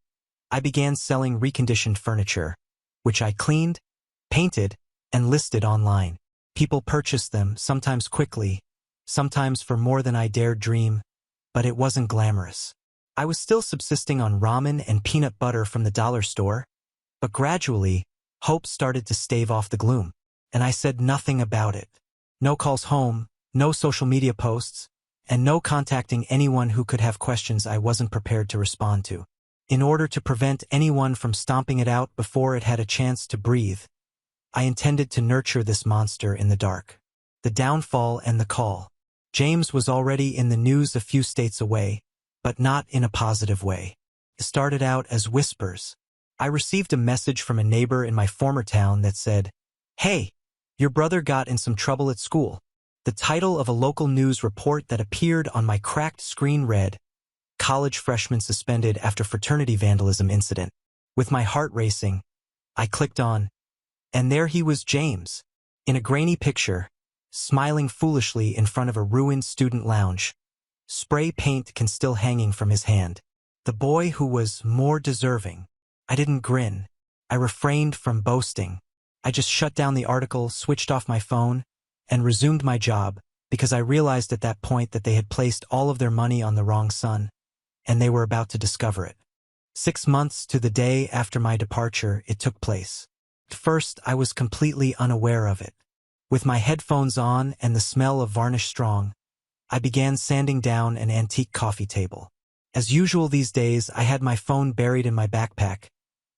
I began selling reconditioned furniture, which I cleaned, painted, and listed online. People purchased them, sometimes quickly, sometimes for more than I dared dream, but it wasn't glamorous. I was still subsisting on ramen and peanut butter from the dollar store, but gradually, hope started to stave off the gloom, and I said nothing about it. No calls home, no social media posts, and no contacting anyone who could have questions I wasn't prepared to respond to. In order to prevent anyone from stomping it out before it had a chance to breathe, I intended to nurture this monster in the dark. The downfall and the call. James was already in the news a few states away, but not in a positive way. It started out as whispers. I received a message from a neighbor in my former town that said, "Hey, Your brother got in some trouble at school. The title of a local news report that appeared on my cracked screen read, "College freshman suspended after fraternity vandalism incident." With my heart racing, I clicked on, and there he was, James, in a grainy picture, smiling foolishly in front of a ruined student lounge, spray paint can still hanging from his hand. The boy who was more deserving. I didn't grin. I refrained from boasting. I just shut down the article, switched off my phone, and resumed my job, because I realized at that point that they had placed all of their money on the wrong son, and they were about to discover it. 6 months to the day after my departure, it took place. At first, I was completely unaware of it. With my headphones on and the smell of varnish strong, I began sanding down an antique coffee table. As usual these days, I had my phone buried in my backpack,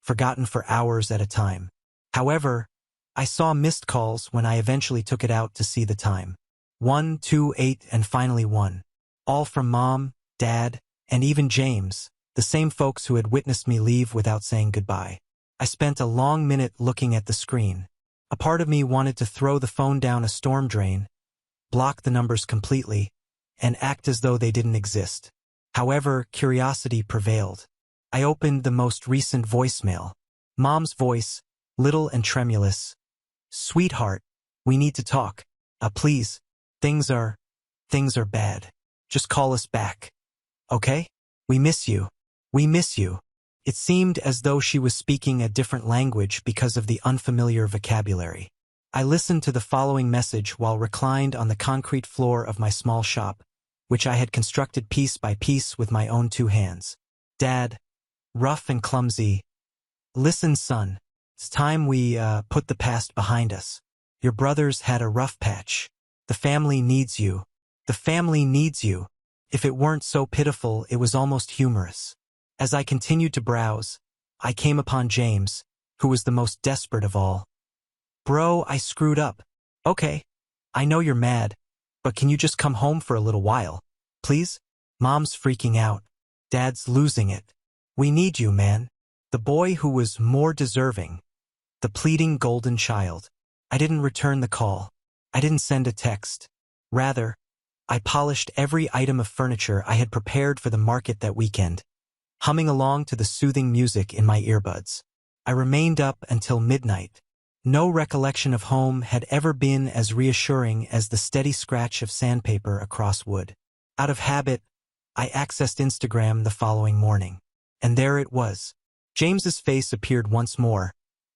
forgotten for hours at a time. However, I saw missed calls when I eventually took it out to see the time. 1, 2, 8, and finally 1. All from Mom, Dad, and even James, the same folks who had witnessed me leave without saying goodbye. I spent a long minute looking at the screen. A part of me wanted to throw the phone down a storm drain, block the numbers completely, and act as though they didn't exist. However, curiosity prevailed. I opened the most recent voicemail. Mom's voice, little and tremulous. "Sweetheart, we need to talk. Please. Things are bad. Just call us back. Okay? We miss you. We miss you." It seemed as though she was speaking a different language because of the unfamiliar vocabulary. I listened to the following message while reclined on the concrete floor of my small shop, which I had constructed piece by piece with my own 2 hands. "Dad, rough and clumsy. Listen, son. It's time we put the past behind us. Your brother's had a rough patch. The family needs you. The family needs you." If it weren't so pitiful, it was almost humorous. As I continued to browse, I came upon James, who was the most desperate of all. "Bro, I screwed up. Okay, I know you're mad, but can you just come home for a little while, please? Mom's freaking out. Dad's losing it. We need you, man." The boy who was more deserving. The pleading golden child. I didn't return the call. I didn't send a text. Rather, I polished every item of furniture I had prepared for the market that weekend, humming along to the soothing music in my earbuds. I remained up until midnight. No recollection of home had ever been as reassuring as the steady scratch of sandpaper across wood. Out of habit, I accessed Instagram the following morning. And there it was. James's face appeared once more,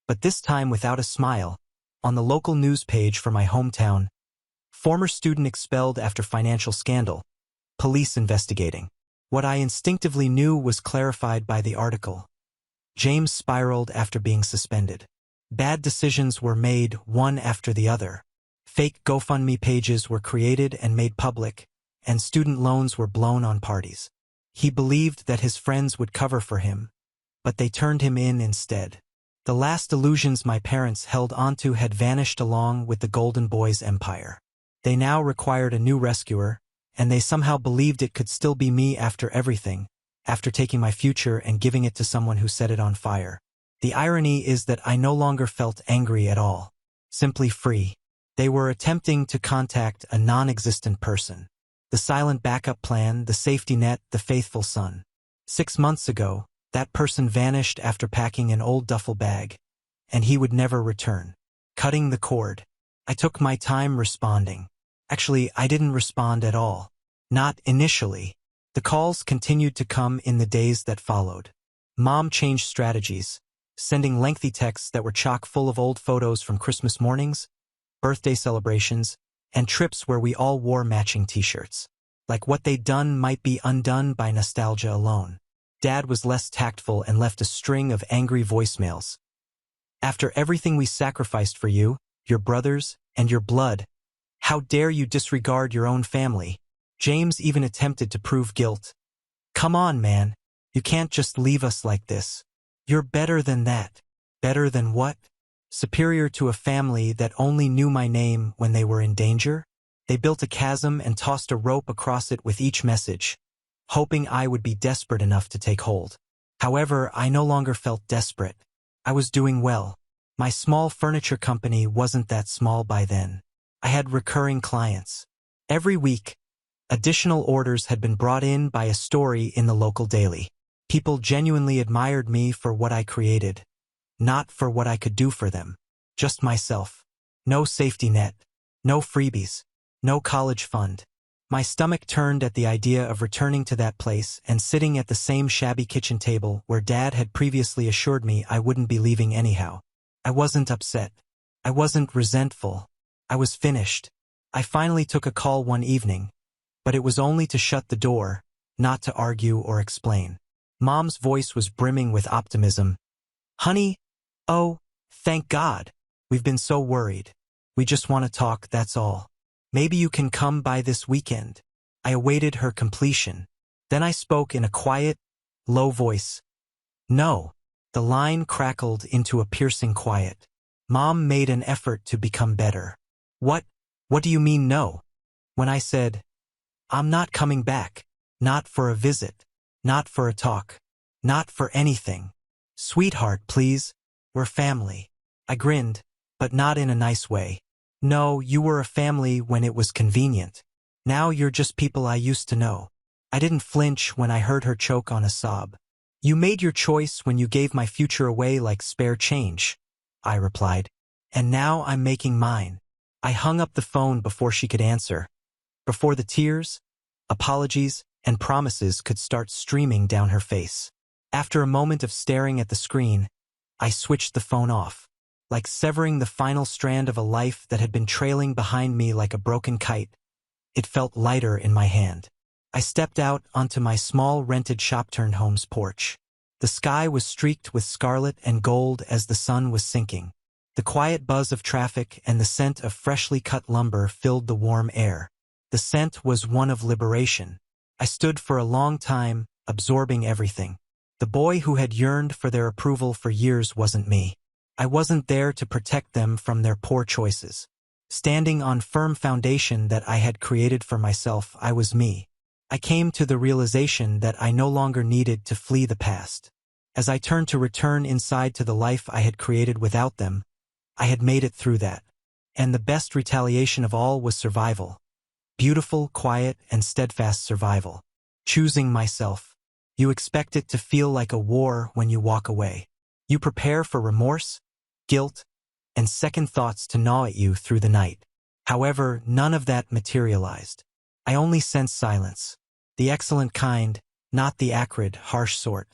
but this time without a smile, on the local news page for my hometown. Former student expelled after financial scandal. Police investigating. What I instinctively knew was clarified by the article. James spiraled after being suspended. Bad decisions were made one after the other. Fake GoFundMe pages were created and made public, and student loans were blown on parties. He believed that his friends would cover for him, but they turned him in instead. The last illusions my parents held onto had vanished along with the Golden Boy's empire. They now required a new rescuer, and they somehow believed it could still be me after everything, after taking my future and giving it to someone who set it on fire. The irony is that I no longer felt angry at all, simply free. They were attempting to contact a non-existent person. The silent backup plan, the safety net, the faithful son. 6 months ago, that person vanished after packing an old duffel bag, and he would never return. Cutting the cord. I took my time responding. Actually, I didn't respond at all. Not initially. The calls continued to come in the days that followed. Mom changed strategies, sending lengthy texts that were chock full of old photos from Christmas mornings, birthday celebrations, and trips where we all wore matching t-shirts. Like what they'd done might be undone by nostalgia alone. Dad was less tactful and left a string of angry voicemails. "After everything we sacrificed for you, your brothers, and your blood, how dare you disregard your own family?" James even attempted to prove guilt. "Come on, man. You can't just leave us like this. You're better than that." Better than what? Superior to a family that only knew my name when they were in danger? They built a chasm and tossed a rope across it with each message, hoping I would be desperate enough to take hold. However, I no longer felt desperate. I was doing well. My small furniture company wasn't that small by then. I had recurring clients. Every week, additional orders had been brought in by a story in the local daily. People genuinely admired me for what I created, not for what I could do for them. Just myself. No safety net. No freebies. No college fund. My stomach turned at the idea of returning to that place and sitting at the same shabby kitchen table where Dad had previously assured me I wouldn't be leaving anyhow. I wasn't upset. I wasn't resentful. I was finished. I finally took a call one evening, but it was only to shut the door, not to argue or explain. Mom's voice was brimming with optimism. "Honey, oh, thank God. We've been so worried. We just want to talk, that's all. Maybe you can come by this weekend." I awaited her completion. Then I spoke in a quiet, low voice. "No." The line crackled into a piercing quiet. Mom made an effort to become better. What do you mean no?" When I said, "I'm not coming back. Not for a visit. Not for a talk. Not for anything. Sweetheart, please. We're family." I grinned, but not in a nice way. "No, you were a family when it was convenient. Now you're just people I used to know." I didn't flinch when I heard her choke on a sob. "You made your choice when you gave my future away like spare change," I replied. "And now I'm making mine." I hung up the phone before she could answer, before the tears, apologies, and promises could start streaming down her face. After a moment of staring at the screen, I switched the phone off. Like severing the final strand of a life that had been trailing behind me like a broken kite, it felt lighter in my hand. I stepped out onto my small rented shop-turned home's porch. The sky was streaked with scarlet and gold as the sun was sinking. The quiet buzz of traffic and the scent of freshly cut lumber filled the warm air. The scent was one of liberation. I stood for a long time, absorbing everything. The boy who had yearned for their approval for years wasn't me. I wasn't there to protect them from their poor choices. Standing on firm foundation that I had created for myself, I was me. I came to the realization that I no longer needed to flee the past. As I turned to return inside to the life I had created without them, I had made it through that. And the best retaliation of all was survival. Beautiful, quiet, and steadfast survival. Choosing myself. You expect it to feel like a war when you walk away. You prepare for remorse, guilt, and second thoughts to gnaw at you through the night. However, none of that materialized. I only sensed silence. The excellent kind, not the acrid, harsh sort.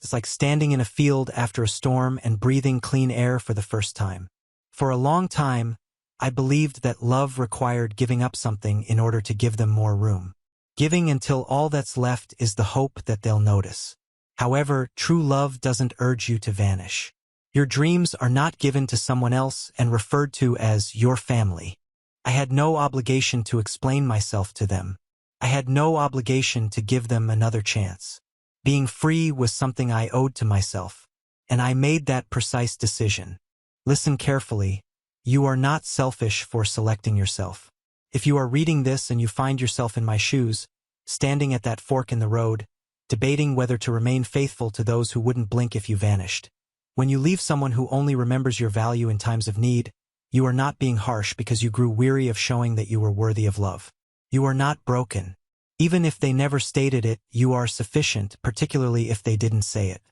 It's like standing in a field after a storm and breathing clean air for the first time. For a long time, I believed that love required giving up something in order to give them more room. Giving until all that's left is the hope that they'll notice. However, true love doesn't urge you to vanish. Your dreams are not given to someone else and referred to as your family. I had no obligation to explain myself to them. I had no obligation to give them another chance. Being free was something I owed to myself, and I made that precise decision. Listen carefully. You are not selfish for selecting yourself. If you are reading this and you find yourself in my shoes, standing at that fork in the road, debating whether to remain faithful to those who wouldn't blink if you vanished. When you leave someone who only remembers your value in times of need, you are not being harsh because you grew weary of showing that you were worthy of love. You are not broken. Even if they never stated it, you are sufficient, particularly if they didn't say it.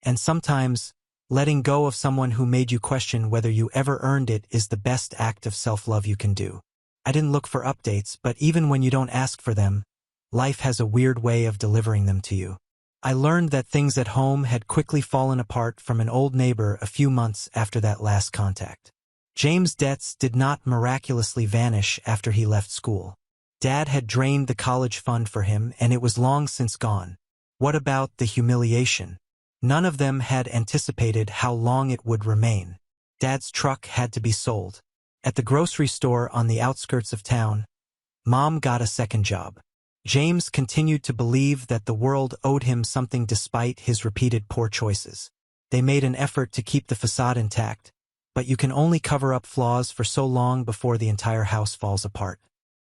And sometimes, letting go of someone who made you question whether you ever earned it is the best act of self-love you can do. I didn't look for updates, but even when you don't ask for them, life has a weird way of delivering them to you. I learned that things at home had quickly fallen apart from an old neighbor a few months after that last contact. James' debts did not miraculously vanish after he left school. Dad had drained the college fund for him, and it was long since gone. What about the humiliation? None of them had anticipated how long it would remain. Dad's truck had to be sold. At the grocery store on the outskirts of town, Mom got a second job. James continued to believe that the world owed him something despite his repeated poor choices. They made an effort to keep the facade intact, but you can only cover up flaws for so long before the entire house falls apart.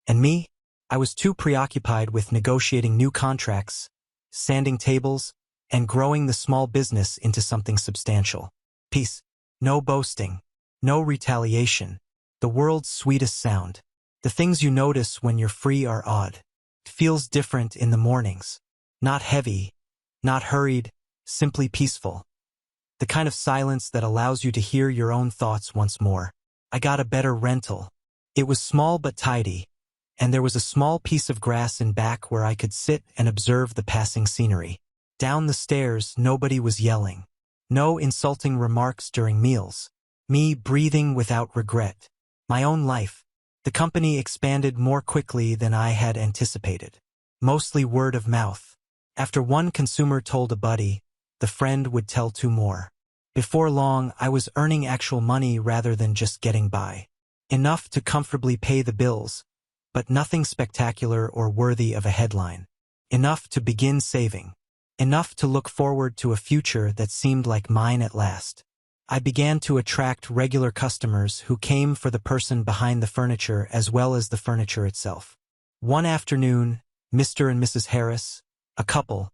And me? I was too preoccupied with negotiating new contracts, sanding tables, and growing the small business into something substantial. Peace. No boasting. No retaliation. The world's sweetest sound. The things you notice when you're free are odd. It feels different in the mornings. Not heavy, not hurried, simply peaceful. The kind of silence that allows you to hear your own thoughts once more. I got a better rental. It was small but tidy, and there was a small piece of grass in back where I could sit and observe the passing scenery. Down the stairs, nobody was yelling. No insulting remarks during meals. Me breathing without regret. My own life. The company expanded more quickly than I had anticipated. Mostly word of mouth. After one consumer told a buddy, the friend would tell two more. Before long, I was earning actual money rather than just getting by. Enough to comfortably pay the bills, but nothing spectacular or worthy of a headline. Enough to begin saving. Enough to look forward to a future that seemed like mine at last. I began to attract regular customers who came for the person behind the furniture as well as the furniture itself. One afternoon, Mr. and Mrs. Harris, a couple,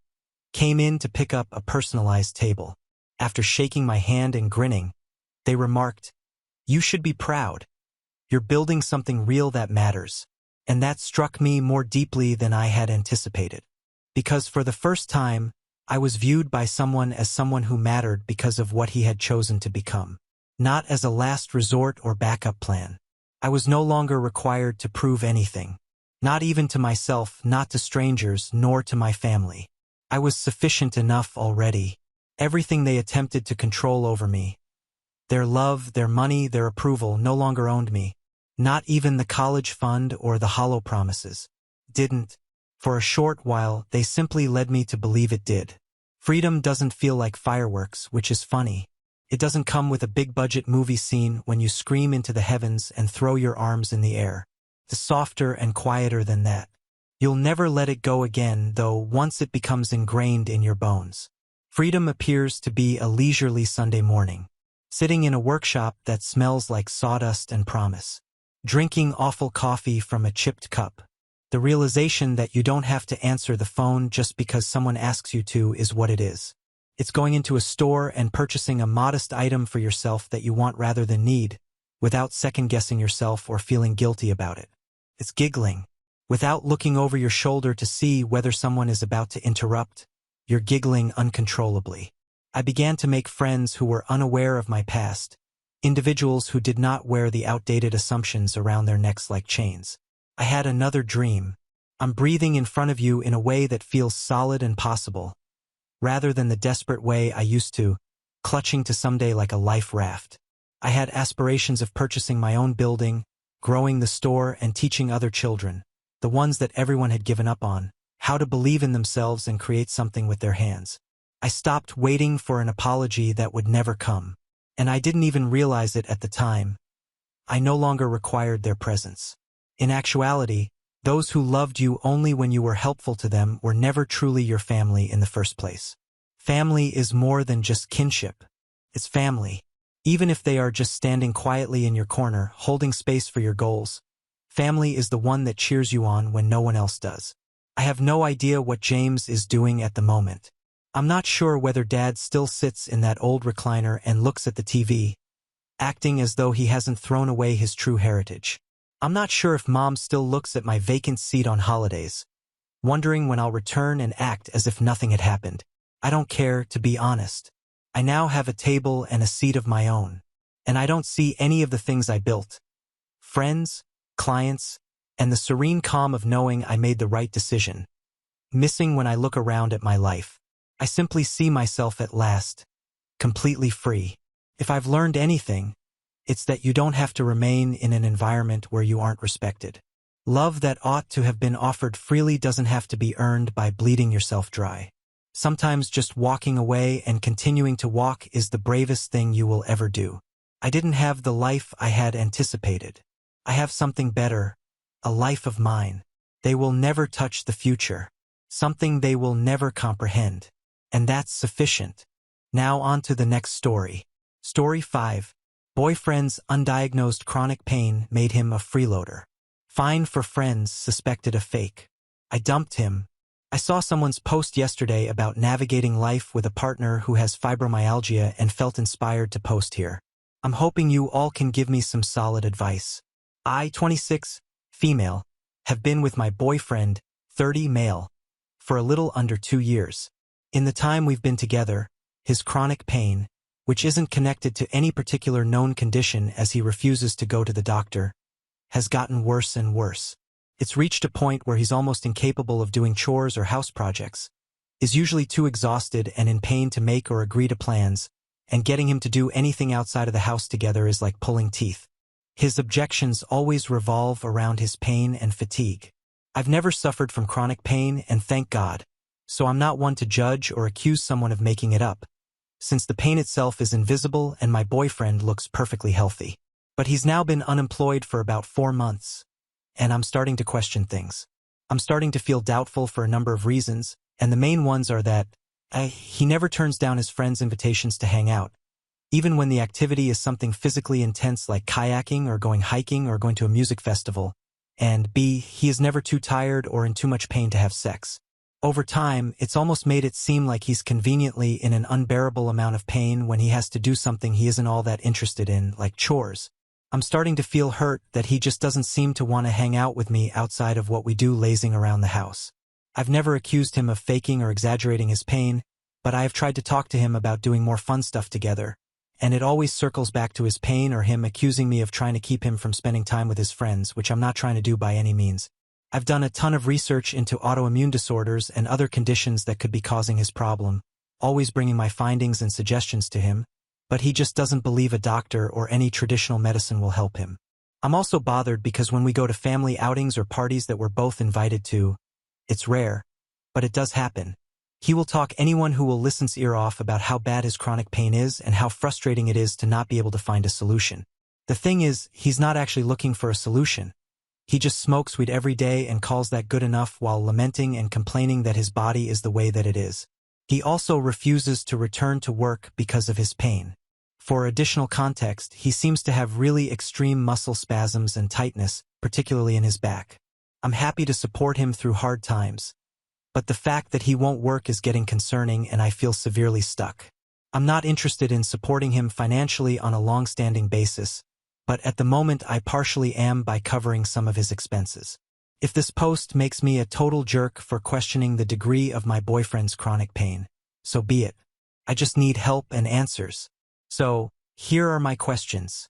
came in to pick up a personalized table. After shaking my hand and grinning, they remarked, "You should be proud. You're building something real that matters." And that struck me more deeply than I had anticipated. Because for the first time, I was viewed by someone as someone who mattered because of what he had chosen to become. Not as a last resort or backup plan. I was no longer required to prove anything. Not even to myself, not to strangers, nor to my family. I was sufficient enough already. Everything they attempted to control over me, their love, their money, their approval, no longer owned me. Not even the college fund or the hollow promises. Didn't. For a short while, they simply led me to believe it did. Freedom doesn't feel like fireworks, which is funny. It doesn't come with a big-budget movie scene when you scream into the heavens and throw your arms in the air. It's softer and quieter than that. You'll never let it go again, though, once it becomes ingrained in your bones. Freedom appears to be a leisurely Sunday morning. Sitting in a workshop that smells like sawdust and promise. Drinking awful coffee from a chipped cup. The realization that you don't have to answer the phone just because someone asks you to is what it is. It's going into a store and purchasing a modest item for yourself that you want rather than need, without second-guessing yourself or feeling guilty about it. It's giggling. Without looking over your shoulder to see whether someone is about to interrupt, you're giggling uncontrollably. I began to make friends who were unaware of my past, individuals who did not wear the outdated assumptions around their necks like chains. I had another dream. I'm breathing in front of you in a way that feels solid and possible, rather than the desperate way I used to, clutching to someday like a life raft. I had aspirations of purchasing my own building, growing the store, and teaching other children, the ones that everyone had given up on, how to believe in themselves and create something with their hands. I stopped waiting for an apology that would never come. And I didn't even realize it at the time. I no longer required their presence. In actuality, those who loved you only when you were helpful to them were never truly your family in the first place. Family is more than just kinship. It's family. Even if they are just standing quietly in your corner, holding space for your goals. Family is the one that cheers you on when no one else does. I have no idea what James is doing at the moment. I'm not sure whether Dad still sits in that old recliner and looks at the TV, acting as though he hasn't thrown away his true heritage. I'm not sure if Mom still looks at my vacant seat on holidays, wondering when I'll return and act as if nothing had happened. I don't care, to be honest. I now have a table and a seat of my own, and I don't see any of the things I built. Friends, clients, and the serene calm of knowing I made the right decision. Missing when I look around at my life. I simply see myself at last, completely free. If I've learned anything, it's that you don't have to remain in an environment where you aren't respected. Love that ought to have been offered freely doesn't have to be earned by bleeding yourself dry. Sometimes just walking away and continuing to walk is the bravest thing you will ever do. I didn't have the life I had anticipated. I have something better, a life of mine. They will never touch the future, something they will never comprehend. And that's sufficient. Now on to the next story. Story 5. Boyfriend's undiagnosed chronic pain made him a freeloader. Fine for friends suspected a fake. I dumped him. I saw someone's post yesterday about navigating life with a partner who has fibromyalgia and felt inspired to post here. I'm hoping you all can give me some solid advice. I, 26, female, have been with my boyfriend, 30, male, for a little under 2 years. In the time we've been together, his chronic pain, which isn't connected to any particular known condition as he refuses to go to the doctor, has gotten worse and worse. It's reached a point where he's almost incapable of doing chores or house projects, is usually too exhausted and in pain to make or agree to plans, and getting him to do anything outside of the house together is like pulling teeth. His objections always revolve around his pain and fatigue. I've never suffered from chronic pain, and thank God, so I'm not one to judge or accuse someone of making it up, since the pain itself is invisible and my boyfriend looks perfectly healthy. But he's now been unemployed for about 4 months, and I'm starting to question things. I'm starting to feel doubtful for a number of reasons, and the main ones are that he never turns down his friends' invitations to hang out, even when the activity is something physically intense like kayaking or going hiking or going to a music festival, and B, he is never too tired or in too much pain to have sex. Over time, it's almost made it seem like he's conveniently in an unbearable amount of pain when he has to do something he isn't all that interested in, like chores. I'm starting to feel hurt that he just doesn't seem to want to hang out with me outside of what we do lazing around the house. I've never accused him of faking or exaggerating his pain, but I have tried to talk to him about doing more fun stuff together, and it always circles back to his pain or him accusing me of trying to keep him from spending time with his friends, which I'm not trying to do by any means. I've done a ton of research into autoimmune disorders and other conditions that could be causing his problem, always bringing my findings and suggestions to him, but he just doesn't believe a doctor or any traditional medicine will help him. I'm also bothered because when we go to family outings or parties that we're both invited to, it's rare, but it does happen. He will talk anyone who will listen's ear off about how bad his chronic pain is and how frustrating it is to not be able to find a solution. The thing is, he's not actually looking for a solution. He just smokes weed every day and calls that good enough while lamenting and complaining that his body is the way that it is. He also refuses to return to work because of his pain. For additional context, he seems to have really extreme muscle spasms and tightness, particularly in his back. I'm happy to support him through hard times, but the fact that he won't work is getting concerning and I feel severely stuck. I'm not interested in supporting him financially on a long-standing basis, but at the moment I partially am by covering some of his expenses. If this post makes me a total jerk for questioning the degree of my boyfriend's chronic pain, so be it. I just need help and answers. So, here are my questions.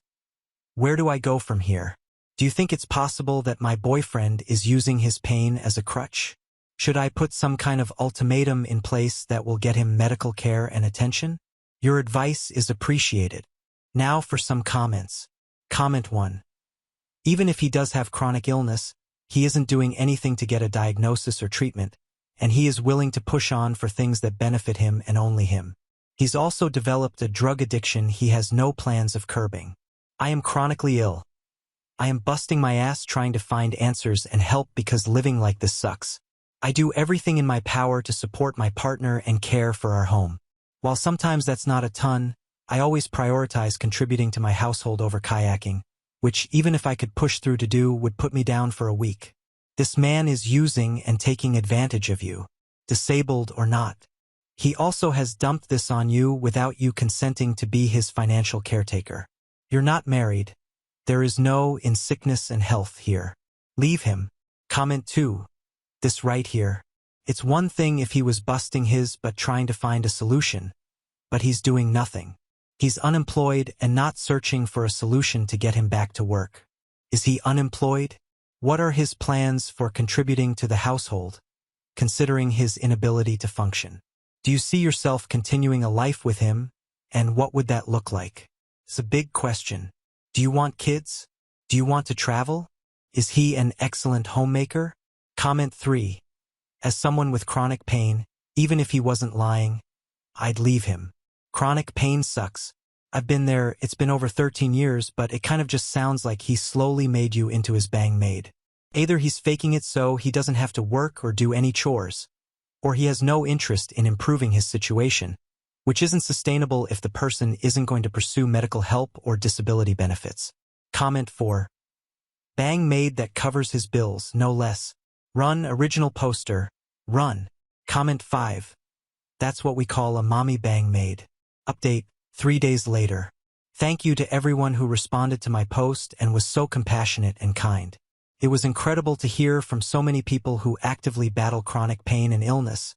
Where do I go from here? Do you think it's possible that my boyfriend is using his pain as a crutch? Should I put some kind of ultimatum in place that will get him medical care and attention? Your advice is appreciated. Now for some comments. Comment 1. Even if he does have chronic illness, he isn't doing anything to get a diagnosis or treatment, and he is willing to push on for things that benefit him and only him. He's also developed a drug addiction he has no plans of curbing. I am chronically ill. I am busting my ass trying to find answers and help because living like this sucks. I do everything in my power to support my partner and care for our home. While sometimes that's not a ton, I always prioritize contributing to my household over kayaking, which even if I could push through to do would put me down for a week. This man is using and taking advantage of you, disabled or not. He also has dumped this on you without you consenting to be his financial caretaker. You're not married. There is no in sickness and health here. Leave him. Comment 2. This right here. It's one thing if he was busting his butt trying to find a solution, but he's doing nothing. He's unemployed and not searching for a solution to get him back to work. Is he unemployed? What are his plans for contributing to the household, considering his inability to function? Do you see yourself continuing a life with him, and what would that look like? It's a big question. Do you want kids? Do you want to travel? Is he an excellent homemaker? Comment 3. As someone with chronic pain, even if he wasn't lying, I'd leave him. Chronic pain sucks. I've been there, it's been over 13 years, but it kind of just sounds like he slowly made you into his bang maid. Either he's faking it so he doesn't have to work or do any chores, or he has no interest in improving his situation, which isn't sustainable if the person isn't going to pursue medical help or disability benefits. Comment 4. Bang maid that covers his bills, no less. Run original poster. Run. Comment 5. That's what we call a mommy bang maid. Update, 3 days later. Thank you to everyone who responded to my post and was so compassionate and kind. It was incredible to hear from so many people who actively battle chronic pain and illness,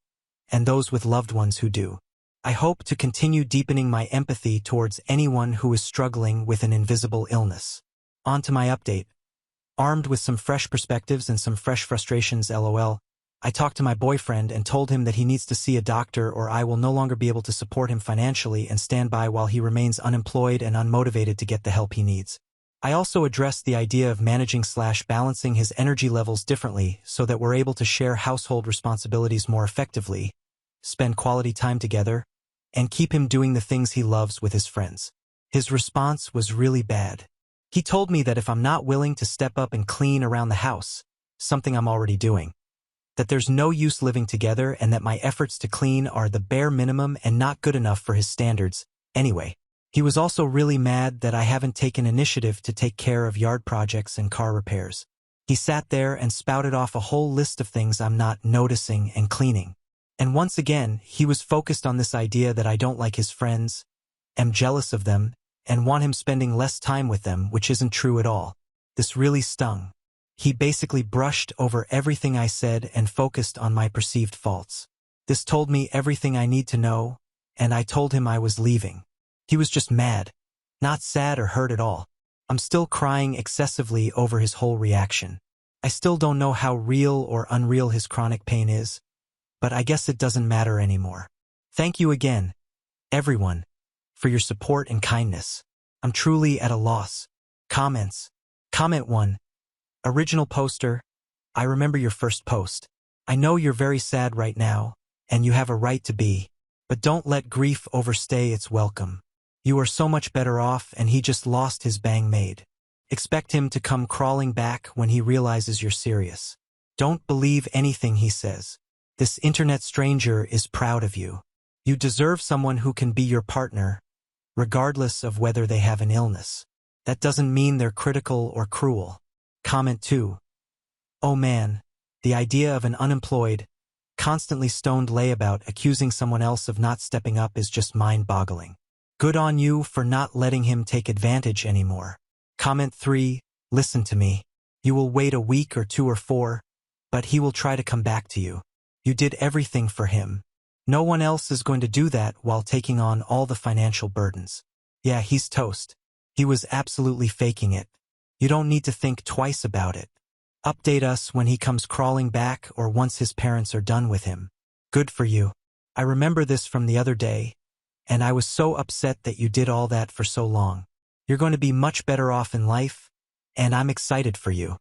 and those with loved ones who do. I hope to continue deepening my empathy towards anyone who is struggling with an invisible illness. On to my update. Armed with some fresh perspectives and some fresh frustrations, LOL, I talked to my boyfriend and told him that he needs to see a doctor or I will no longer be able to support him financially and stand by while he remains unemployed and unmotivated to get the help he needs. I also addressed the idea of managing/balancing his energy levels differently so that we're able to share household responsibilities more effectively, spend quality time together, and keep him doing the things he loves with his friends. His response was really bad. He told me that if I'm not willing to step up and clean around the house, something I'm already doing, that there's no use living together and that my efforts to clean are the bare minimum and not good enough for his standards. Anyway, he was also really mad that I haven't taken initiative to take care of yard projects and car repairs. He sat there and spouted off a whole list of things I'm not noticing and cleaning. And once again, he was focused on this idea that I don't like his friends, am jealous of them, and want him spending less time with them, which isn't true at all. This really stung. He basically brushed over everything I said and focused on my perceived faults. This told me everything I need to know, and I told him I was leaving. He was just mad, not sad or hurt at all. I'm still crying excessively over his whole reaction. I still don't know how real or unreal his chronic pain is, but I guess it doesn't matter anymore. Thank you again, everyone, for your support and kindness. I'm truly at a loss. Comments. Comment 1. Original poster, I remember your first post. I know you're very sad right now, and you have a right to be, but don't let grief overstay its welcome. You are so much better off and he just lost his bang maid. Expect him to come crawling back when he realizes you're serious. Don't believe anything he says. This internet stranger is proud of you. You deserve someone who can be your partner, regardless of whether they have an illness. That doesn't mean they're critical or cruel. Comment 2. Oh man, the idea of an unemployed, constantly stoned layabout accusing someone else of not stepping up is just mind-boggling. Good on you for not letting him take advantage anymore. Comment 3. Listen to me. You will wait a week or 2 or 4, but he will try to come back to you. You did everything for him. No one else is going to do that while taking on all the financial burdens. Yeah, he's toast. He was absolutely faking it. You don't need to think twice about it. Update us when he comes crawling back or once his parents are done with him. Good for you. I remember this from the other day, and I was so upset that you did all that for so long. You're going to be much better off in life, and I'm excited for you.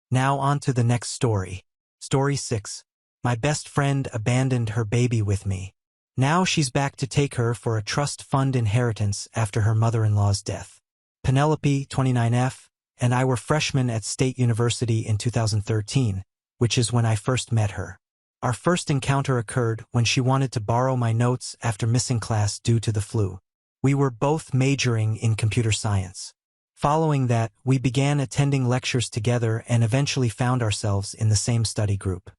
Now on to the next story. Story 6. My best friend abandoned her baby with me. Now she's back to take her for a trust fund inheritance after her mother-in-law's death. Penelope, 29F, and I were freshmen at State University in 2013, which is when I first met her. Our first encounter occurred when she wanted to borrow my notes after missing class due to the flu. We were both majoring in computer science. Following that, we began attending lectures together and eventually found ourselves in the same study group.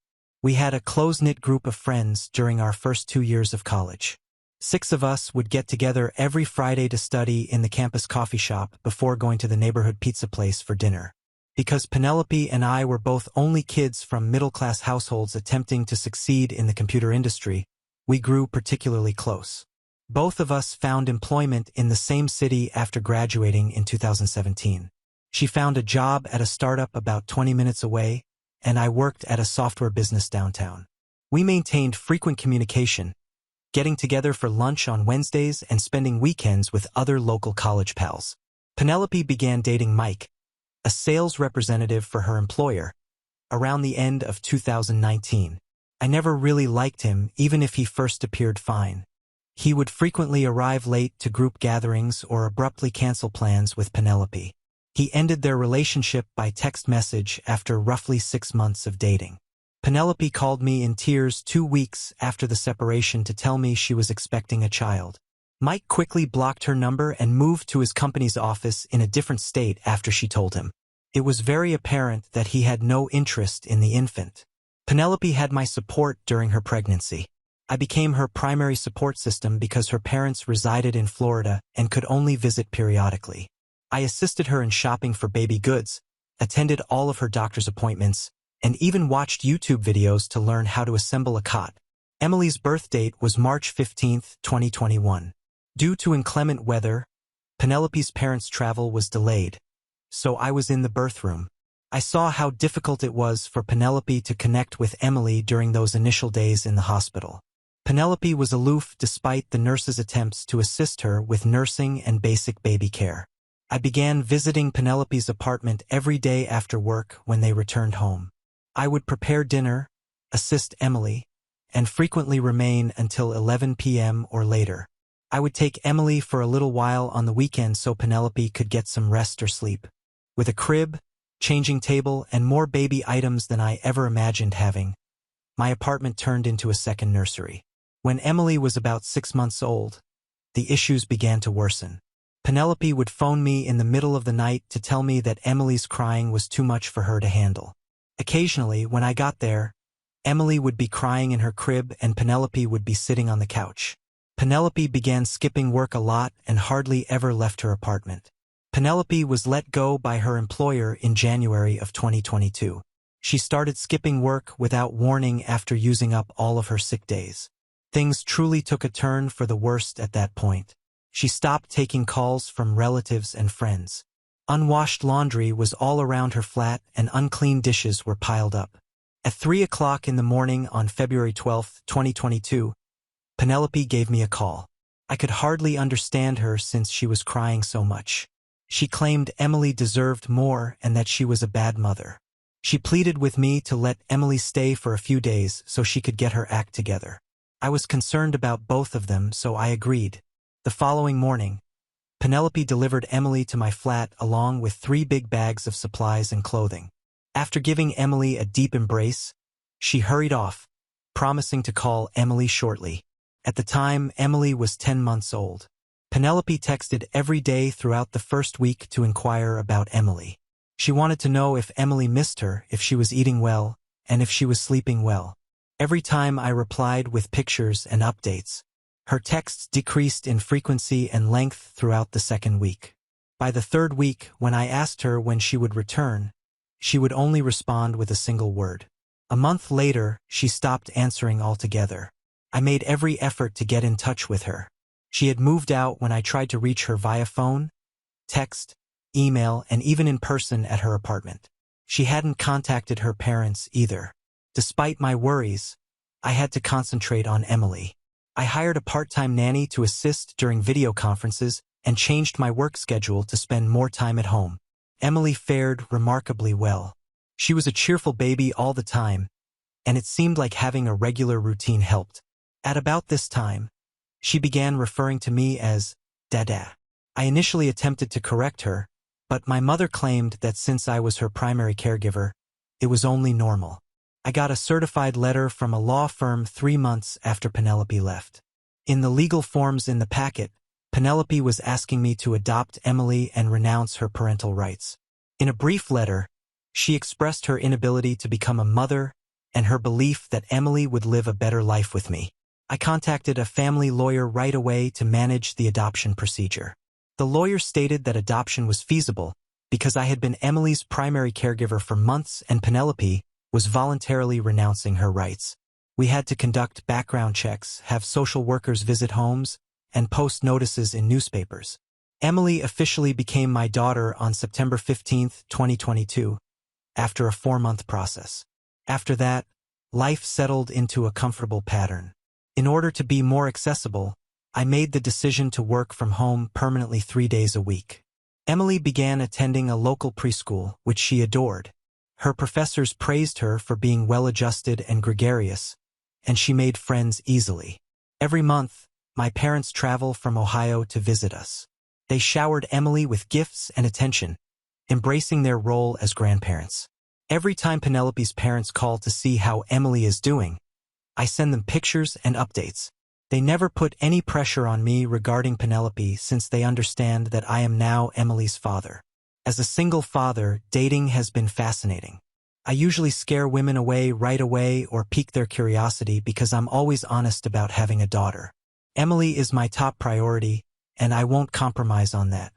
We had a close-knit group of friends during our first 2 years of college. 6 of us would get together every Friday to study in the campus coffee shop before going to the neighborhood pizza place for dinner. Because Penelope and I were both only kids from middle-class households attempting to succeed in the computer industry, we grew particularly close. Both of us found employment in the same city after graduating in 2017. She found a job at a startup about 20 minutes away, and I worked at a software business downtown. We maintained frequent communication, getting together for lunch on Wednesdays and spending weekends with other local college pals. Penelope began dating Mike, a sales representative for her employer, around the end of 2019. I never really liked him, even if he first appeared fine. He would frequently arrive late to group gatherings or abruptly cancel plans with Penelope. He ended their relationship by text message after roughly 6 months of dating. Penelope called me in tears 2 weeks after the separation to tell me she was expecting a child. Mike quickly blocked her number and moved to his company's office in a different state after she told him. It was very apparent that he had no interest in the infant. Penelope had my support during her pregnancy. I became her primary support system because her parents resided in Florida and could only visit periodically. I assisted her in shopping for baby goods, attended all of her doctor's appointments, and even watched YouTube videos to learn how to assemble a cot. Emily's birth date was March 15, 2021. Due to inclement weather, Penelope's parents' travel was delayed, so I was in the birth room. I saw how difficult it was for Penelope to connect with Emily during those initial days in the hospital. Penelope was aloof despite the nurse's attempts to assist her with nursing and basic baby care. I began visiting Penelope's apartment every day after work when they returned home. I would prepare dinner, assist Emily, and frequently remain until 11 p.m. or later. I would take Emily for a little while on the weekend so Penelope could get some rest or sleep. With a crib, changing table, and more baby items than I ever imagined having, my apartment turned into a second nursery. When Emily was about 6 months old, the issues began to worsen. Penelope would phone me in the middle of the night to tell me that Emily's crying was too much for her to handle. Occasionally, when I got there, Emily would be crying in her crib and Penelope would be sitting on the couch. Penelope began skipping work a lot and hardly ever left her apartment. Penelope was let go by her employer in January of 2022. She started skipping work without warning after using up all of her sick days. Things truly took a turn for the worst at that point. She stopped taking calls from relatives and friends. Unwashed laundry was all around her flat and unclean dishes were piled up. At 3 o'clock in the morning on February 12, 2022, Penelope gave me a call. I could hardly understand her since she was crying so much. She claimed Emily deserved more and that she was a bad mother. She pleaded with me to let Emily stay for a few days so she could get her act together. I was concerned about both of them, so I agreed. The following morning, Penelope delivered Emily to my flat along with 3 big bags of supplies and clothing. After giving Emily a deep embrace, she hurried off, promising to call Emily shortly. At the time, Emily was 10 months old. Penelope texted every day throughout the first week to inquire about Emily. She wanted to know if Emily missed her, if she was eating well, and if she was sleeping well. Every time I replied with pictures and updates, her texts decreased in frequency and length throughout the second week. By the third week, when I asked her when she would return, she would only respond with a single word. A month later, she stopped answering altogether. I made every effort to get in touch with her. She had moved out when I tried to reach her via phone, text, email, and even in person at her apartment. She hadn't contacted her parents either. Despite my worries, I had to concentrate on Emily. I hired a part-time nanny to assist during video conferences and changed my work schedule to spend more time at home. Emily fared remarkably well. She was a cheerful baby all the time, and it seemed like having a regular routine helped. At about this time, she began referring to me as Dada. I initially attempted to correct her, but my mother claimed that since I was her primary caregiver, it was only normal. I got a certified letter from a law firm 3 months after Penelope left. In the legal forms in the packet, Penelope was asking me to adopt Emily and renounce her parental rights. In a brief letter, she expressed her inability to become a mother and her belief that Emily would live a better life with me. I contacted a family lawyer right away to manage the adoption procedure. The lawyer stated that adoption was feasible because I had been Emily's primary caregiver for months and Penelope was voluntarily renouncing her rights. We had to conduct background checks, have social workers visit homes, and post notices in newspapers. Emily officially became my daughter on September 15, 2022, after a 4-month process. After that, life settled into a comfortable pattern. In order to be more accessible, I made the decision to work from home permanently 3 days a week. Emily began attending a local preschool, which she adored. Her professors praised her for being well-adjusted and gregarious, and she made friends easily. Every month, my parents travel from Ohio to visit us. They showered Emily with gifts and attention, embracing their role as grandparents. Every time Penelope's parents call to see how Emily is doing, I send them pictures and updates. They never put any pressure on me regarding Penelope since they understand that I am now Emily's father. As a single father, dating has been fascinating. I usually scare women away right away or pique their curiosity because I'm always honest about having a daughter. Emily is my top priority, and I won't compromise on that.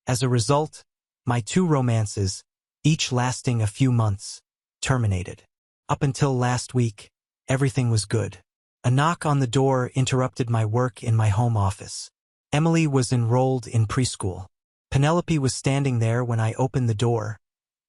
As a result, my 2 romances, each lasting a few months, terminated. Up until last week, everything was good. A knock on the door interrupted my work in my home office. Emily was enrolled in preschool. Penelope was standing there when I opened the door,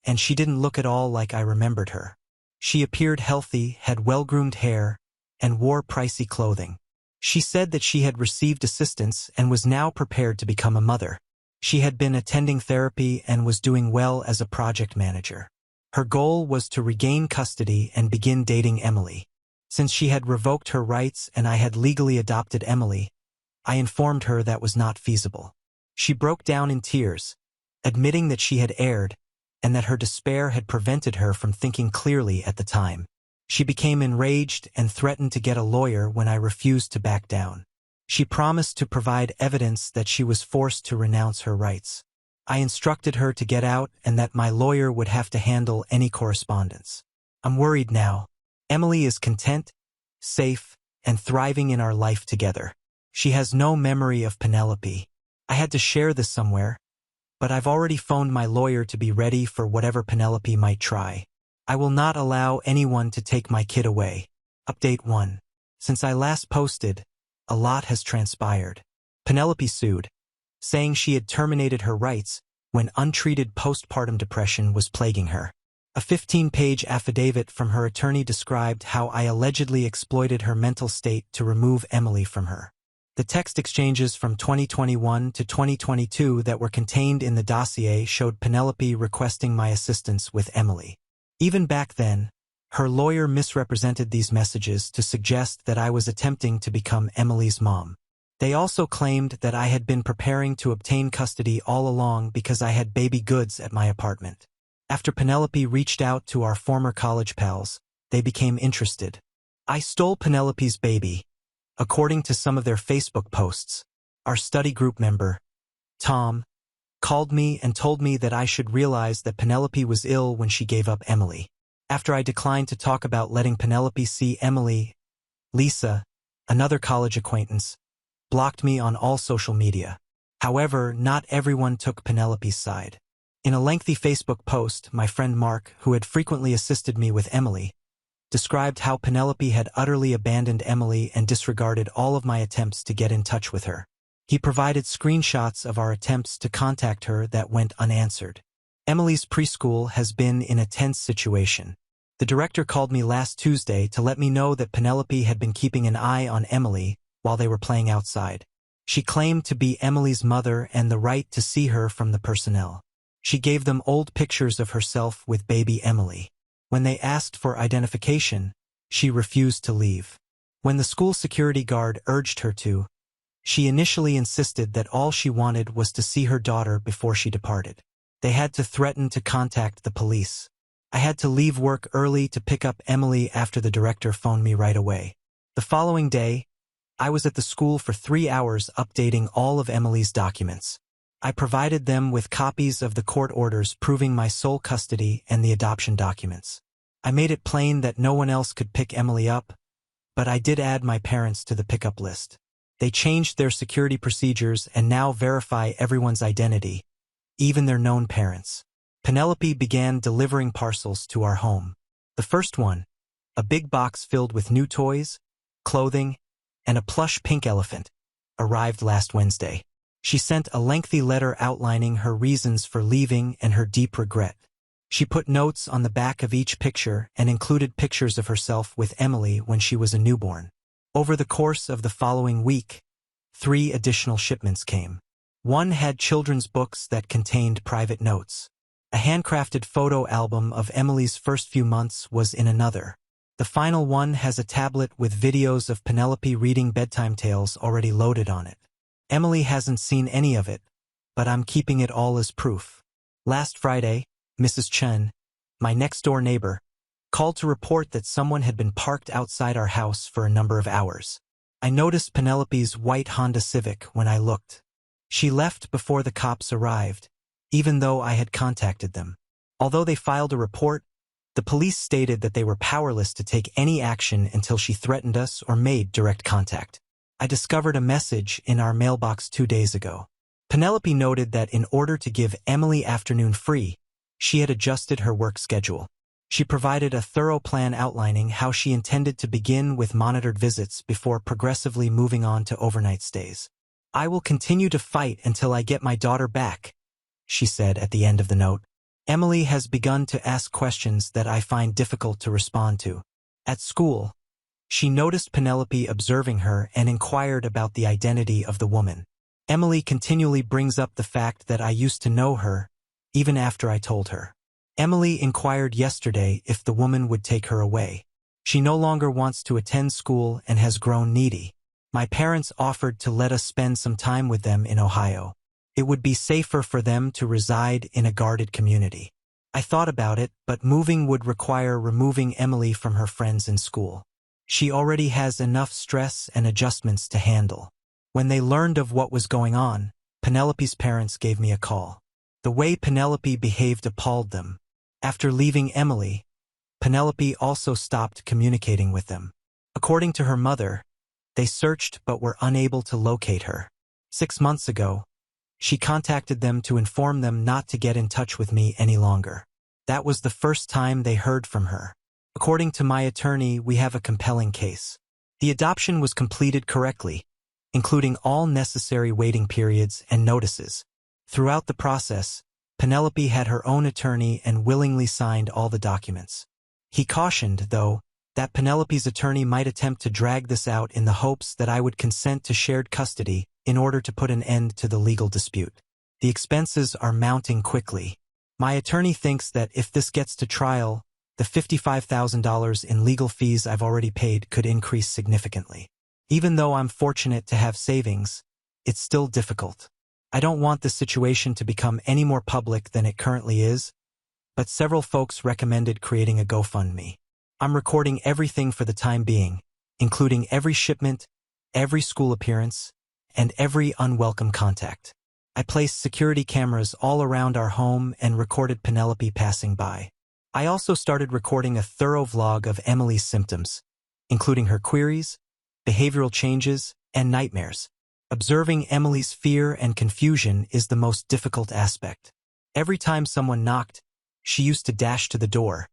and she didn't look at all like I remembered her. She appeared healthy, had well-groomed hair, and wore pricey clothing. She said that she had received assistance and was now prepared to become a mother. She had been attending therapy and was doing well as a project manager. Her goal was to regain custody and begin dating Emily. Since she had revoked her rights and I had legally adopted Emily, I informed her that was not feasible. She broke down in tears, admitting that she had erred and that her despair had prevented her from thinking clearly at the time. She became enraged and threatened to get a lawyer when I refused to back down. She promised to provide evidence that she was forced to renounce her rights. I instructed her to get out and that my lawyer would have to handle any correspondence. I'm worried now. Emily is content, safe, and thriving in our life together. She has no memory of Penelope. I had to share this somewhere, but I've already phoned my lawyer to be ready for whatever Penelope might try. I will not allow anyone to take my kid away. Update 1. Since I last posted, a lot has transpired. Penelope sued, saying she had terminated her rights when untreated postpartum depression was plaguing her. A 15-page affidavit from her attorney described how I allegedly exploited her mental state to remove Emily from her. The text exchanges from 2021 to 2022 that were contained in the dossier showed Penelope requesting my assistance with Emily. Even back then, her lawyer misrepresented these messages to suggest that I was attempting to become Emily's mom. They also claimed that I had been preparing to obtain custody all along because I had baby goods at my apartment. After Penelope reached out to our former college pals, they became interested. I stole Penelope's baby. According to some of their Facebook posts, our study group member, Tom, called me and told me that I should realize that Penelope was ill when she gave up Emily. After I declined to talk about letting Penelope see Emily, Lisa, another college acquaintance, blocked me on all social media. However, not everyone took Penelope's side. In a lengthy Facebook post, my friend Mark, who had frequently assisted me with Emily, described how Penelope had utterly abandoned Emily and disregarded all of my attempts to get in touch with her. He provided screenshots of our attempts to contact her that went unanswered. Emily's preschool has been in a tense situation. The director called me last Tuesday to let me know that Penelope had been keeping an eye on Emily while they were playing outside. She claimed to be Emily's mother and the right to see her from the personnel. She gave them old pictures of herself with baby Emily. When they asked for identification, she refused to leave. When the school security guard urged her to, she initially insisted that all she wanted was to see her daughter before she departed. They had to threaten to contact the police. I had to leave work early to pick up Emily after the director phoned me right away. The following day, I was at the school for 3 hours updating all of Emily's documents. I provided them with copies of the court orders proving my sole custody and the adoption documents. I made it plain that no one else could pick Emily up, but I did add my parents to the pickup list. They changed their security procedures and now verify everyone's identity, even their known parents. Penelope began delivering parcels to our home. The first one, a big box filled with new toys, clothing, and a plush pink elephant, arrived last Wednesday. She sent a lengthy letter outlining her reasons for leaving and her deep regret. She put notes on the back of each picture and included pictures of herself with Emily when she was a newborn. Over the course of the following week, 3 additional shipments came. One had children's books that contained private notes. A handcrafted photo album of Emily's first few months was in another. The final one has a tablet with videos of Penelope reading bedtime tales already loaded on it. Emily hasn't seen any of it, but I'm keeping it all as proof. Last Friday, Mrs. Chen, my next-door neighbor, called to report that someone had been parked outside our house for a number of hours. I noticed Penelope's white Honda Civic when I looked. She left before the cops arrived, even though I had contacted them. Although they filed a report, The police stated that they were powerless to take any action until she threatened us or made direct contact. I discovered a message in our mailbox 2 days ago. Penelope noted that in order to give Emily afternoon free, she had adjusted her work schedule. She provided a thorough plan outlining how she intended to begin with monitored visits before progressively moving on to overnight stays. "I will continue to fight until I get my daughter back," she said at the end of the note. Emily has begun to ask questions that I find difficult to respond to. At school, she noticed Penelope observing her and inquired about the identity of the woman. Emily continually brings up the fact that I used to know her, even after I told her. Emily inquired yesterday if the woman would take her away. She no longer wants to attend school and has grown needy. My parents offered to let us spend some time with them in Ohio. It would be safer for them to reside in a guarded community. I thought about it, but moving would require removing Emily from her friends in school. She already has enough stress and adjustments to handle. When they learned of what was going on, Penelope's parents gave me a call. The way Penelope behaved appalled them. After leaving Emily, Penelope also stopped communicating with them. According to her mother, they searched but were unable to locate her. 6 months ago, she contacted them to inform them not to get in touch with me any longer. That was the first time they heard from her. According to my attorney, we have a compelling case. The adoption was completed correctly, including all necessary waiting periods and notices. Throughout the process, Penelope had her own attorney and willingly signed all the documents. He cautioned, though, that Penelope's attorney might attempt to drag this out in the hopes that I would consent to shared custody in order to put an end to the legal dispute. The expenses are mounting quickly. My attorney thinks that if this gets to trial, the $55,000 in legal fees I've already paid could increase significantly. Even though I'm fortunate to have savings, it's still difficult. I don't want this situation to become any more public than it currently is, but several folks recommended creating a GoFundMe. I'm recording everything for the time being, including every shipment, every school appearance, and every unwelcome contact. I placed security cameras all around our home and recorded Penelope passing by. I also started recording a thorough vlog of Emily's symptoms, including her queries, behavioral changes, and nightmares. Observing Emily's fear and confusion is the most difficult aspect. Every time someone knocked, she used to dash to the door.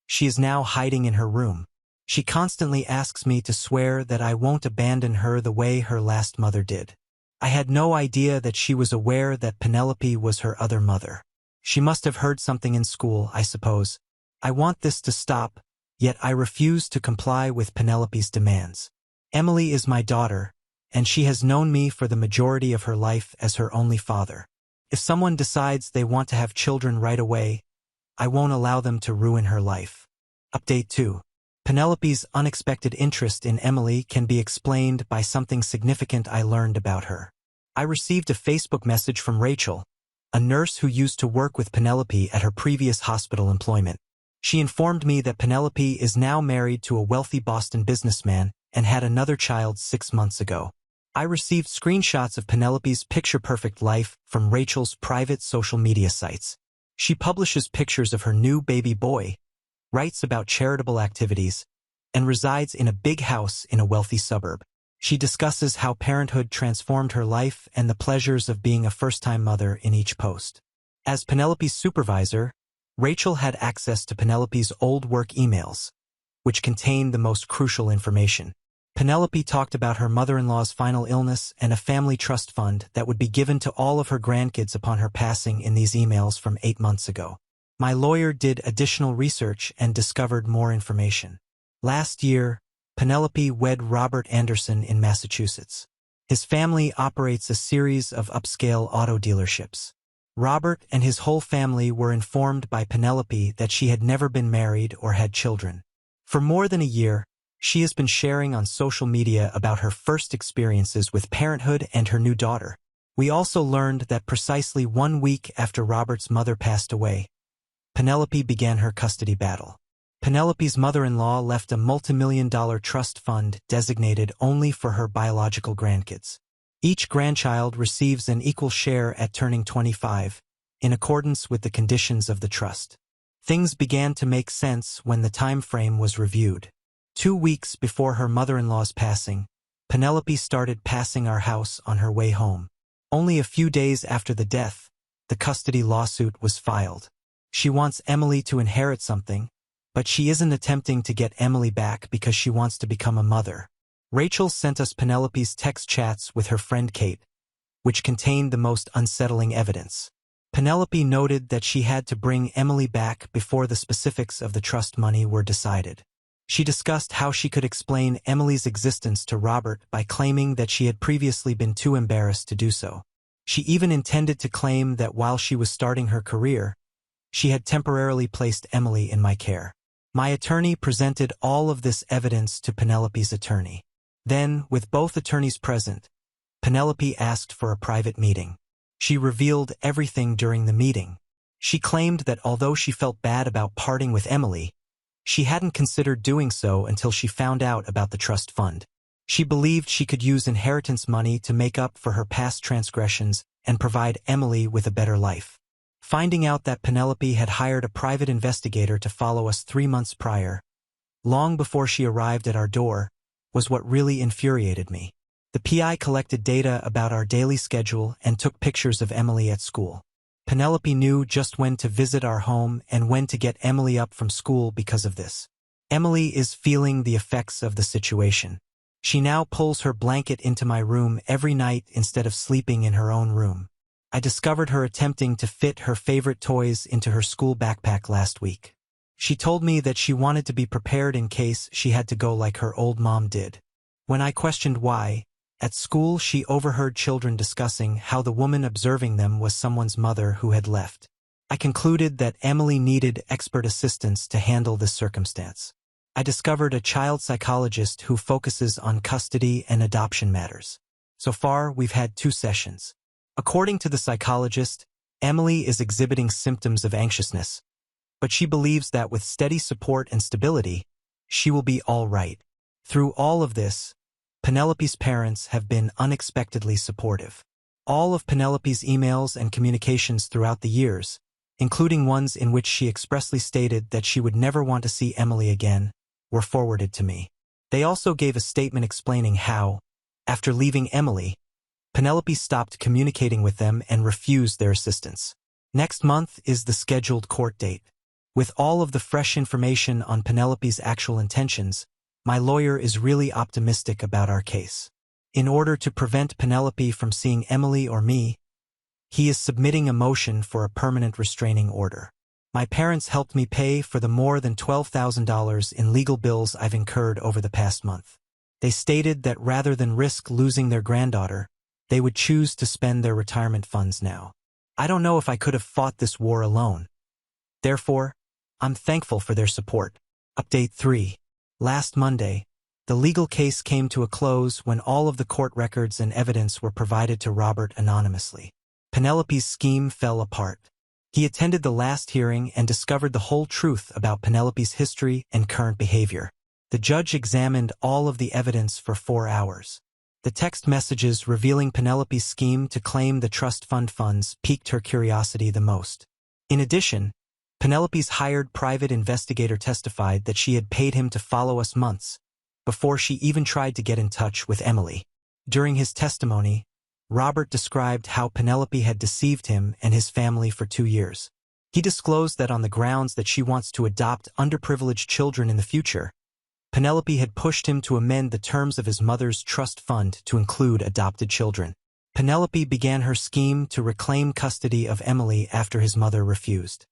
She is now hiding in her room. She constantly asks me to swear that I won't abandon her the way her last mother did. I had no idea that she was aware that Penelope was her other mother. She must have heard something in school, I suppose. I want this to stop, yet I refuse to comply with Penelope's demands. Emily is my daughter, and she has known me for the majority of her life as her only father. If someone decides they want to have children right away, I won't allow them to ruin her life. Update 2. Penelope's unexpected interest in Emily can be explained by something significant I learned about her. I received a Facebook message from Rachel, a nurse who used to work with Penelope at her previous hospital employment. She informed me that Penelope is now married to a wealthy Boston businessman and had another child 6 months ago. I received screenshots of Penelope's picture-perfect life from Rachel's private social media sites. She publishes pictures of her new baby boy, writes about charitable activities, and resides in a big house in a wealthy suburb. She discusses how parenthood transformed her life and the pleasures of being a first-time mother in each post. As Penelope's supervisor, Rachel had access to Penelope's old work emails, which contained the most crucial information. Penelope talked about her mother-in-law's final illness and a family trust fund that would be given to all of her grandkids upon her passing in these emails from 8 months ago. My lawyer did additional research and discovered more information. Last year, Penelope wed Robert Anderson in Massachusetts. His family operates a series of upscale auto dealerships. Robert and his whole family were informed by Penelope that she had never been married or had children. For more than a year, she has been sharing on social media about her first experiences with parenthood and her new daughter. We also learned that precisely 1 week after Robert's mother passed away, Penelope began her custody battle. Penelope's mother-in-law left a multi-million-dollar trust fund designated only for her biological grandkids. Each grandchild receives an equal share at turning 25, in accordance with the conditions of the trust. Things began to make sense when the time frame was reviewed. 2 weeks before her mother-in-law's passing, Penelope started passing our house on her way home. Only a few days after the death, the custody lawsuit was filed. She wants Emily to inherit something, but she isn't attempting to get Emily back because she wants to become a mother. Rachel sent us Penelope's text chats with her friend Kate, which contained the most unsettling evidence. Penelope noted that she had to bring Emily back before the specifics of the trust money were decided. She discussed how she could explain Emily's existence to Robert by claiming that she had previously been too embarrassed to do so. She even intended to claim that while she was starting her career, she had temporarily placed Emily in my care. My attorney presented all of this evidence to Penelope's attorney. Then, with both attorneys present, Penelope asked for a private meeting. She revealed everything during the meeting. She claimed that although she felt bad about parting with Emily, she hadn't considered doing so until she found out about the trust fund. She believed she could use inheritance money to make up for her past transgressions and provide Emily with a better life. Finding out that Penelope had hired a private investigator to follow us 3 months prior, long before she arrived at our door, was what really infuriated me. The PI collected data about our daily schedule and took pictures of Emily at school. Penelope knew just when to visit our home and when to get Emily up from school because of this. Emily is feeling the effects of the situation. She now pulls her blanket into my room every night instead of sleeping in her own room. I discovered her attempting to fit her favorite toys into her school backpack last week. She told me that she wanted to be prepared in case she had to go like her old mom did. When I questioned why, at school she overheard children discussing how the woman observing them was someone's mother who had left. I concluded that Emily needed expert assistance to handle this circumstance. I discovered a child psychologist who focuses on custody and adoption matters. So far, we've had 2 sessions. According to the psychologist, Emily is exhibiting symptoms of anxiousness, but she believes that with steady support and stability, she will be all right. Through all of this, Penelope's parents have been unexpectedly supportive. All of Penelope's emails and communications throughout the years, including ones in which she expressly stated that she would never want to see Emily again, were forwarded to me. They also gave a statement explaining how, after leaving Emily, Penelope stopped communicating with them and refused their assistance. Next month is the scheduled court date. With all of the fresh information on Penelope's actual intentions, my lawyer is really optimistic about our case. In order to prevent Penelope from seeing Emily or me, he is submitting a motion for a permanent restraining order. My parents helped me pay for the more than $12,000 in legal bills I've incurred over the past month. They stated that rather than risk losing their granddaughter, they would choose to spend their retirement funds now. I don't know if I could have fought this war alone. Therefore, I'm thankful for their support. Update 3. Last Monday, the legal case came to a close when all of the court records and evidence were provided to Robert anonymously. Penelope's scheme fell apart. He attended the last hearing and discovered the whole truth about Penelope's history and current behavior. The judge examined all of the evidence for 4 hours. The text messages revealing Penelope's scheme to claim the trust fund funds piqued her curiosity the most. In addition, Penelope's hired private investigator testified that she had paid him to follow us months before she even tried to get in touch with Emily. During his testimony, Robert described how Penelope had deceived him and his family for 2 years. He disclosed that on the grounds that she wants to adopt underprivileged children in the future, Penelope had pushed him to amend the terms of his mother's trust fund to include adopted children. Penelope began her scheme to reclaim custody of Emily after his mother refused.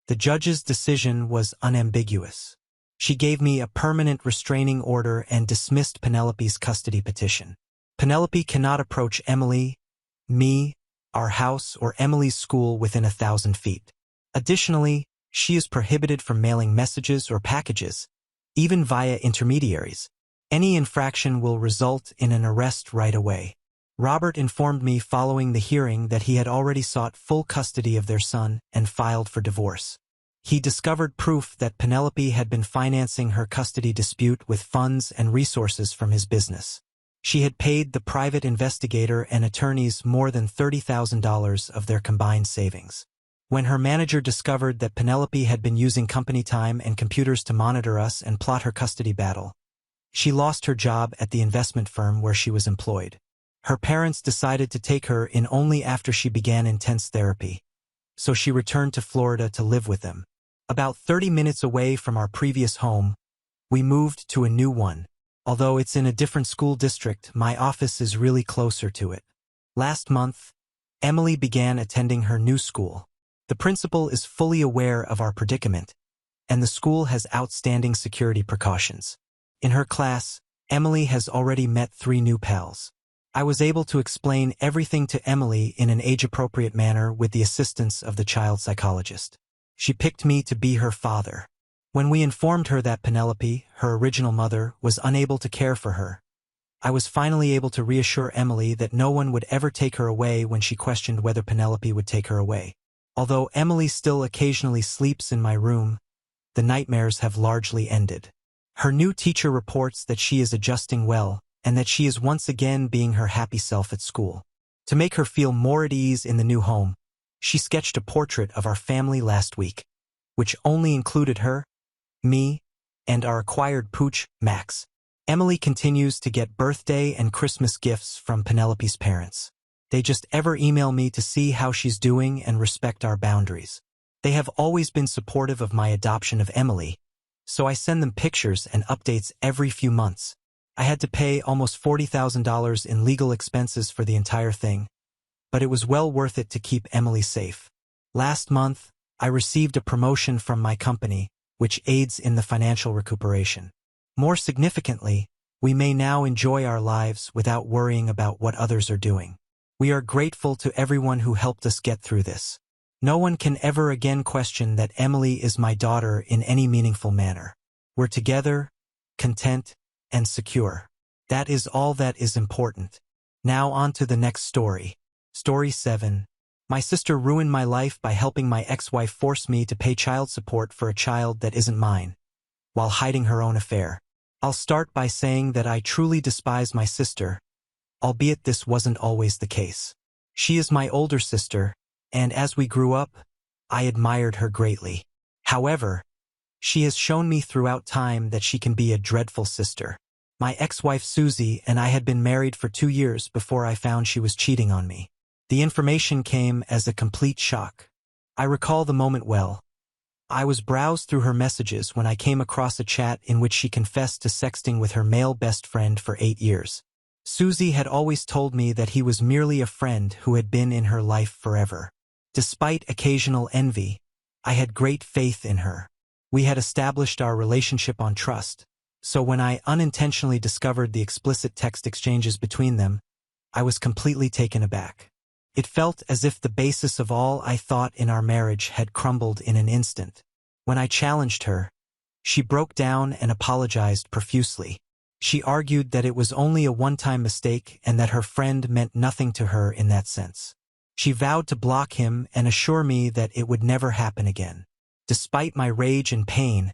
The judge's decision was unambiguous. She gave me a permanent restraining order and dismissed Penelope's custody petition. Penelope cannot approach Emily, me, our house, or Emily's school within 1,000 feet. Additionally, she is prohibited from mailing messages or packages, even via intermediaries. Any infraction will result in an arrest right away. Robert informed me following the hearing that he had already sought full custody of their son and filed for divorce. He discovered proof that Penelope had been financing her custody dispute with funds and resources from his business. She had paid the private investigator and attorneys more than $30,000 of their combined savings. When her manager discovered that Penelope had been using company time and computers to monitor us and plot her custody battle, she lost her job at the investment firm where she was employed. Her parents decided to take her in only after she began intense therapy, so she returned to Florida to live with them. About 30 minutes away from our previous home, we moved to a new one. Although it's in a different school district, my office is really closer to it. Last month, Emily began attending her new school. The principal is fully aware of our predicament, and the school has outstanding security precautions. In her class, Emily has already met 3 new pals. I was able to explain everything to Emily in an age-appropriate manner with the assistance of the child psychologist. She picked me to be her father. When we informed her that Penelope, her original mother, was unable to care for her, I was finally able to reassure Emily that no one would ever take her away when she questioned whether Penelope would take her away. Although Emily still occasionally sleeps in my room, the nightmares have largely ended. Her new teacher reports that she is adjusting well and that she is once again being her happy self at school. To make her feel more at ease in the new home, she sketched a portrait of our family last week, which only included her, me, and our acquired pooch, Max. Emily continues to get birthday and Christmas gifts from Penelope's parents. They just ever email me to see how she's doing and respect our boundaries. They have always been supportive of my adoption of Emily, so I send them pictures and updates every few months. I had to pay almost $40,000 in legal expenses for the entire thing, but it was well worth it to keep Emily safe. Last month, I received a promotion from my company, which aids in the financial recuperation. More significantly, we may now enjoy our lives without worrying about what others are doing. We are grateful to everyone who helped us get through this. No one can ever again question that Emily is my daughter in any meaningful manner. We're together, content, and secure. That is all that is important. Now on to the next story. Story 7. My sister ruined my life by helping my ex-wife force me to pay child support for a child that isn't mine, while hiding her own affair. I'll start by saying that I truly despise my sister, albeit this wasn't always the case. She is my older sister, and as we grew up, I admired her greatly. However, she has shown me throughout time that she can be a dreadful sister. My ex-wife Susie and I had been married for 2 years before I found she was cheating on me. The information came as a complete shock. I recall the moment well. I was browsed through her messages when I came across a chat in which she confessed to sexting with her male best friend for 8 years. Susie had always told me that he was merely a friend who had been in her life forever. Despite occasional envy, I had great faith in her. We had established our relationship on trust, so when I unintentionally discovered the explicit text exchanges between them, I was completely taken aback. It felt as if the basis of all I thought in our marriage had crumbled in an instant. When I challenged her, she broke down and apologized profusely. She argued that it was only a one-time mistake and that her friend meant nothing to her in that sense. She vowed to block him and assure me that it would never happen again. Despite my rage and pain,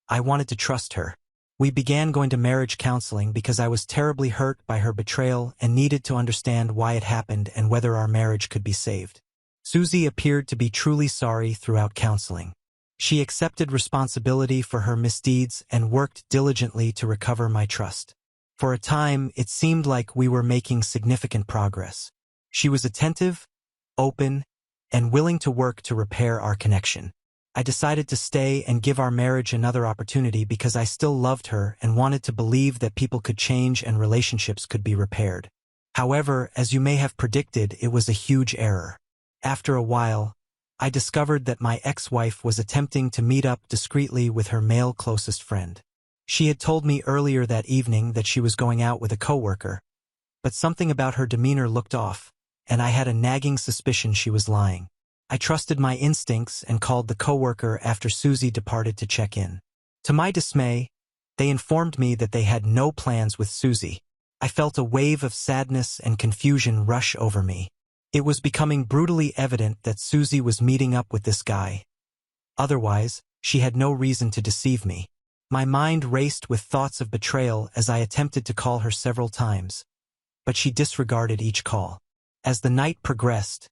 I wanted to trust her. We began going to marriage counseling because I was terribly hurt by her betrayal and needed to understand why it happened and whether our marriage could be saved. Susie appeared to be truly sorry throughout counseling. She accepted responsibility for her misdeeds and worked diligently to recover my trust. For a time, it seemed like we were making significant progress. She was attentive, open, and willing to work to repair our connection. I decided to stay and give our marriage another opportunity because I still loved her and wanted to believe that people could change and relationships could be repaired. However, as you may have predicted, it was a huge error. After a while, I discovered that my ex-wife was attempting to meet up discreetly with her male closest friend. She had told me earlier that evening that she was going out with a coworker, but something about her demeanor looked off, and I had a nagging suspicion she was lying. I trusted my instincts and called the coworker after Susie departed to check in. To my dismay, they informed me that they had no plans with Susie. I felt a wave of sadness and confusion rush over me. It was becoming brutally evident that Susie was meeting up with this guy. Otherwise, she had no reason to deceive me. My mind raced with thoughts of betrayal as I attempted to call her several times, but she disregarded each call. As the night progressed,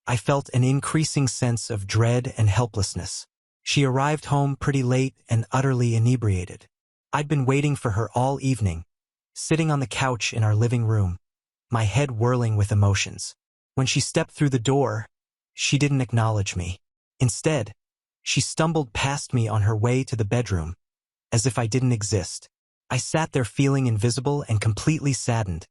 I felt an increasing sense of dread and helplessness. She arrived home pretty late and utterly inebriated. I'd been waiting for her all evening, sitting on the couch in our living room, my head whirling with emotions. When she stepped through the door, she didn't acknowledge me. Instead, she stumbled past me on her way to the bedroom, as if I didn't exist. I sat there feeling invisible and completely saddened,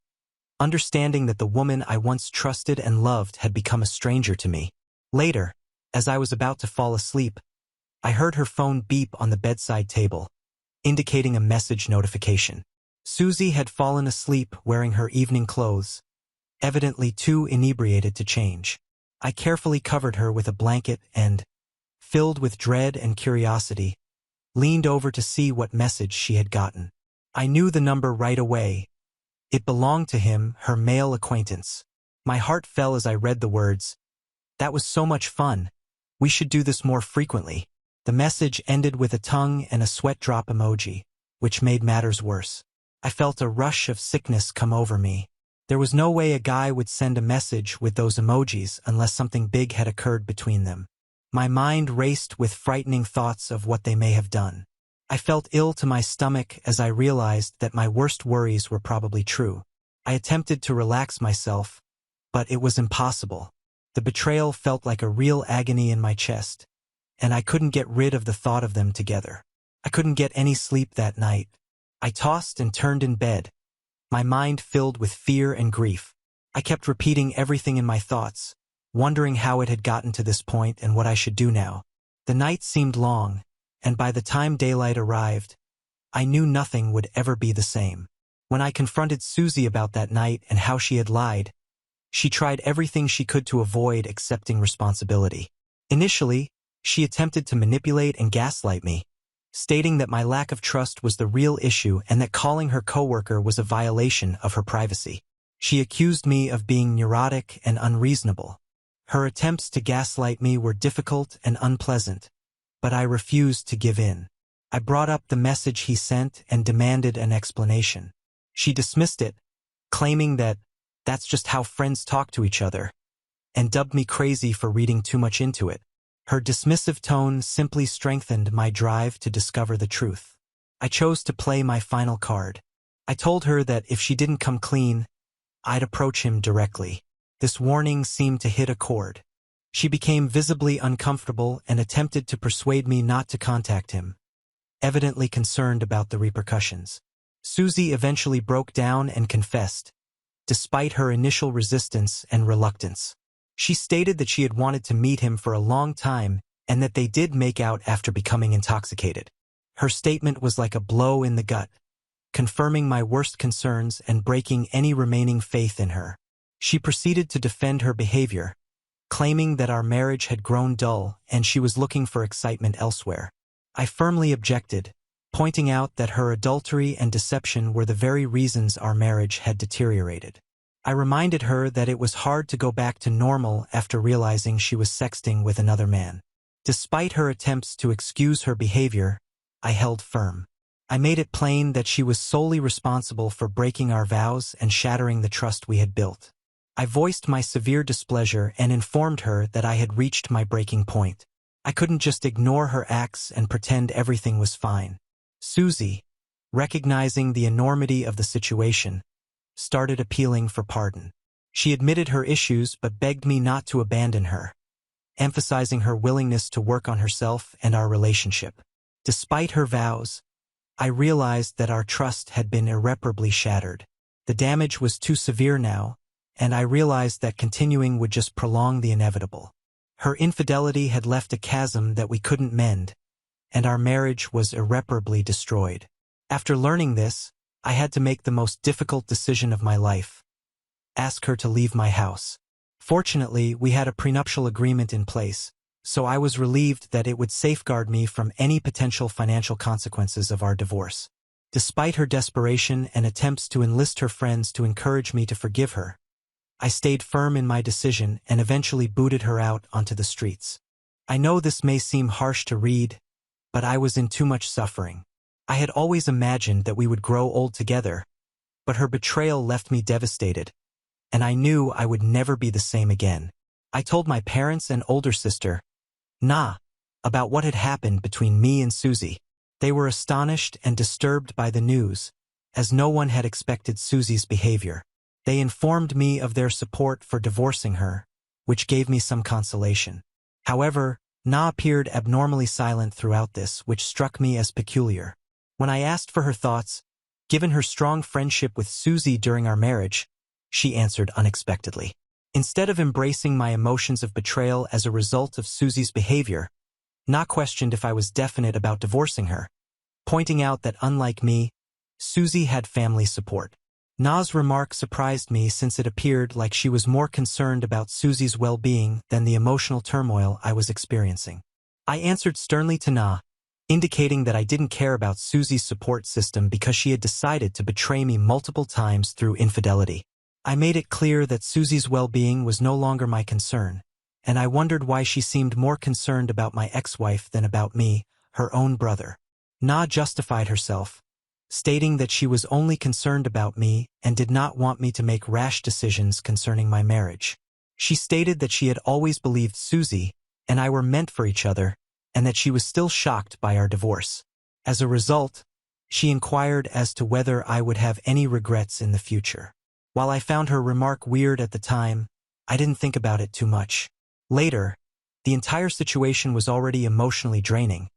understanding that the woman I once trusted and loved had become a stranger to me. Later, as I was about to fall asleep, I heard her phone beep on the bedside table, indicating a message notification. Susie had fallen asleep wearing her evening clothes, evidently too inebriated to change. I carefully covered her with a blanket and, filled with dread and curiosity, leaned over to see what message she had gotten. I knew the number right away. It belonged to him, her male acquaintance. My heart fell as I read the words, "That was so much fun. We should do this more frequently." The message ended with a tongue and a sweat drop emoji, which made matters worse. I felt a rush of sickness come over me. There was no way a guy would send a message with those emojis unless something big had occurred between them. My mind raced with frightening thoughts of what they may have done. I felt ill to my stomach as I realized that my worst worries were probably true. I attempted to relax myself, but it was impossible. The betrayal felt like a real agony in my chest, and I couldn't get rid of the thought of them together. I couldn't get any sleep that night. I tossed and turned in bed, my mind filled with fear and grief. I kept repeating everything in my thoughts, wondering how it had gotten to this point and what I should do now. The night seemed long, and by the time daylight arrived, I knew nothing would ever be the same. When I confronted Susie about that night and how she had lied, she tried everything she could to avoid accepting responsibility. Initially, she attempted to manipulate and gaslight me, stating that my lack of trust was the real issue and that calling her coworker was a violation of her privacy. She accused me of being neurotic and unreasonable. Her attempts to gaslight me were difficult and unpleasant, but I refused to give in. I brought up the message he sent and demanded an explanation. She dismissed it, claiming that that's just how friends talk to each other, and dubbed me crazy for reading too much into it. Her dismissive tone simply strengthened my drive to discover the truth. I chose to play my final card. I told her that if she didn't come clean, I'd approach him directly. This warning seemed to hit a chord. She became visibly uncomfortable and attempted to persuade me not to contact him, evidently concerned about the repercussions. Susie eventually broke down and confessed, despite her initial resistance and reluctance. She stated that she had wanted to meet him for a long time and that they did make out after becoming intoxicated. Her statement was like a blow in the gut, confirming my worst concerns and breaking any remaining faith in her. She proceeded to defend her behavior, claiming that our marriage had grown dull and she was looking for excitement elsewhere. I firmly objected, pointing out that her adultery and deception were the very reasons our marriage had deteriorated. I reminded her that it was hard to go back to normal after realizing she was sexting with another man. Despite her attempts to excuse her behavior, I held firm. I made it plain that she was solely responsible for breaking our vows and shattering the trust we had built. I voiced my severe displeasure and informed her that I had reached my breaking point. I couldn't just ignore her acts and pretend everything was fine. Susie, recognizing the enormity of the situation, started appealing for pardon. She admitted her issues but begged me not to abandon her, emphasizing her willingness to work on herself and our relationship. Despite her vows, I realized that our trust had been irreparably shattered. The damage was too severe now, and I realized that continuing would just prolong the inevitable. Her infidelity had left a chasm that we couldn't mend, and our marriage was irreparably destroyed. After learning this, I had to make the most difficult decision of my life: ask her to leave my house. Fortunately, we had a prenuptial agreement in place, so I was relieved that it would safeguard me from any potential financial consequences of our divorce. Despite her desperation and attempts to enlist her friends to encourage me to forgive her, I stayed firm in my decision and eventually booted her out onto the streets. I know this may seem harsh to read, but I was in too much suffering. I had always imagined that we would grow old together, but her betrayal left me devastated, and I knew I would never be the same again. I told my parents and older sister, Na, about what had happened between me and Susie. They were astonished and disturbed by the news, as no one had expected Susie's behavior. They informed me of their support for divorcing her, which gave me some consolation. However, Na appeared abnormally silent throughout this, which struck me as peculiar. When I asked for her thoughts, given her strong friendship with Susie during our marriage, she answered unexpectedly. Instead of embracing my emotions of betrayal as a result of Susie's behavior, Na questioned if I was definite about divorcing her, pointing out that unlike me, Susie had family support. Na's remark surprised me since it appeared like she was more concerned about Susie's well-being than the emotional turmoil I was experiencing. I answered sternly to Na, indicating that I didn't care about Susie's support system because she had decided to betray me multiple times through infidelity. I made it clear that Susie's well-being was no longer my concern, and I wondered why she seemed more concerned about my ex-wife than about me, her own brother. Na justified herself, stating that she was only concerned about me and did not want me to make rash decisions concerning my marriage. She stated that she had always believed Susie and I were meant for each other, and that she was still shocked by our divorce. As a result, she inquired as to whether I would have any regrets in the future. While I found her remark weird at the time, I didn't think about it too much. Later, the entire situation was already emotionally draining,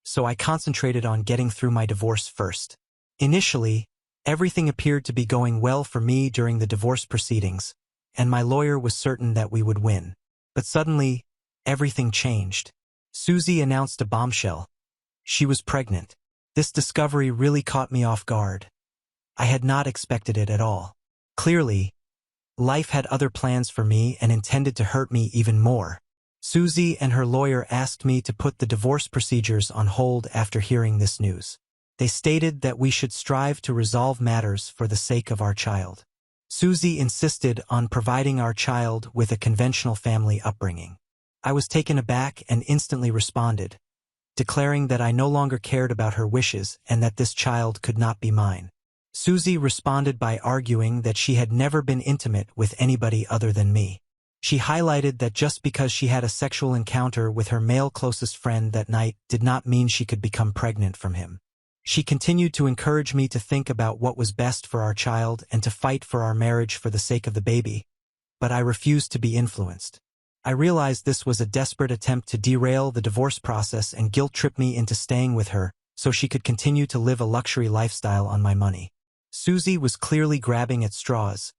so I concentrated on getting through my divorce first. Initially, everything appeared to be going well for me during the divorce proceedings, and my lawyer was certain that we would win. But suddenly, everything changed. Susie announced a bombshell. She was pregnant. This discovery really caught me off guard. I had not expected it at all. Clearly, life had other plans for me and intended to hurt me even more. Susie and her lawyer asked me to put the divorce procedures on hold after hearing this news. They stated that we should strive to resolve matters for the sake of our child. Susie insisted on providing our child with a conventional family upbringing. I was taken aback and instantly responded, declaring that I no longer cared about her wishes and that this child could not be mine. Susie responded by arguing that she had never been intimate with anybody other than me. She highlighted that just because she had a sexual encounter with her male closest friend that night did not mean she could become pregnant from him. She continued to encourage me to think about what was best for our child and to fight for our marriage for the sake of the baby, but I refused to be influenced. I realized this was a desperate attempt to derail the divorce process and guilt-trip me into staying with her so she could continue to live a luxury lifestyle on my money. Susie was clearly grabbing at straws,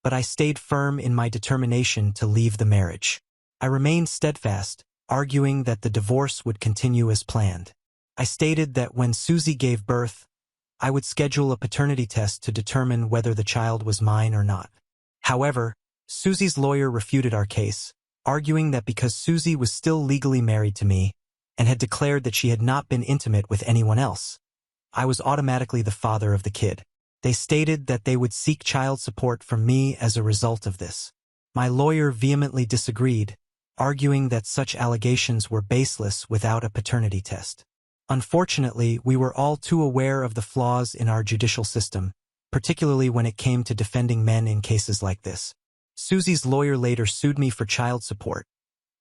but I stayed firm in my determination to leave the marriage. I remained steadfast, arguing that the divorce would continue as planned. I stated that when Susie gave birth, I would schedule a paternity test to determine whether the child was mine or not. However, Susie's lawyer refuted our case, arguing that because Susie was still legally married to me and had declared that she had not been intimate with anyone else, I was automatically the father of the kid. They stated that they would seek child support from me as a result of this. My lawyer vehemently disagreed, arguing that such allegations were baseless without a paternity test. Unfortunately, we were all too aware of the flaws in our judicial system, particularly when it came to defending men in cases like this. Susie's lawyer later sued me for child support,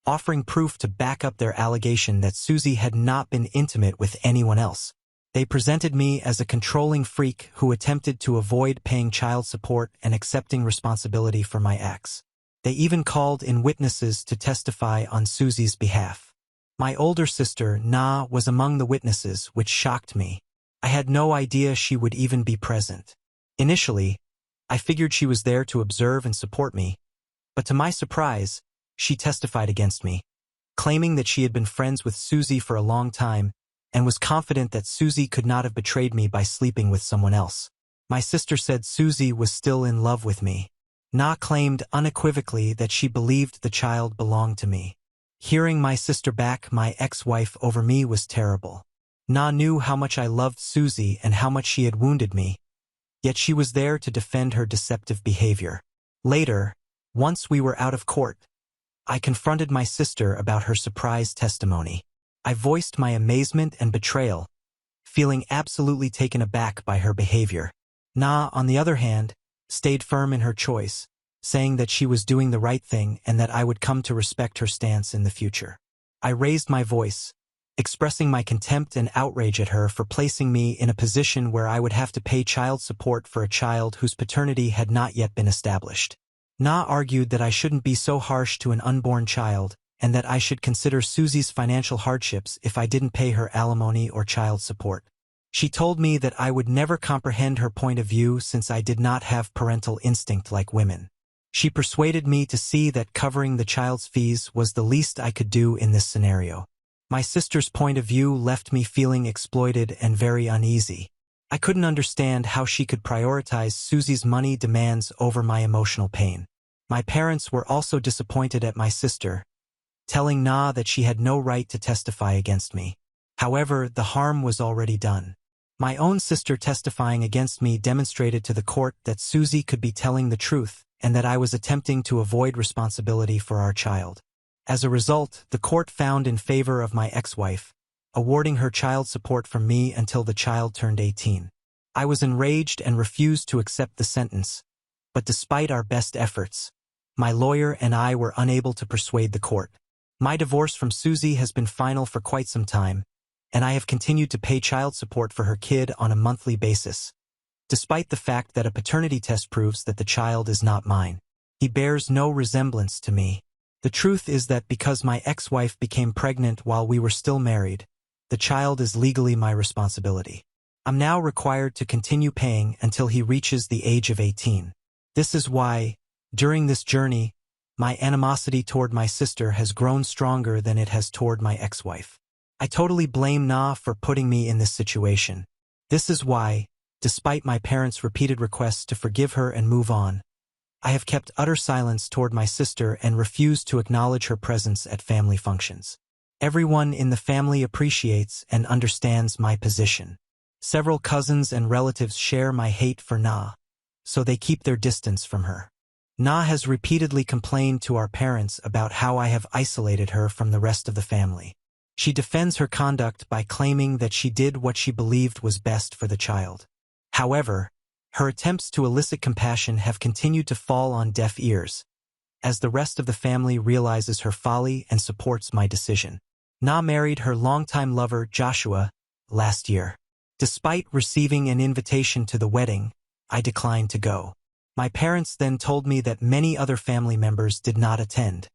offering proof to back up their allegation that Susie had not been intimate with anyone else. They presented me as a controlling freak who attempted to avoid paying child support and accepting responsibility for my acts. They even called in witnesses to testify on Susie's behalf. My older sister, Na, was among the witnesses, which shocked me. I had no idea she would even be present. Initially, I figured she was there to observe and support me, but to my surprise, she testified against me, claiming that she had been friends with Susie for a long time and was confident that Susie could not have betrayed me by sleeping with someone else. My sister said Susie was still in love with me. Na claimed unequivocally that she believed the child belonged to me. Hearing my sister back my ex-wife over me was terrible. Na knew how much I loved Susie and how much she had wounded me, yet she was there to defend her deceptive behavior. Later, once we were out of court, I confronted my sister about her surprise testimony. I voiced my amazement and betrayal, feeling absolutely taken aback by her behavior. Na, on the other hand, stayed firm in her choice, saying that she was doing the right thing and that I would come to respect her stance in the future. I raised my voice, expressing my contempt and outrage at her for placing me in a position where I would have to pay child support for a child whose paternity had not yet been established. Na argued that I shouldn't be so harsh to an unborn child, and that I should consider Susie's financial hardships if I didn't pay her alimony or child support. She told me that I would never comprehend her point of view since I did not have parental instinct like women. She persuaded me to see that covering the child's fees was the least I could do in this scenario. My sister's point of view left me feeling exploited and very uneasy. I couldn't understand how she could prioritize Susie's money demands over my emotional pain. My parents were also disappointed at my sister, telling Na that she had no right to testify against me. However, the harm was already done. My own sister testifying against me demonstrated to the court that Susie could be telling the truth and that I was attempting to avoid responsibility for our child. As a result, the court found in favor of my ex-wife, awarding her child support from me until the child turned 18. I was enraged and refused to accept the sentence, but despite our best efforts, my lawyer and I were unable to persuade the court. My divorce from Susie has been final for quite some time, and I have continued to pay child support for her kid on a monthly basis, despite the fact that a paternity test proves that the child is not mine. He bears no resemblance to me. The truth is that because my ex-wife became pregnant while we were still married, the child is legally my responsibility. I'm now required to continue paying until he reaches the age of 18. This is why, during this journey, my animosity toward my sister has grown stronger than it has toward my ex-wife. I totally blame Na for putting me in this situation. This is why, despite my parents' repeated requests to forgive her and move on, I have kept utter silence toward my sister and refused to acknowledge her presence at family functions. Everyone in the family appreciates and understands my position. Several cousins and relatives share my hate for Na, so they keep their distance from her. Na has repeatedly complained to our parents about how I have isolated her from the rest of the family. She defends her conduct by claiming that she did what she believed was best for the child. However, her attempts to elicit compassion have continued to fall on deaf ears, as the rest of the family realizes her folly and supports my decision. Na married her longtime lover, Joshua, last year. Despite receiving an invitation to the wedding, I declined to go. My parents then told me that many other family members did not attend,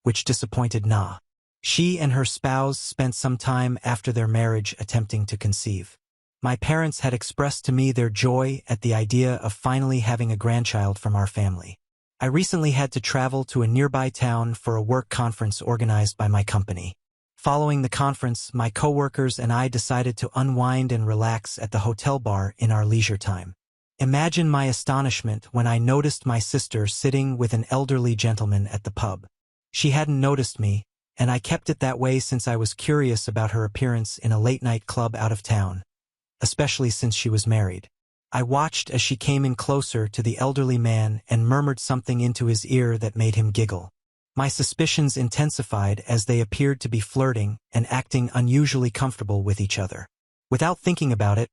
which disappointed Na. She and her spouse spent some time after their marriage attempting to conceive. My parents had expressed to me their joy at the idea of finally having a grandchild from our family. I recently had to travel to a nearby town for a work conference organized by my company. Following the conference, my coworkers and I decided to unwind and relax at the hotel bar in our leisure time. Imagine my astonishment when I noticed my sister sitting with an elderly gentleman at the pub. She hadn't noticed me, and I kept it that way since I was curious about her appearance in a late-night club out of town, especially since she was married. I watched as she came in closer to the elderly man and murmured something into his ear that made him giggle. My suspicions intensified as they appeared to be flirting and acting unusually comfortable with each other. Without thinking about it,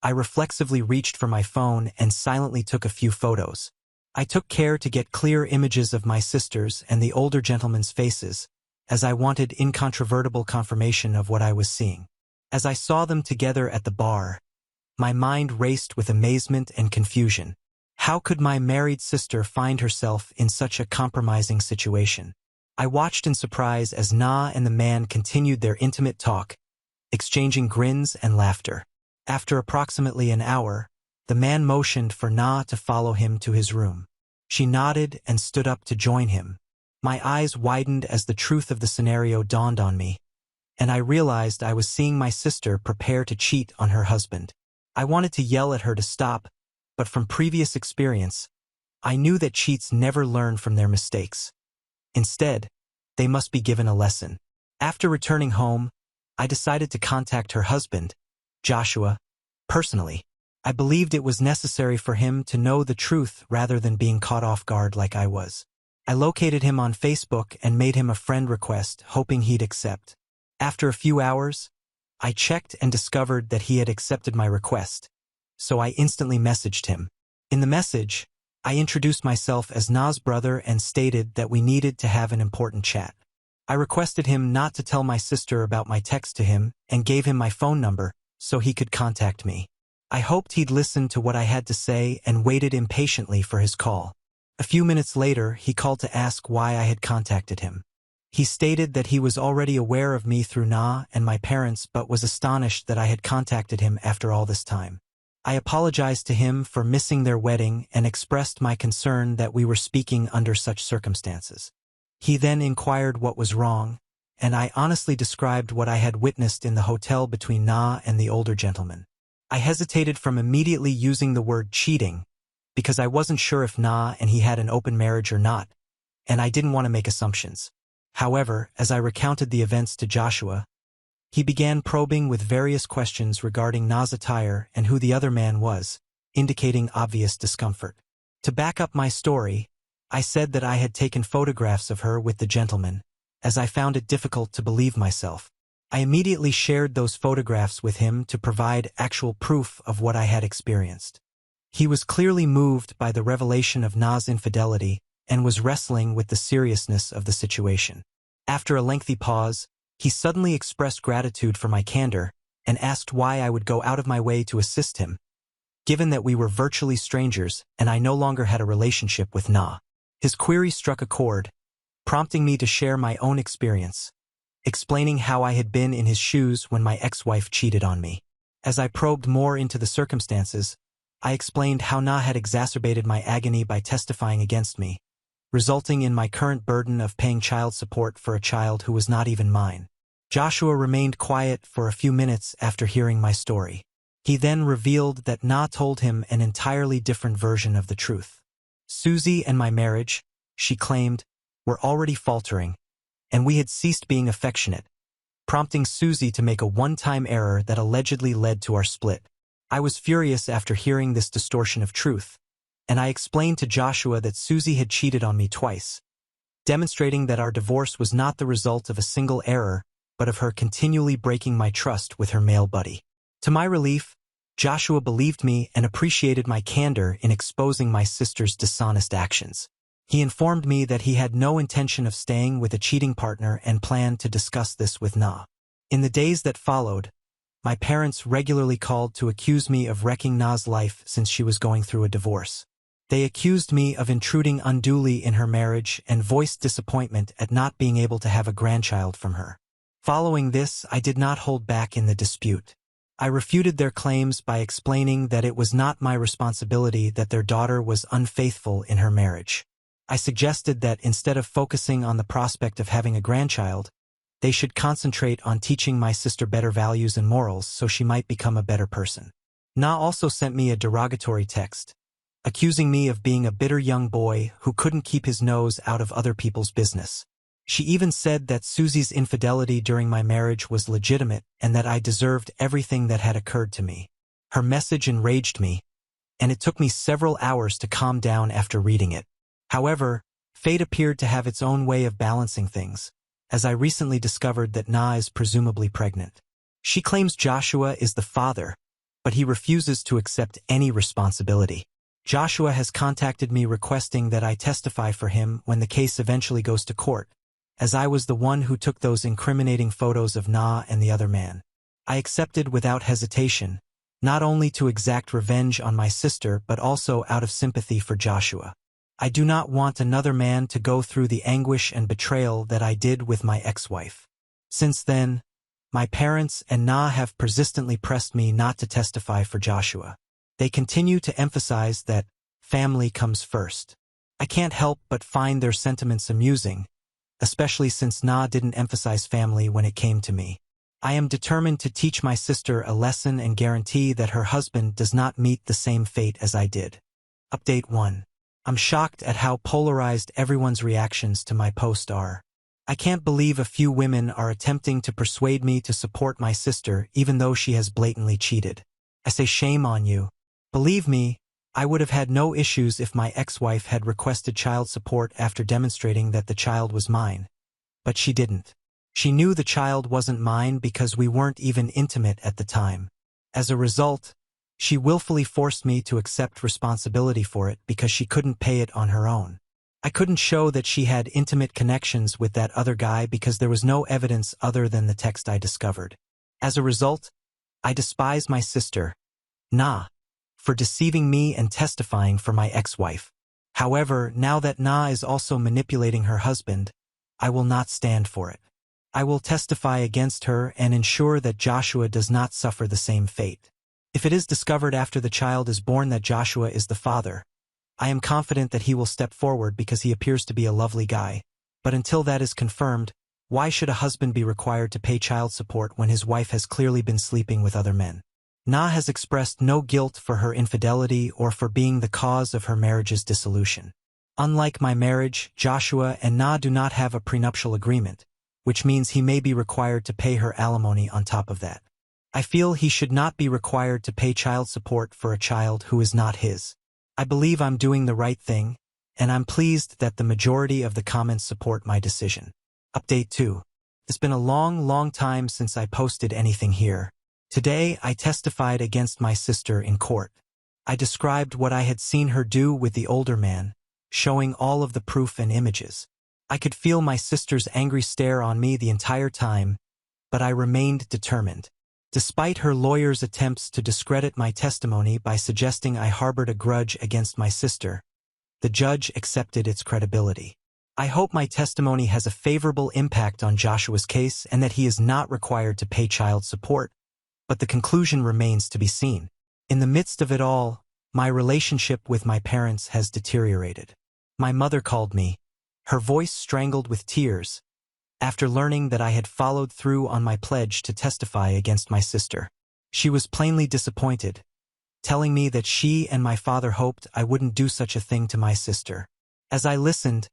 I reflexively reached for my phone and silently took a few photos. I took care to get clear images of my sisters and the older gentlemen's faces, as I wanted incontrovertible confirmation of what I was seeing. As I saw them together at the bar, my mind raced with amazement and confusion. How could my married sister find herself in such a compromising situation? I watched in surprise as Na and the man continued their intimate talk, exchanging grins and laughter. After approximately an hour, the man motioned for Na to follow him to his room. She nodded and stood up to join him. My eyes widened as the truth of the scenario dawned on me, and I realized I was seeing my sister prepare to cheat on her husband. I wanted to yell at her to stop, but from previous experience, I knew that cheats never learn from their mistakes. Instead, they must be given a lesson. After returning home, I decided to contact her husband, Joshua, personally. I believed it was necessary for him to know the truth rather than being caught off guard like I was. I located him on Facebook and made him a friend request, hoping he'd accept. After a few hours, I checked and discovered that he had accepted my request, so I instantly messaged him. In the message, I introduced myself as Na's brother and stated that we needed to have an important chat. I requested him not to tell my sister about my text to him and gave him my phone number so he could contact me. I hoped he'd listen to what I had to say and waited impatiently for his call. A few minutes later, he called to ask why I had contacted him. He stated that he was already aware of me through Na and my parents but was astonished that I had contacted him after all this time. I apologized to him for missing their wedding and expressed my concern that we were speaking under such circumstances. He then inquired what was wrong, and I honestly described what I had witnessed in the hotel between Na and the older gentleman. I hesitated from immediately using the word cheating, because I wasn't sure if Na and he had an open marriage or not, and I didn't want to make assumptions. However, as I recounted the events to Joshua, he began probing with various questions regarding Na's attire and who the other man was, indicating obvious discomfort. To back up my story, I said that I had taken photographs of her with the gentleman, as I found it difficult to believe myself. I immediately shared those photographs with him to provide actual proof of what I had experienced. He was clearly moved by the revelation of Na's infidelity and was wrestling with the seriousness of the situation. After a lengthy pause, he suddenly expressed gratitude for my candor and asked why I would go out of my way to assist him, given that we were virtually strangers and I no longer had a relationship with Na. His query struck a chord, prompting me to share my own experience, explaining how I had been in his shoes when my ex-wife cheated on me. As I probed more into the circumstances, I explained how Na had exacerbated my agony by testifying against me, resulting in my current burden of paying child support for a child who was not even mine. Joshua remained quiet for a few minutes after hearing my story. He then revealed that Na told him an entirely different version of the truth. Susie and my marriage, she claimed, were already faltering, and we had ceased being affectionate, prompting Susie to make a one-time error that allegedly led to our split. I was furious after hearing this distortion of truth, and I explained to Joshua that Susie had cheated on me twice, demonstrating that our divorce was not the result of a single error, but of her continually breaking my trust with her male buddy. To my relief, Joshua believed me and appreciated my candor in exposing my sister's dishonest actions. He informed me that he had no intention of staying with a cheating partner and planned to discuss this with Na. In the days that followed, my parents regularly called to accuse me of wrecking Na's life since she was going through a divorce. They accused me of intruding unduly in her marriage and voiced disappointment at not being able to have a grandchild from her. Following this, I did not hold back in the dispute. I refuted their claims by explaining that it was not my responsibility that their daughter was unfaithful in her marriage. I suggested that instead of focusing on the prospect of having a grandchild, they should concentrate on teaching my sister better values and morals so she might become a better person. Na also sent me a derogatory text, accusing me of being a bitter young boy who couldn't keep his nose out of other people's business. She even said that Susie's infidelity during my marriage was legitimate and that I deserved everything that had occurred to me. Her message enraged me, and it took me several hours to calm down after reading it. However, fate appeared to have its own way of balancing things, as I recently discovered that Na is presumably pregnant. She claims Joshua is the father, but he refuses to accept any responsibility. Joshua has contacted me requesting that I testify for him when the case eventually goes to court, as I was the one who took those incriminating photos of Na and the other man. I accepted without hesitation, not only to exact revenge on my sister but also out of sympathy for Joshua. I do not want another man to go through the anguish and betrayal that I did with my ex-wife. Since then, my parents and Na have persistently pressed me not to testify for Joshua. They continue to emphasize that family comes first. I can't help but find their sentiments amusing, especially since Na didn't emphasize family when it came to me. I am determined to teach my sister a lesson and guarantee that her husband does not meet the same fate as I did. Update 1. I'm shocked at how polarized everyone's reactions to my post are. I can't believe a few women are attempting to persuade me to support my sister even though she has blatantly cheated. I say shame on you. Believe me, I would have had no issues if my ex-wife had requested child support after demonstrating that the child was mine. But she didn't. She knew the child wasn't mine because we weren't even intimate at the time. As a result, She willfully forced me to accept responsibility for it because she couldn't pay it on her own. I couldn't show that she had intimate connections with that other guy because there was no evidence other than the text I discovered. As a result, I despise my sister, Na, for deceiving me and testifying for my ex-wife. However, now that Na is also manipulating her husband, I will not stand for it. I will testify against her and ensure that Joshua does not suffer the same fate. If it is discovered after the child is born that Joshua is the father, I am confident that he will step forward because he appears to be a lovely guy. But until that is confirmed, why should a husband be required to pay child support when his wife has clearly been sleeping with other men? Na has expressed no guilt for her infidelity or for being the cause of her marriage's dissolution. Unlike my marriage, Joshua and Na do not have a prenuptial agreement, which means he may be required to pay her alimony on top of that. I feel he should not be required to pay child support for a child who is not his. I believe I'm doing the right thing, and I'm pleased that the majority of the comments support my decision. Update 2. It's been a long time since I posted anything here. Today, I testified against my sister in court. I described what I had seen her do with the older man, showing all of the proof and images. I could feel my sister's angry stare on me the entire time, but I remained determined. Despite her lawyer's attempts to discredit my testimony by suggesting I harbored a grudge against my sister, the judge accepted its credibility. I hope my testimony has a favorable impact on Joshua's case and that he is not required to pay child support, but the conclusion remains to be seen. In the midst of it all, my relationship with my parents has deteriorated. My mother called me, her voice strangled with tears, after learning that I had followed through on my pledge to testify against my sister. She was plainly disappointed, telling me that she and my father hoped I wouldn't do such a thing to my sister. As I listened,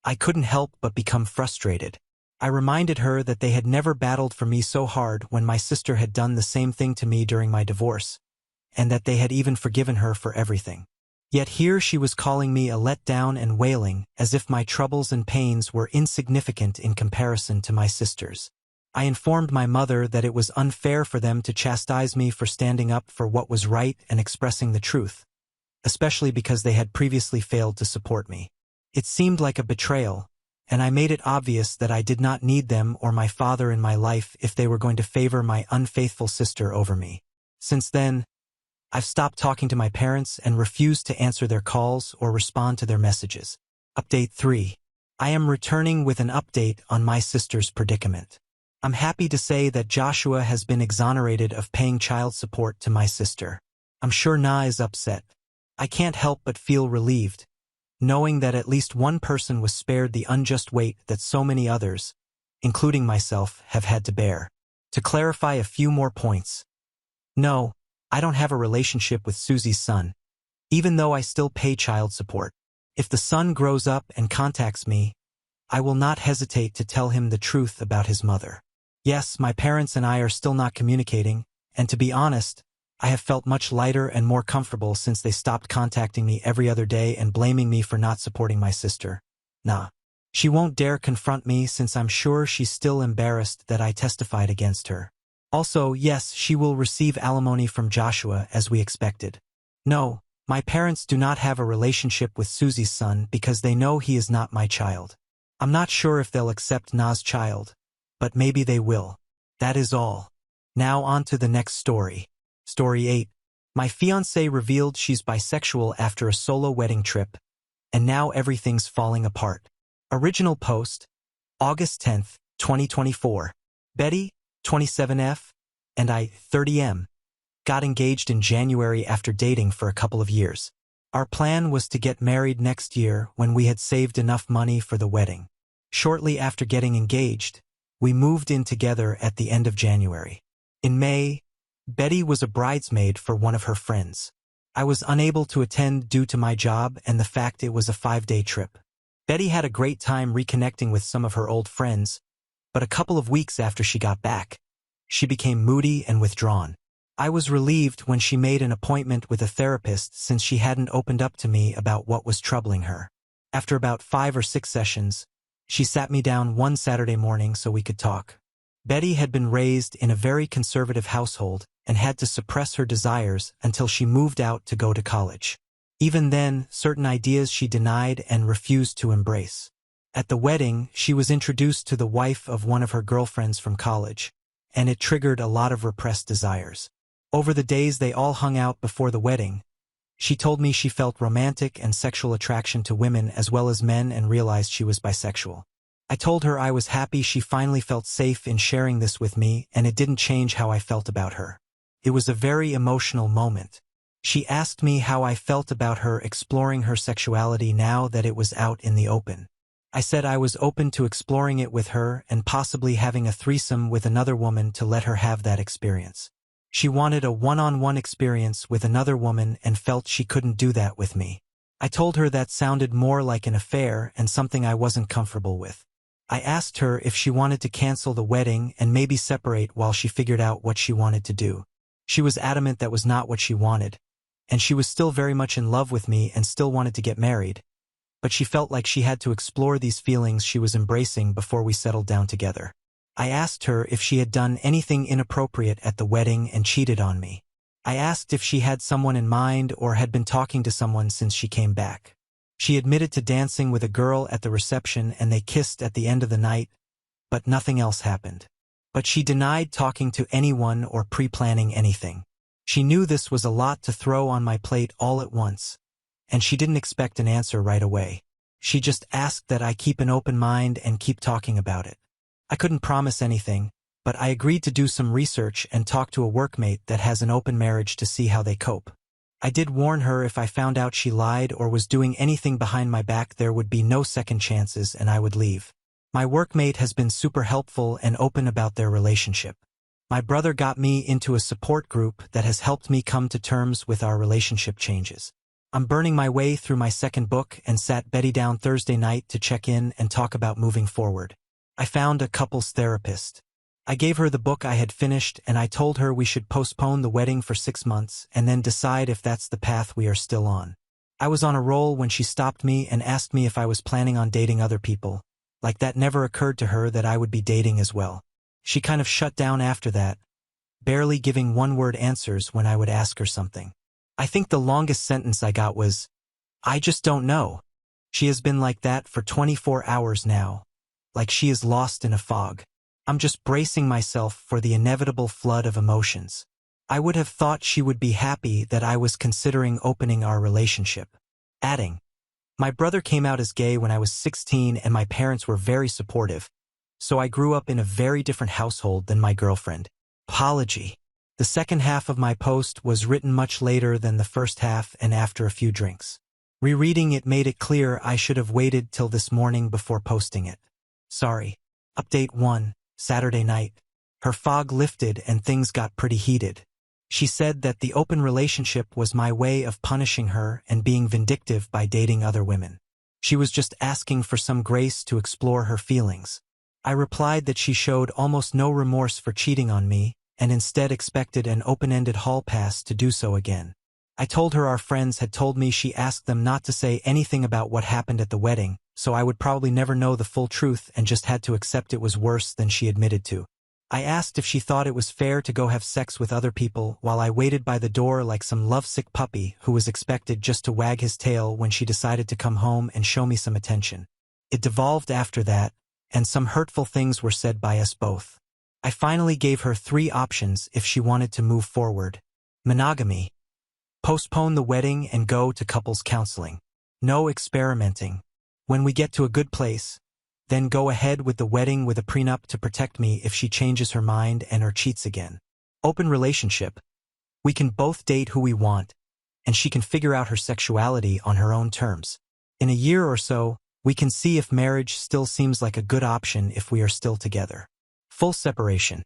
I couldn't help but become frustrated. I reminded her that they had never battled for me so hard when my sister had done the same thing to me during my divorce, and that they had even forgiven her for everything. Yet here she was calling me a letdown and wailing as if my troubles and pains were insignificant in comparison to my sister's. I informed my mother that it was unfair for them to chastise me for standing up for what was right and expressing the truth, especially because they had previously failed to support me. It seemed like a betrayal, and I made it obvious that I did not need them or my father in my life if they were going to favor my unfaithful sister over me. Since then, I've stopped talking to my parents and refused to answer their calls or respond to their messages. Update 3. I am returning with an update on my sister's predicament. I'm happy to say that Joshua has been exonerated of paying child support to my sister. I'm sure Na is upset. I can't help but feel relieved, knowing that at least one person was spared the unjust weight that so many others, including myself, have had to bear. To clarify a few more points. No, I don't have a relationship with Susie's son, even though I still pay child support. If the son grows up and contacts me, I will not hesitate to tell him the truth about his mother. Yes, my parents and I are still not communicating, and to be honest, I have felt much lighter and more comfortable since they stopped contacting me every other day and blaming me for not supporting my sister. Nah. She won't dare confront me since I'm sure she's still embarrassed that I testified against her. Also, yes, she will receive alimony from Joshua as we expected. No, my parents do not have a relationship with Susie's son because they know he is not my child. I'm not sure if they'll accept Na's child, but maybe they will. That is all. Now on to the next story. Story 8. My fiancée revealed she's bisexual after a solo wedding trip, and now everything's falling apart. Original post, August 10th, 2024. Betty, 27F, and I, 30M, got engaged in January after dating for a couple of years. Our plan was to get married next year when we had saved enough money for the wedding. Shortly after getting engaged, we moved in together at the end of January. In May, Betty was a bridesmaid for one of her friends. I was unable to attend due to my job and the fact it was a 5-day trip. Betty had a great time reconnecting with some of her old friends, but a couple of weeks after she got back, she became moody and withdrawn. I was relieved when she made an appointment with a therapist since she hadn't opened up to me about what was troubling her. After about 5 or 6 sessions, she sat me down one Saturday morning so we could talk. Betty had been raised in a very conservative household and had to suppress her desires until she moved out to go to college. Even then, certain ideas she denied and refused to embrace. At the wedding, she was introduced to the wife of one of her girlfriends from college, and it triggered a lot of repressed desires. Over the days they all hung out before the wedding, she told me she felt romantic and sexual attraction to women as well as men and realized she was bisexual. I told her I was happy she finally felt safe in sharing this with me, and it didn't change how I felt about her. It was a very emotional moment. She asked me how I felt about her exploring her sexuality now that it was out in the open. I said I was open to exploring it with her and possibly having a threesome with another woman to let her have that experience. She wanted a one-on-one experience with another woman and felt she couldn't do that with me. I told her that sounded more like an affair and something I wasn't comfortable with. I asked her if she wanted to cancel the wedding and maybe separate while she figured out what she wanted to do. She was adamant that was not what she wanted, and she was still very much in love with me and still wanted to get married, but she felt like she had to explore these feelings she was embracing before we settled down together. I asked her if she had done anything inappropriate at the wedding and cheated on me. I asked if she had someone in mind or had been talking to someone since she came back. She admitted to dancing with a girl at the reception and they kissed at the end of the night, but nothing else happened. But she denied talking to anyone or pre-planning anything. She knew this was a lot to throw on my plate all at once, and she didn't expect an answer right away. She just asked that I keep an open mind and keep talking about it. I couldn't promise anything, but I agreed to do some research and talk to a workmate that has an open marriage to see how they cope. I did warn her if I found out she lied or was doing anything behind my back there would be no second chances and I would leave. My workmate has been super helpful and open about their relationship. My brother got me into a support group that has helped me come to terms with our relationship changes. I'm burning my way through my second book and sat Betty down Thursday night to check in and talk about moving forward. I found a couples therapist. I gave her the book I had finished and I told her we should postpone the wedding for 6 months and then decide if that's the path we are still on. I was on a roll when she stopped me and asked me if I was planning on dating other people, like that never occurred to her that I would be dating as well. She kind of shut down after that, barely giving one-word answers when I would ask her something. I think the longest sentence I got was, "I just don't know." She has been like that for 24 hours now, like she is lost in a fog. I'm just bracing myself for the inevitable flood of emotions. I would have thought she would be happy that I was considering opening our relationship. Adding, my brother came out as gay when I was 16 and my parents were very supportive, so I grew up in a very different household than my girlfriend. Apology. The second half of my post was written much later than the first half and after a few drinks. Rereading it made it clear I should have waited till this morning before posting it. Sorry. Update 1. Saturday night. Her fog lifted and things got pretty heated. She said that the open relationship was my way of punishing her and being vindictive by dating other women. She was just asking for some grace to explore her feelings. I replied that she showed almost no remorse for cheating on me and instead expected an open-ended hall pass to do so again. I told her our friends had told me she asked them not to say anything about what happened at the wedding, so I would probably never know the full truth and just had to accept it was worse than she admitted to. I asked if she thought it was fair to go have sex with other people while I waited by the door like some lovesick puppy who was expected just to wag his tail when she decided to come home and show me some attention. It devolved after that, and some hurtful things were said by us both. I finally gave her 3 options if she wanted to move forward. Monogamy. Postpone the wedding and go to couples counseling. No experimenting. When we get to a good place, then go ahead with the wedding with a prenup to protect me if she changes her mind and or cheats again. Open relationship. We can both date who we want, and she can figure out her sexuality on her own terms. In a year or so, we can see if marriage still seems like a good option if we are still together. Full separation.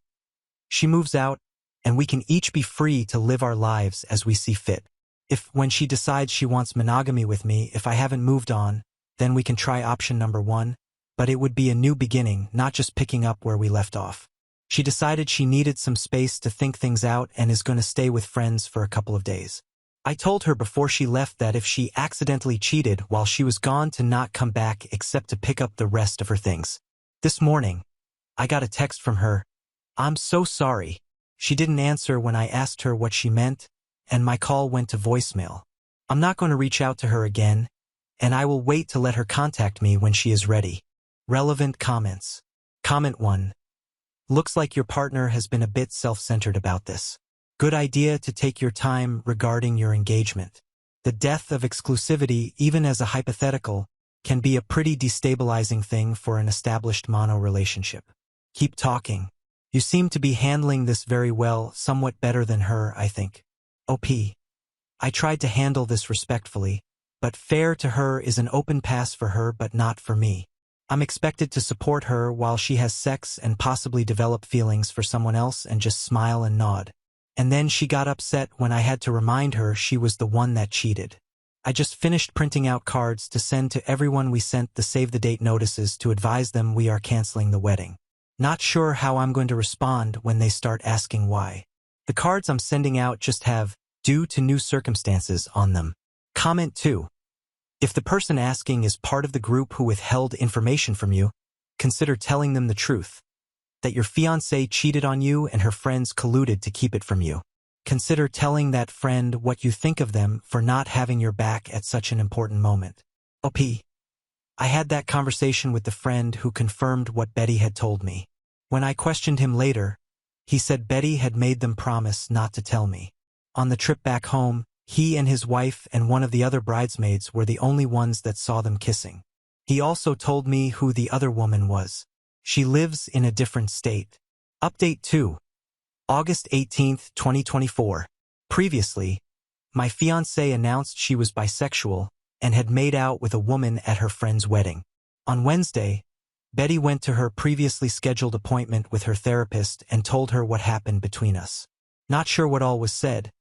She moves out, and we can each be free to live our lives as we see fit. If, when she decides she wants monogamy with me, if I haven't moved on, then we can try option number 1, but it would be a new beginning, not just picking up where we left off. She decided she needed some space to think things out and is going to stay with friends for a couple of days. I told her before she left that if she accidentally cheated while she was gone to not come back except to pick up the rest of her things. This morning, I got a text from her, I'm so sorry. She didn't answer when I asked her what she meant, and my call went to voicemail. I'm not going to reach out to her again, and I will wait to let her contact me when she is ready. Relevant comments. Comment 1. Looks like your partner has been a bit self-centered about this. Good idea to take your time regarding your engagement. The death of exclusivity, even as a hypothetical, can be a pretty destabilizing thing for an established mono relationship. Keep talking. You seem to be handling this very well, somewhat better than her, I think. OP. I tried to handle this respectfully, but fair to her is an open pass for her but not for me. I'm expected to support her while she has sex and possibly develop feelings for someone else and just smile and nod. And then she got upset when I had to remind her she was the one that cheated. I just finished printing out cards to send to everyone we sent the save-the-date notices to advise them we are canceling the wedding. Not sure how I'm going to respond when they start asking why. The cards I'm sending out just have, due to new circumstances, on them. Comment 2. If the person asking is part of the group who withheld information from you, consider telling them the truth. That your fiancé cheated on you and her friends colluded to keep it from you. Consider telling that friend what you think of them for not having your back at such an important moment. OP. I had that conversation with the friend who confirmed what Betty had told me. When I questioned him later, he said Betty had made them promise not to tell me. On the trip back home, he and his wife and one of the other bridesmaids were the only ones that saw them kissing. He also told me who the other woman was. She lives in a different state. Update 2. August 18, 2024. Previously, my fiancée announced she was bisexual and had made out with a woman at her friend's wedding. On Wednesday, Betty went to her previously scheduled appointment with her therapist and told her what happened between us. Not sure what all was said,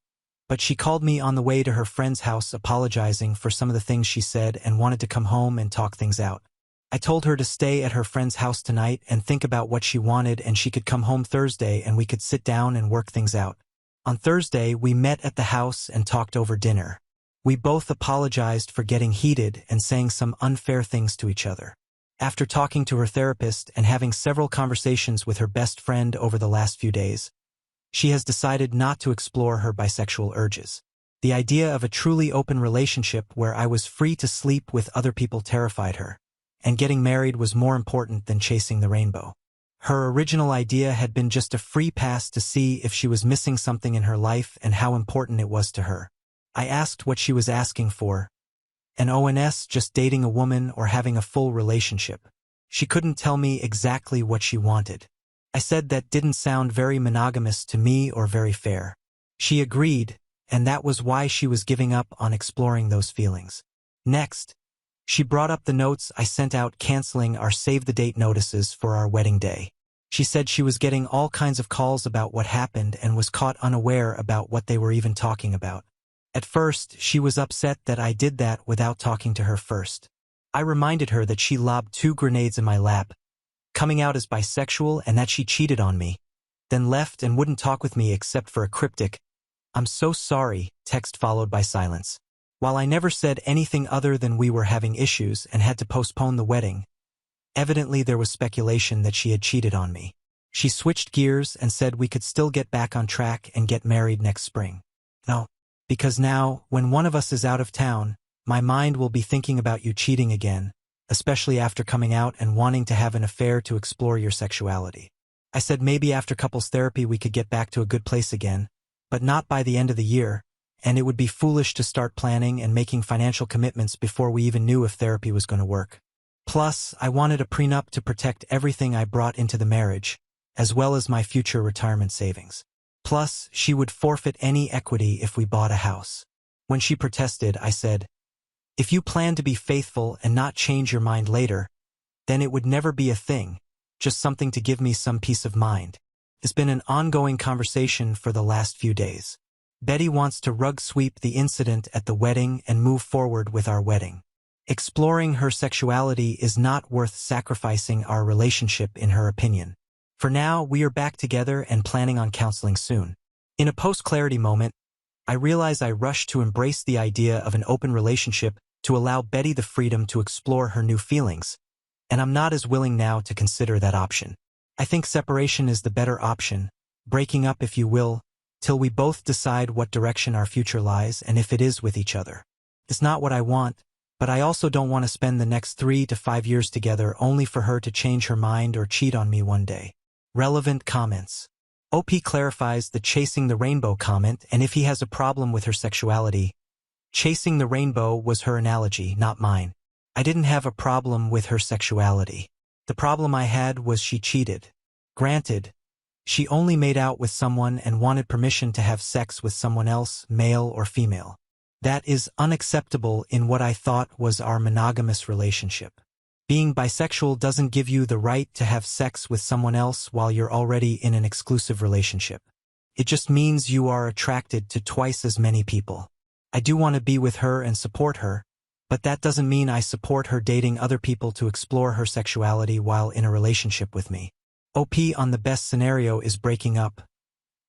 but she called me on the way to her friend's house apologizing for some of the things she said and wanted to come home and talk things out. I told her to stay at her friend's house tonight and think about what she wanted, and she could come home Thursday and we could sit down and work things out. On Thursday, we met at the house and talked over dinner. We both apologized for getting heated and saying some unfair things to each other. After talking to her therapist and having several conversations with her best friend over the last few days, she has decided not to explore her bisexual urges. The idea of a truly open relationship where I was free to sleep with other people terrified her, and getting married was more important than chasing the rainbow. Her original idea had been just a free pass to see if she was missing something in her life and how important it was to her. I asked what she was asking for. An ONS, just dating a woman or having a full relationship. She couldn't tell me exactly what she wanted. I said that didn't sound very monogamous to me or very fair. She agreed, and that was why she was giving up on exploring those feelings. Next, she brought up the notes I sent out canceling our save-the-date notices for our wedding day. She said she was getting all kinds of calls about what happened and was caught unaware about what they were even talking about. At first, she was upset that I did that without talking to her first. I reminded her that she lobbed 2 grenades in my lap, coming out as bisexual and that she cheated on me, then left and wouldn't talk with me except for a cryptic, "I'm so sorry," text followed by silence. While I never said anything other than we were having issues and had to postpone the wedding, evidently there was speculation that she had cheated on me. She switched gears and said we could still get back on track and get married next spring. No, because now, when one of us is out of town, my mind will be thinking about you cheating again, especially after coming out and wanting to have an affair to explore your sexuality. I said maybe after couples therapy we could get back to a good place again, but not by the end of the year, and it would be foolish to start planning and making financial commitments before we even knew if therapy was going to work. Plus, I wanted a prenup to protect everything I brought into the marriage, as well as my future retirement savings. Plus, she would forfeit any equity if we bought a house. When she protested, I said, "If you plan to be faithful and not change your mind later, then it would never be a thing, just something to give me some peace of mind." It's been an ongoing conversation for the last few days. Betty wants to rug sweep the incident at the wedding and move forward with our wedding. Exploring her sexuality is not worth sacrificing our relationship, in her opinion. For now, we are back together and planning on counseling soon. In a post-clarity moment, I realize I rushed to embrace the idea of an open relationship to allow Betty the freedom to explore her new feelings, and I'm not as willing now to consider that option. I think separation is the better option, breaking up if you will, till we both decide what direction our future lies and if it is with each other. It's not what I want, but I also don't want to spend the next 3 to 5 years together only for her to change her mind or cheat on me one day. Relevant comments. OP clarifies the chasing the rainbow comment, and if he has a problem with her sexuality, chasing the rainbow was her analogy, not mine. I didn't have a problem with her sexuality. The problem I had was she cheated. Granted, she only made out with someone and wanted permission to have sex with someone else, male or female. That is unacceptable in what I thought was our monogamous relationship. Being bisexual doesn't give you the right to have sex with someone else while you're already in an exclusive relationship. It just means you are attracted to twice as many people. I do want to be with her and support her, but that doesn't mean I support her dating other people to explore her sexuality while in a relationship with me. OP on the best scenario is breaking up.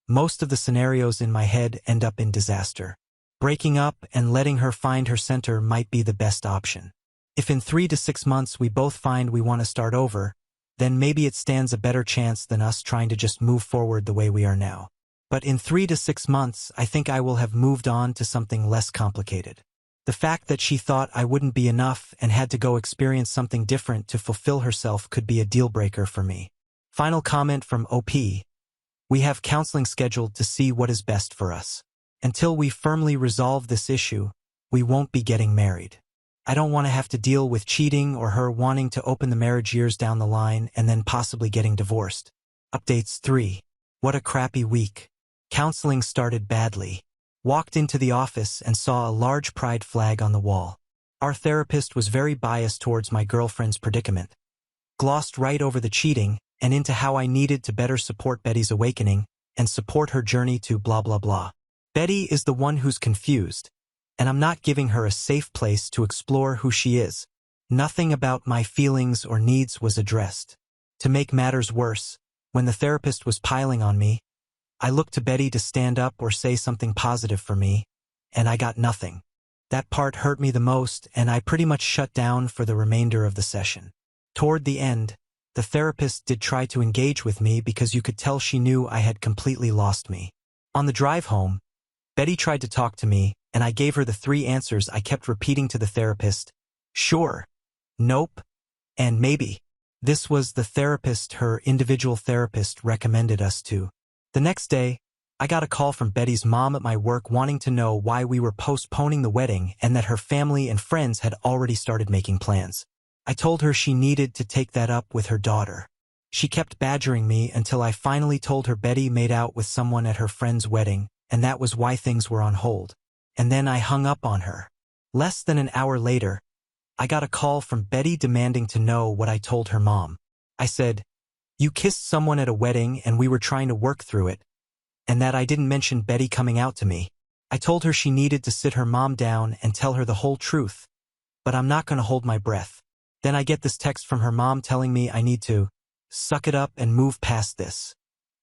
Most of the scenarios in my head end up in disaster. Breaking up and letting her find her center might be the best option. If in 3 to 6 months we both find we want to start over, then maybe it stands a better chance than us trying to just move forward the way we are now. But in 3 to 6 months, I think I will have moved on to something less complicated. The fact that she thought I wouldn't be enough and had to go experience something different to fulfill herself could be a deal breaker for me. Final comment from OP. We have counseling scheduled to see what is best for us. Until we firmly resolve this issue, we won't be getting married. I don't want to have to deal with cheating or her wanting to open the marriage years down the line and then possibly getting divorced. Updates 3. What a crappy week. Counseling started badly. Walked into the office and saw a large pride flag on the wall. Our therapist was very biased towards my girlfriend's predicament. Glossed right over the cheating and into how I needed to better support Betty's awakening and support her journey to blah blah blah. Betty is the one who's confused, and I'm not giving her a safe place to explore who she is. Nothing about my feelings or needs was addressed. To make matters worse, when the therapist was piling on me, I looked to Betty to stand up or say something positive for me, and I got nothing. That part hurt me the most, and I pretty much shut down for the remainder of the session. Toward the end, the therapist did try to engage with me because you could tell she knew I had completely lost me. On the drive home, Betty tried to talk to me, and I gave her the 3 answers I kept repeating to the therapist: sure, nope, and maybe. This was the therapist her individual therapist recommended us to. The next day, I got a call from Betty's mom at my work wanting to know why we were postponing the wedding and that her family and friends had already started making plans. I told her she needed to take that up with her daughter. She kept badgering me until I finally told her Betty made out with someone at her friend's wedding, and that was why things were on hold. And then I hung up on her. Less than an hour later, I got a call from Betty demanding to know what I told her mom. I said, "You kissed someone at a wedding and we were trying to work through it," and that I didn't mention Betty coming out to me. I told her she needed to sit her mom down and tell her the whole truth, but I'm not going to hold my breath. Then I get this text from her mom telling me I need to suck it up and move past this,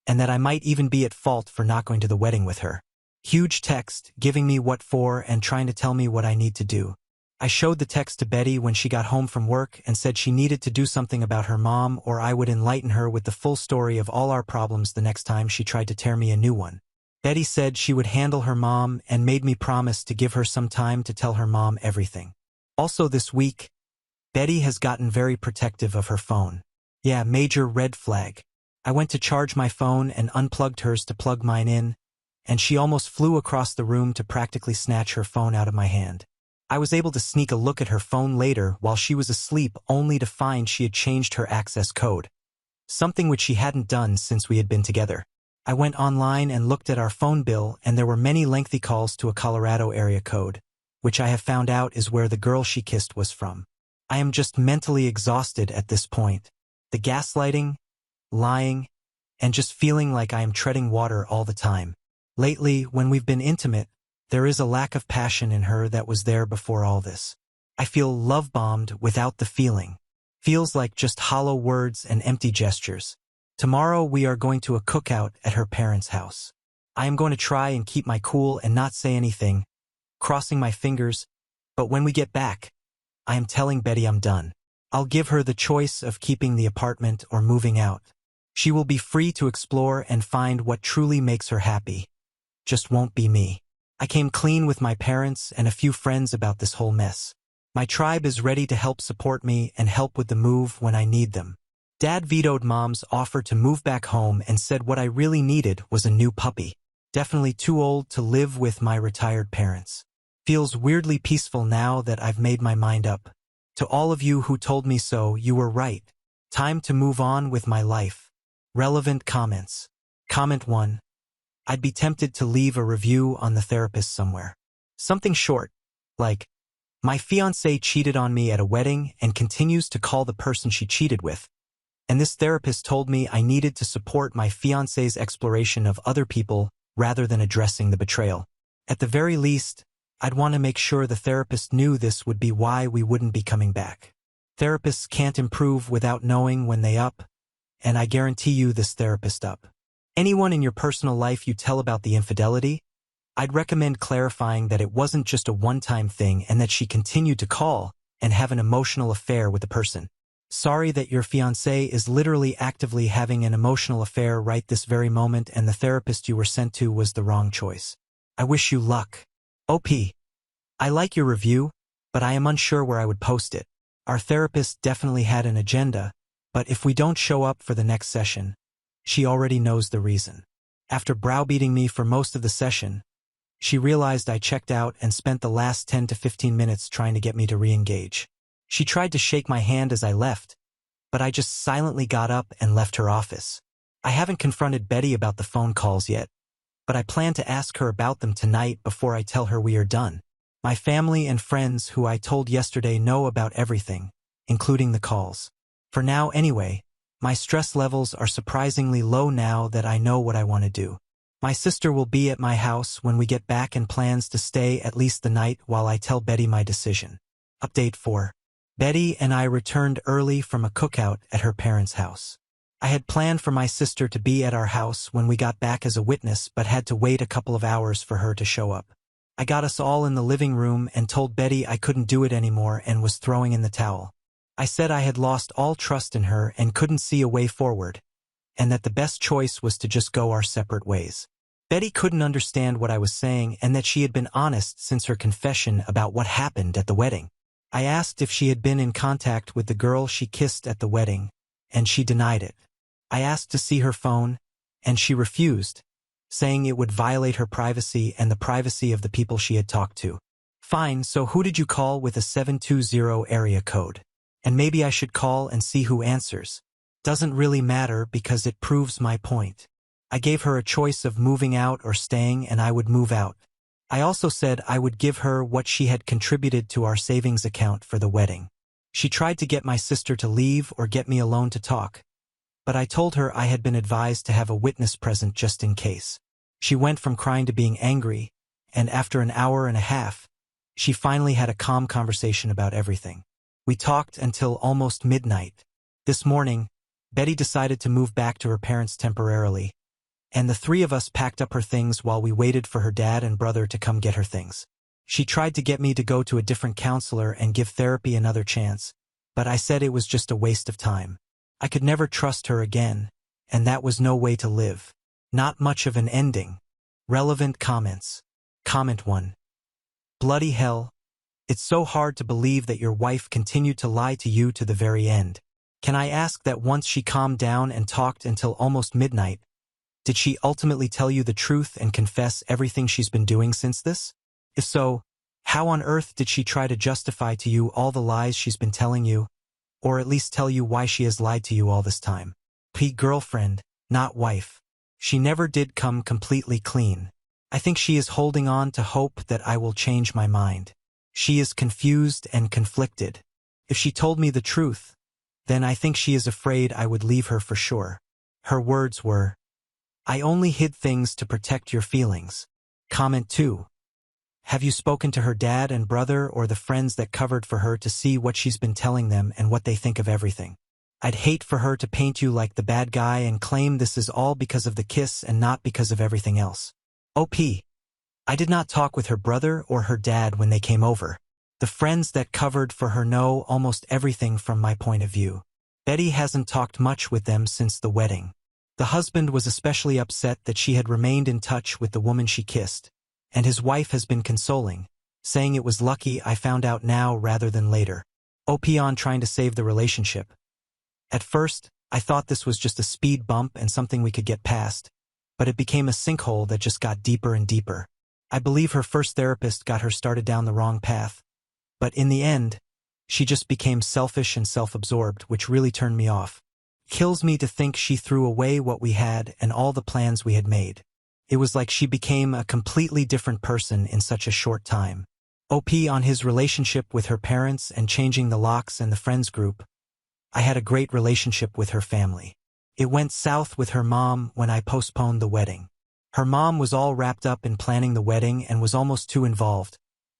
and that I might even be at fault for not going to the wedding with her. Huge text, giving me what for and trying to tell me what I need to do. I showed the text to Betty when she got home from work and said she needed to do something about her mom or I would enlighten her with the full story of all our problems the next time she tried to tear me a new one. Betty said she would handle her mom and made me promise to give her some time to tell her mom everything. Also this week, Betty has gotten very protective of her phone. Yeah, major red flag. I went to charge my phone and unplugged hers to plug mine in, and she almost flew across the room to practically snatch her phone out of my hand. I was able to sneak a look at her phone later while she was asleep only to find she had changed her access code, something which she hadn't done since we had been together. I went online and looked at our phone bill, and there were many lengthy calls to a Colorado area code, which I have found out is where the girl she kissed was from. I am just mentally exhausted at this point. The gaslighting, lying, and just feeling like I am treading water all the time. Lately, when we've been intimate, there is a lack of passion in her that was there before all this. I feel love-bombed without the feeling. Feels like just hollow words and empty gestures. Tomorrow we are going to a cookout at her parents' house. I am going to try and keep my cool and not say anything, crossing my fingers, but when we get back, I am telling Betty I'm done. I'll give her the choice of keeping the apartment or moving out. She will be free to explore and find what truly makes her happy. Just won't be me. I came clean with my parents and a few friends about this whole mess. My tribe is ready to help support me and help with the move when I need them. Dad vetoed Mom's offer to move back home and said what I really needed was a new puppy. Definitely too old to live with my retired parents. Feels weirdly peaceful now that I've made my mind up. To all of you who told me so, you were right. Time to move on with my life. Relevant comments. Comment 1. I'd be tempted to leave a review on the therapist somewhere. Something short, like, my fiancé cheated on me at a wedding and continues to call the person she cheated with. And this therapist told me I needed to support my fiancé's exploration of other people rather than addressing the betrayal. At the very least, I'd want to make sure the therapist knew this would be why we wouldn't be coming back. Therapists can't improve without knowing when they up, and I guarantee you this therapist up. Anyone in your personal life you tell about the infidelity, I'd recommend clarifying that it wasn't just a one-time thing and that she continued to call and have an emotional affair with the person. Sorry that your fiancé is literally actively having an emotional affair right this very moment and the therapist you were sent to was the wrong choice. I wish you luck. OP. I like your review, but I am unsure where I would post it. Our therapist definitely had an agenda, but if we don't show up for the next session, she already knows the reason. After browbeating me for most of the session, she realized I checked out and spent the last 10 to 15 minutes trying to get me to re-engage. She tried to shake my hand as I left, but I just silently got up and left her office. I haven't confronted Betty about the phone calls yet, but I plan to ask her about them tonight before I tell her we are done. My family and friends who I told yesterday know about everything, including the calls. For now anyway, my stress levels are surprisingly low now that I know what I want to do. My sister will be at my house when we get back and plans to stay at least the night while I tell Betty my decision. Update 4. Betty and I returned early from a cookout at her parents' house. I had planned for my sister to be at our house when we got back as a witness but had to wait a couple of hours for her to show up. I got us all in the living room and told Betty I couldn't do it anymore and was throwing in the towel. I said I had lost all trust in her and couldn't see a way forward, and that the best choice was to just go our separate ways. Betty couldn't understand what I was saying and that she had been honest since her confession about what happened at the wedding. I asked if she had been in contact with the girl she kissed at the wedding, and she denied it. I asked to see her phone, and she refused, saying it would violate her privacy and the privacy of the people she had talked to. Fine, so who did you call with a 720 area code? And maybe I should call and see who answers. Doesn't really matter because it proves my point. I gave her a choice of moving out or staying and I would move out. I also said I would give her what she had contributed to our savings account for the wedding. She tried to get my sister to leave or get me alone to talk, but I told her I had been advised to have a witness present just in case. She went from crying to being angry, and after an hour and a half, she finally had a calm conversation about everything. We talked until almost midnight. This morning, Betty decided to move back to her parents temporarily, and the three of us packed up her things while we waited for her dad and brother to come get her things. She tried to get me to go to a different counselor and give therapy another chance, but I said it was just a waste of time. I could never trust her again, and that was no way to live. Not much of an ending. Relevant comments. Comment 1. Bloody hell. It's so hard to believe that your wife continued to lie to you to the very end. Can I ask that once she calmed down and talked until almost midnight, did she ultimately tell you the truth and confess everything she's been doing since this? If so, how on earth did she try to justify to you all the lies she's been telling you, or at least tell you why she has lied to you all this time? Girlfriend, not wife. She never did come completely clean. I think she is holding on to hope that I will change my mind. She is confused and conflicted. If she told me the truth, then I think she is afraid I would leave her for sure. Her words were, I only hid things to protect your feelings. Comment 2. Have you spoken to her dad and brother or the friends that covered for her to see what she's been telling them and what they think of everything? I'd hate for her to paint you like the bad guy and claim this is all because of the kiss and not because of everything else. OP. I did not talk with her brother or her dad when they came over. The friends that covered for her know almost everything from my point of view. Betty hasn't talked much with them since the wedding. The husband was especially upset that she had remained in touch with the woman she kissed, and his wife has been consoling, saying it was lucky I found out now rather than later. On trying to save the relationship. At first, I thought this was just a speed bump and something we could get past, but it became a sinkhole that just got deeper and deeper. I believe her first therapist got her started down the wrong path, but in the end, she just became selfish and self-absorbed, which really turned me off. Kills me to think she threw away what we had and all the plans we had made. It was like she became a completely different person in such a short time. On his relationship with her parents and changing the locks and the friends group. I had a great relationship with her family. It went south with her mom when I postponed the wedding. Her mom was all wrapped up in planning the wedding and was almost too involved.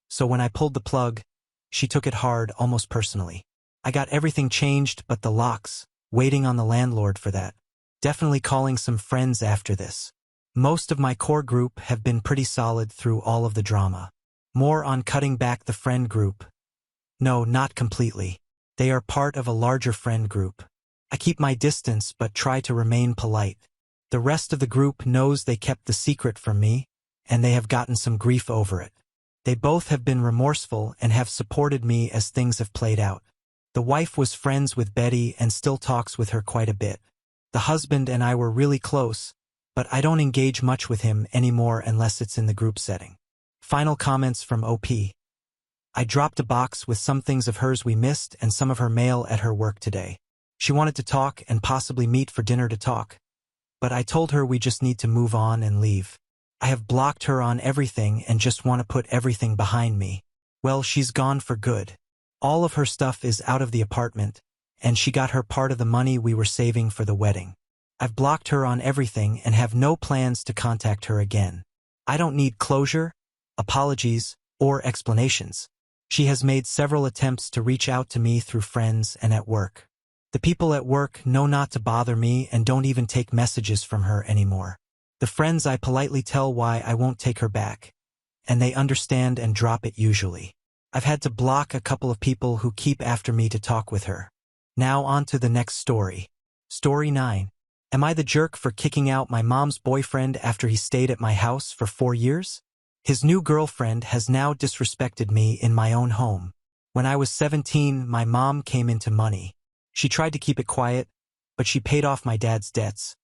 So when I pulled the plug, she took it hard, almost personally. I got everything changed but the locks, waiting on the landlord for that. Definitely calling some friends after this. Most of my core group have been pretty solid through all of the drama. More on cutting back the friend group. No, not completely. They are part of a larger friend group. I keep my distance but try to remain polite. The rest of the group knows they kept the secret from me, and they have gotten some grief over it. They both have been remorseful and have supported me as things have played out. The wife was friends with Betty and still talks with her quite a bit. The husband and I were really close, but I don't engage much with him anymore unless it's in the group setting. Final comments from OP. I dropped a box with some things of hers we missed and some of her mail at her work today. She wanted to talk and possibly meet for dinner to talk, but I told her we just need to move on and leave. I have blocked her on everything and just want to put everything behind me. Well, she's gone for good. All of her stuff is out of the apartment, and she got her part of the money we were saving for the wedding. I've blocked her on everything and have no plans to contact her again. I don't need closure, apologies, or explanations. She has made several attempts to reach out to me through friends and at work. The people at work know not to bother me and don't even take messages from her anymore. The friends I politely tell why I won't take her back, and they understand and drop it usually. I've had to block a couple of people who keep after me to talk with her. Now on to the next story. Story 9. Am I the jerk for kicking out my mom's boyfriend after he stayed at my house for 4 years? His new girlfriend has now disrespected me in my own home. When I was 17, my mom came into money. She tried to keep it quiet, but she paid off my dad's debts,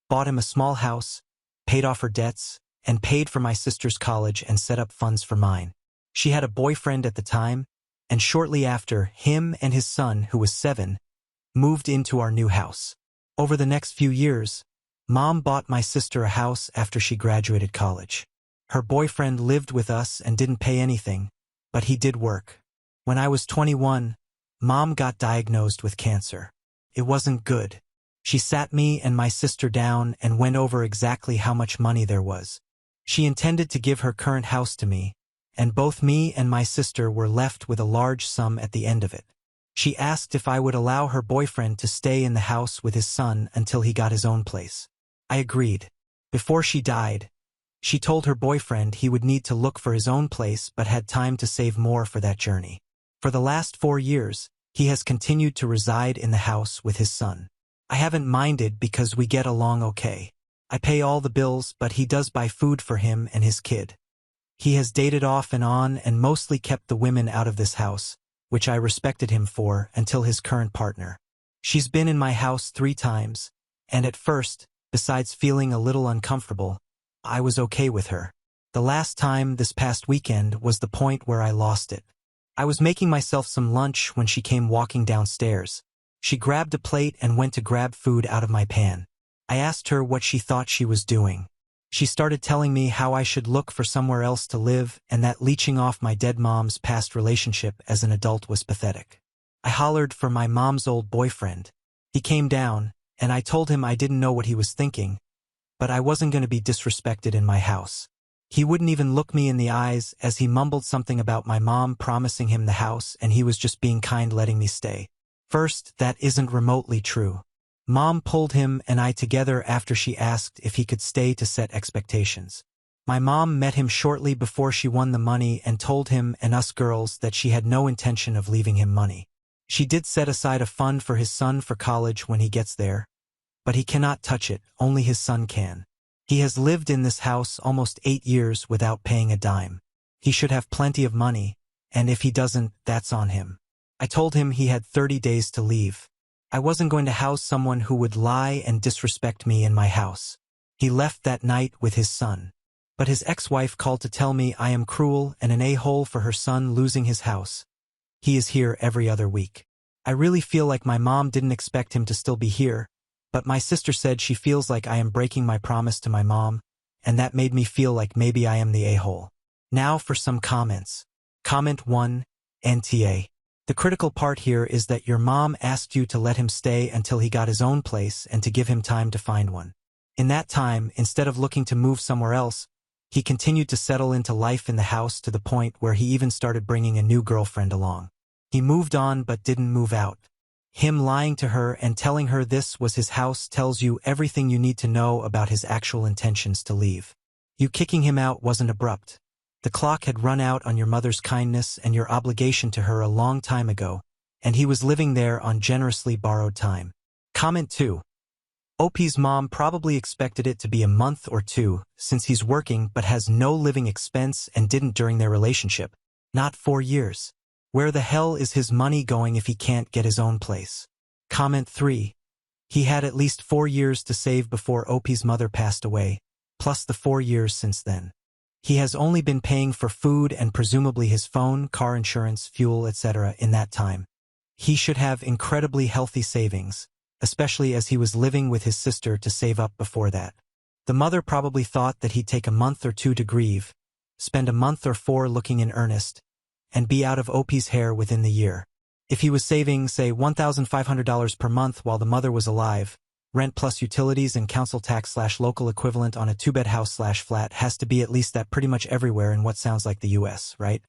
bought him a small house, paid off her debts, and paid for my sister's college and set up funds for mine. She had a boyfriend at the time, and shortly after, him and his son, who was 7, moved into our new house. Over the next few years, Mom bought my sister a house after she graduated college. Her boyfriend lived with us and didn't pay anything, but he did work. When I was 21, Mom got diagnosed with cancer. It wasn't good. She sat me and my sister down and went over exactly how much money there was. She intended to give her current house to me, and both me and my sister were left with a large sum at the end of it. She asked if I would allow her boyfriend to stay in the house with his son until he got his own place. I agreed. Before she died, she told her boyfriend he would need to look for his own place but had time to save more for that journey. For the last 4 years, he has continued to reside in the house with his son. I haven't minded because we get along okay. I pay all the bills, but he does buy food for him and his kid. He has dated off and on and mostly kept the women out of this house, which I respected him for until his current partner. She's been in my house 3 times, and at first, besides feeling a little uncomfortable, I was okay with her. The last time, this past weekend, was the point where I lost it. I was making myself some lunch when she came walking downstairs. She grabbed a plate and went to grab food out of my pan. I asked her what she thought she was doing. She started telling me how I should look for somewhere else to live and that leeching off my dead mom's past relationship as an adult was pathetic. I hollered for my mom's old boyfriend. He came down, and I told him I didn't know what he was thinking, but I wasn't going to be disrespected in my house. He wouldn't even look me in the eyes as he mumbled something about my mom promising him the house and he was just being kind letting me stay. First, that isn't remotely true. Mom pulled him and I together after she asked if he could stay to set expectations. My mom met him shortly before she won the money and told him and us girls that she had no intention of leaving him money. She did set aside a fund for his son for college when he gets there, but he cannot touch it, only his son can. He has lived in this house almost 8 years without paying a dime. He should have plenty of money, and if he doesn't, that's on him. I told him he had 30 days to leave. I wasn't going to house someone who would lie and disrespect me in my house. He left that night with his son. But his ex-wife called to tell me I am cruel and an a-hole for her son losing his house. He is here every other week. I really feel like my mom didn't expect him to still be here, but my sister said she feels like I am breaking my promise to my mom, and that made me feel like maybe I am the a-hole. Now for some comments. Comment 1, NTA. The critical part here is that your mom asked you to let him stay until he got his own place and to give him time to find one. In that time, instead of looking to move somewhere else, he continued to settle into life in the house to the point where he even started bringing a new girlfriend along. He moved on but didn't move out. Him lying to her and telling her this was his house tells you everything you need to know about his actual intentions to leave. You kicking him out wasn't abrupt. The clock had run out on your mother's kindness and your obligation to her a long time ago, and he was living there on generously borrowed time. Comment 2. OP's mom probably expected it to be a month or two, since he's working but has no living expense and didn't during their relationship. Not 4 years. Where the hell is his money going if he can't get his own place? Comment 3. He had at least 4 years to save before OP's mother passed away, plus the 4 years since then. He has only been paying for food and presumably his phone, car insurance, fuel, etc. in that time. He should have incredibly healthy savings, especially as he was living with his sister to save up before that. The mother probably thought that he'd take a month or two to grieve, spend a month or 4 looking in earnest, and be out of OP's hair within the year. If he was saving, say, $1,500 per month while the mother was alive, rent plus utilities and council tax/local equivalent on a 2-bed house/flat has to be at least that pretty much everywhere in what sounds like the US, right?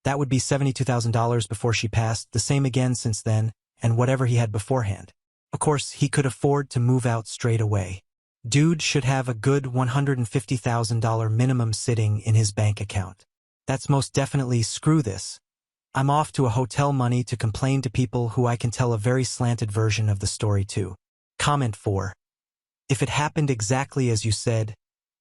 That would be $72,000 before she passed, the same again since then, and whatever he had beforehand. Of course, he could afford to move out straight away. Dude should have a good $150,000 minimum sitting in his bank account. That's most definitely screw this. I'm off to a hotel money to complain to people who I can tell a very slanted version of the story to. Comment 4. If it happened exactly as you said,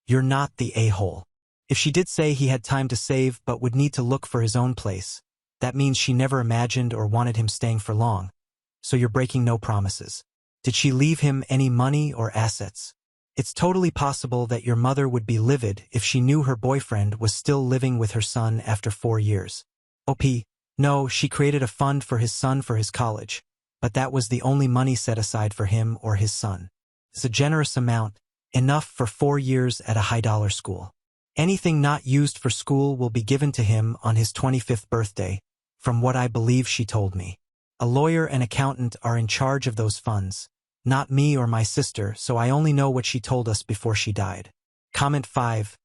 you're not the a-hole. If she did say he had time to save but would need to look for his own place, that means she never imagined or wanted him staying for long. So you're breaking no promises. Did she leave him any money or assets? It's totally possible that your mother would be livid if she knew her boyfriend was still living with her son after 4 years. OP, no, she created a fund for his son for his college, but that was the only money set aside for him or his son. It's a generous amount, enough for 4 years at a high-dollar school. Anything not used for school will be given to him on his 25th birthday, from what I believe she told me. A lawyer and accountant are in charge of those funds, not me or my sister, so I only know what she told us before she died. Comment 5.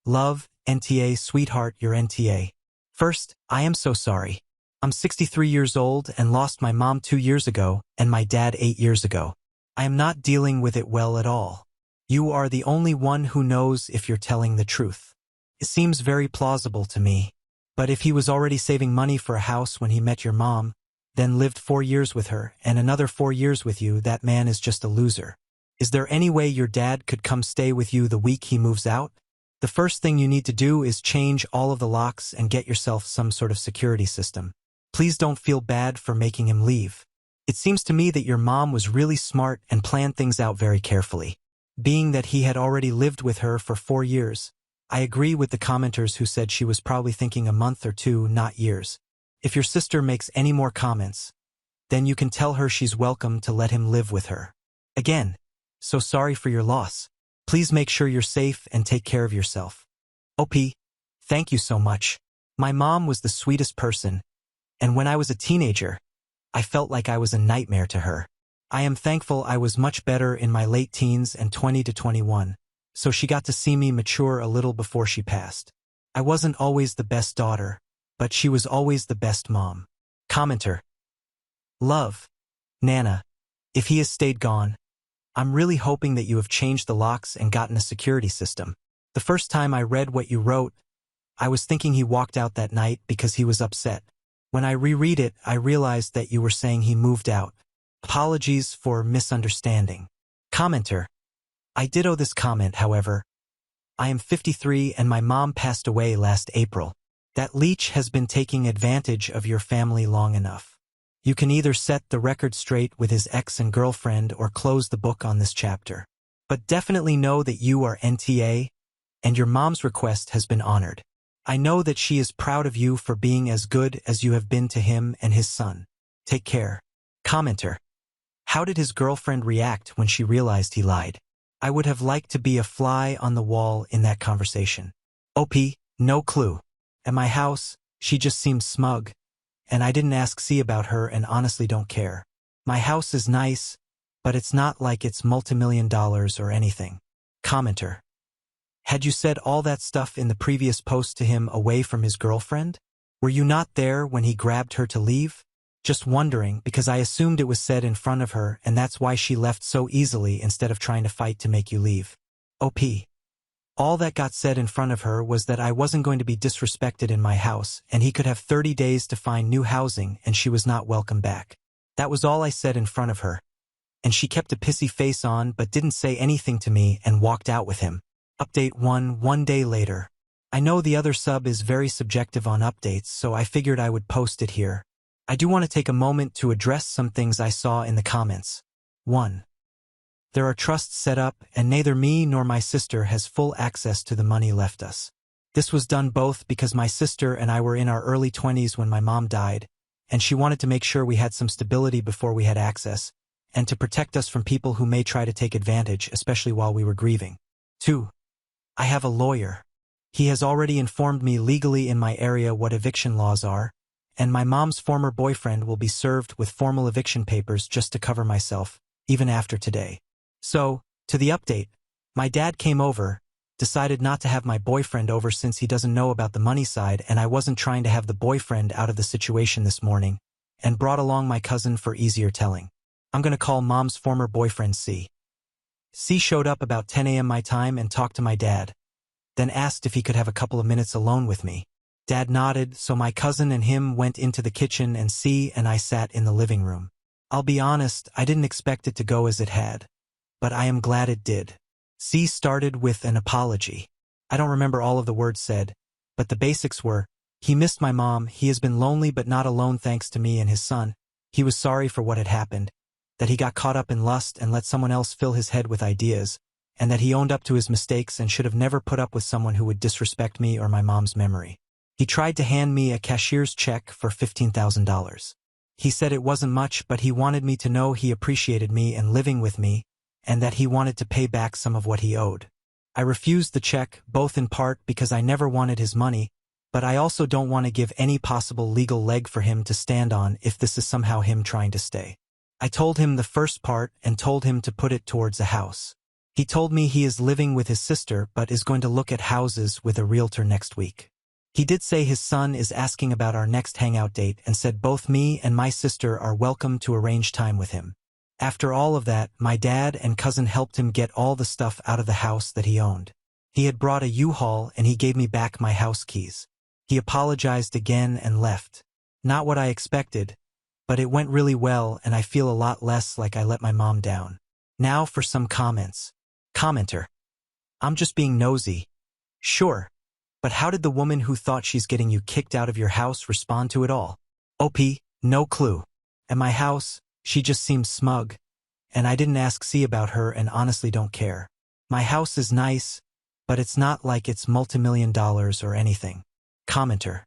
Love, NTA, sweetheart, your NTA. First, I am so sorry. I'm 63 years old and lost my mom 2 years ago and my dad 8 years ago. I am not dealing with it well at all. You are the only one who knows if you're telling the truth. It seems very plausible to me. But if he was already saving money for a house when he met your mom, then lived 4 years with her and another 4 years with you, that man is just a loser. Is there any way your dad could come stay with you the week he moves out? The first thing you need to do is change all of the locks and get yourself some sort of security system. Please don't feel bad for making him leave. It seems to me that your mom was really smart and planned things out very carefully. Being that he had already lived with her for 4 years, I agree with the commenters who said she was probably thinking a month or 2, not years. If your sister makes any more comments, then you can tell her she's welcome to let him live with her. Again, so sorry for your loss. Please make sure you're safe and take care of yourself. OP, thank you so much. My mom was the sweetest person, and when I was a teenager, I felt like I was a nightmare to her. I am thankful I was much better in my late teens and 20 to 21, so she got to see me mature a little before she passed. I wasn't always the best daughter, but she was always the best mom. Commenter. Love. Nana. If he has stayed gone, I'm really hoping that you have changed the locks and gotten a security system. The first time I read what you wrote, I was thinking he walked out that night because he was upset. When I reread it, I realized that you were saying he moved out. Apologies for misunderstanding. Commenter. I ditto this comment, however. I am 53 and my mom passed away last April. That leech has been taking advantage of your family long enough. You can either set the record straight with his ex and girlfriend or close the book on this chapter. But definitely know that you are NTA, and your mom's request has been honored. I know that she is proud of you for being as good as you have been to him and his son. Take care. Commenter. How did his girlfriend react when she realized he lied? I would have liked to be a fly on the wall in that conversation. OP, no clue. At my house, she just seemed smug, and I didn't ask C about her and honestly don't care. My house is nice, but it's not like it's multi-million dollars or anything. Commenter. Had you said all that stuff in the previous post to him away from his girlfriend? Were you not there when he grabbed her to leave? Just wondering because I assumed it was said in front of her and that's why she left so easily instead of trying to fight to make you leave. OP. All that got said in front of her was that I wasn't going to be disrespected in my house and he could have 30 days to find new housing and she was not welcome back. That was all I said in front of her. And she kept a pissy face on but didn't say anything to me and walked out with him. Update 1 day later. I know the other sub is very subjective on updates, so I figured I would post it here. I do want to take a moment to address some things I saw in the comments. 1. There are trusts set up and neither me nor my sister has full access to the money left us. This was done both because my sister and I were in our early 20s when my mom died, and she wanted to make sure we had some stability before we had access, and to protect us from people who may try to take advantage, especially while we were grieving. 2. I have a lawyer. He has already informed me legally in my area what eviction laws are, and my mom's former boyfriend will be served with formal eviction papers just to cover myself, even after today. So, to the update, my dad came over, decided not to have my boyfriend over since he doesn't know about the money side and I wasn't trying to have the boyfriend out of the situation this morning, and brought along my cousin for easier telling. I'm gonna call mom's former boyfriend C. C showed up about 10 a.m. my time and talked to my dad, then asked if he could have a couple of minutes alone with me. Dad nodded, so my cousin and him went into the kitchen and C and I sat in the living room. I'll be honest, I didn't expect it to go as it had, but I am glad it did. C started with an apology. I don't remember all of the words said, but the basics were, he missed my mom, he has been lonely but not alone thanks to me and his son, he was sorry for what had happened, that he got caught up in lust and let someone else fill his head with ideas, and that he owned up to his mistakes and should have never put up with someone who would disrespect me or my mom's memory. He tried to hand me a cashier's check for $15,000. He said it wasn't much, but he wanted me to know he appreciated me and living with me, and that he wanted to pay back some of what he owed. I refused the check, both in part because I never wanted his money, but I also don't want to give any possible legal leg for him to stand on if this is somehow him trying to stay. I told him the first part and told him to put it towards a house. He told me he is living with his sister but is going to look at houses with a realtor next week. He did say his son is asking about our next hangout date and said both me and my sister are welcome to arrange time with him. After all of that, my dad and cousin helped him get all the stuff out of the house that he owned. He had brought a U-Haul and he gave me back my house keys. He apologized again and left. Not what I expected, but it went really well and I feel a lot less like I let my mom down. Now for some comments. Commenter. I'm just being nosy. Sure. But how did the woman who thought she's getting you kicked out of your house respond to it all? OP, no clue. At my house, she just seemed smug, and I didn't ask C about her and honestly don't care. My house is nice, but it's not like it's multi-million dollars or anything. Commenter.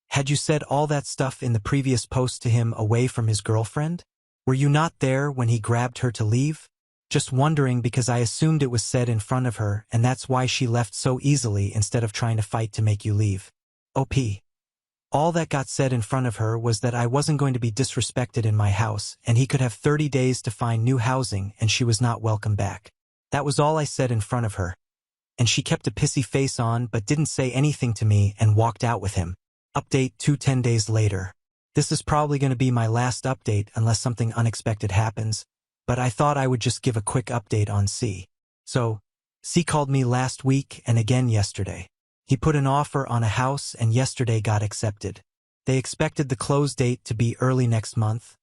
Had you said all that stuff in the previous post to him away from his girlfriend? Were you not there when he grabbed her to leave? Just wondering because I assumed it was said in front of her and that's why she left so easily instead of trying to fight to make you leave. OP. All that got said in front of her was that I wasn't going to be disrespected in my house and he could have 30 days to find new housing and she was not welcome back. That was all I said in front of her. And she kept a pissy face on but didn't say anything to me and walked out with him. Update 10 days later. This is probably going to be my last update unless something unexpected happens, but I thought I would just give a quick update on C. So, C called me last week and again yesterday. He put an offer on a house and yesterday got accepted. They expected the close date to be early next month,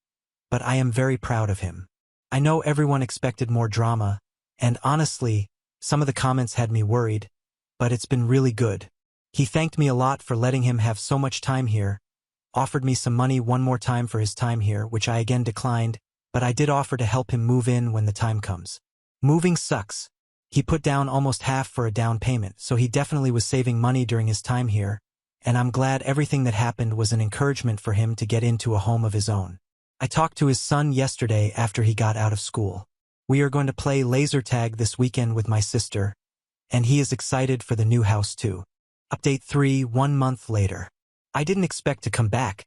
but I am very proud of him. I know everyone expected more drama, and honestly, some of the comments had me worried, but it's been really good. He thanked me a lot for letting him have so much time here, offered me some money one more time for his time here, which I again declined, but I did offer to help him move in when the time comes. Moving sucks. He put down almost half for a down payment, so he definitely was saving money during his time here, and I'm glad everything that happened was an encouragement for him to get into a home of his own. I talked to his son yesterday after he got out of school. We are going to play laser tag this weekend with my sister, and he is excited for the new house too. Update 3, 1 month later. I didn't expect to come back,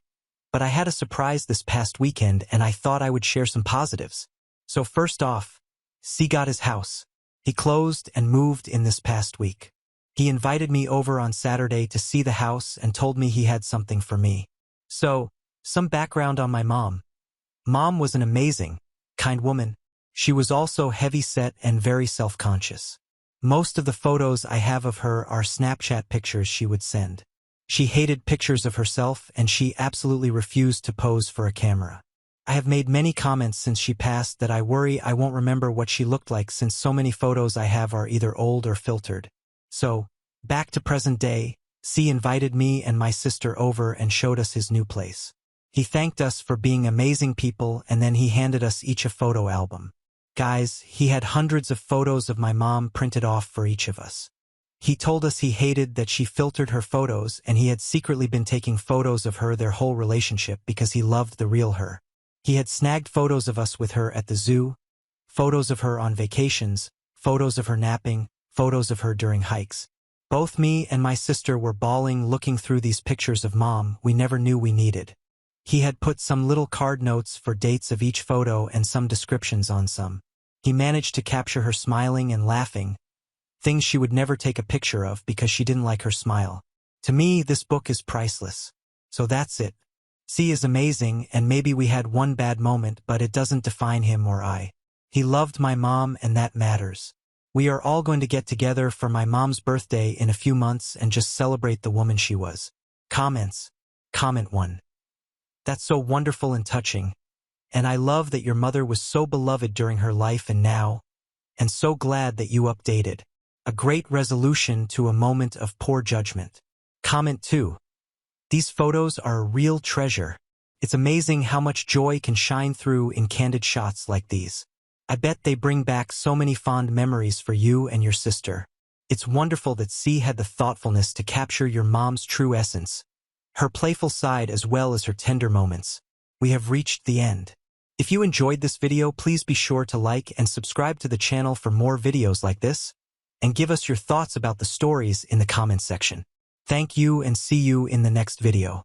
but I had a surprise this past weekend and I thought I would share some positives. So first off, C got his house. He closed and moved in this past week. He invited me over on Saturday to see the house and told me he had something for me. So, some background on my mom. Mom was an amazing, kind woman. She was also heavy-set and very self-conscious. Most of the photos I have of her are Snapchat pictures she would send. She hated pictures of herself and she absolutely refused to pose for a camera. I have made many comments since she passed that I worry I won't remember what she looked like since so many photos I have are either old or filtered. So, back to present day, C invited me and my sister over and showed us his new place. He thanked us for being amazing people and then he handed us each a photo album. Guys, he had hundreds of photos of my mom printed off for each of us. He told us he hated that she filtered her photos and he had secretly been taking photos of her their whole relationship because he loved the real her. He had snagged photos of us with her at the zoo, photos of her on vacations, photos of her napping, photos of her during hikes. Both me and my sister were bawling looking through these pictures of mom we never knew we needed. He had put some little card notes for dates of each photo and some descriptions on some. He managed to capture her smiling and laughing, things she would never take a picture of because she didn't like her smile. To me, this book is priceless. So that's it. C is amazing and maybe we had one bad moment but it doesn't define him or I. He loved my mom and that matters. We are all going to get together for my mom's birthday in a few months and just celebrate the woman she was. Comments. Comment 1. That's so wonderful and touching. And I love that your mother was so beloved during her life and now, and so glad that you updated. A great resolution to a moment of poor judgment. Comment 2. These photos are a real treasure. It's amazing how much joy can shine through in candid shots like these. I bet they bring back so many fond memories for you and your sister. It's wonderful that C had the thoughtfulness to capture your mom's true essence, her playful side as well as her tender moments. We have reached the end. If you enjoyed this video, please be sure to like and subscribe to the channel for more videos like this, and give us your thoughts about the stories in the comments section. Thank you and see you in the next video.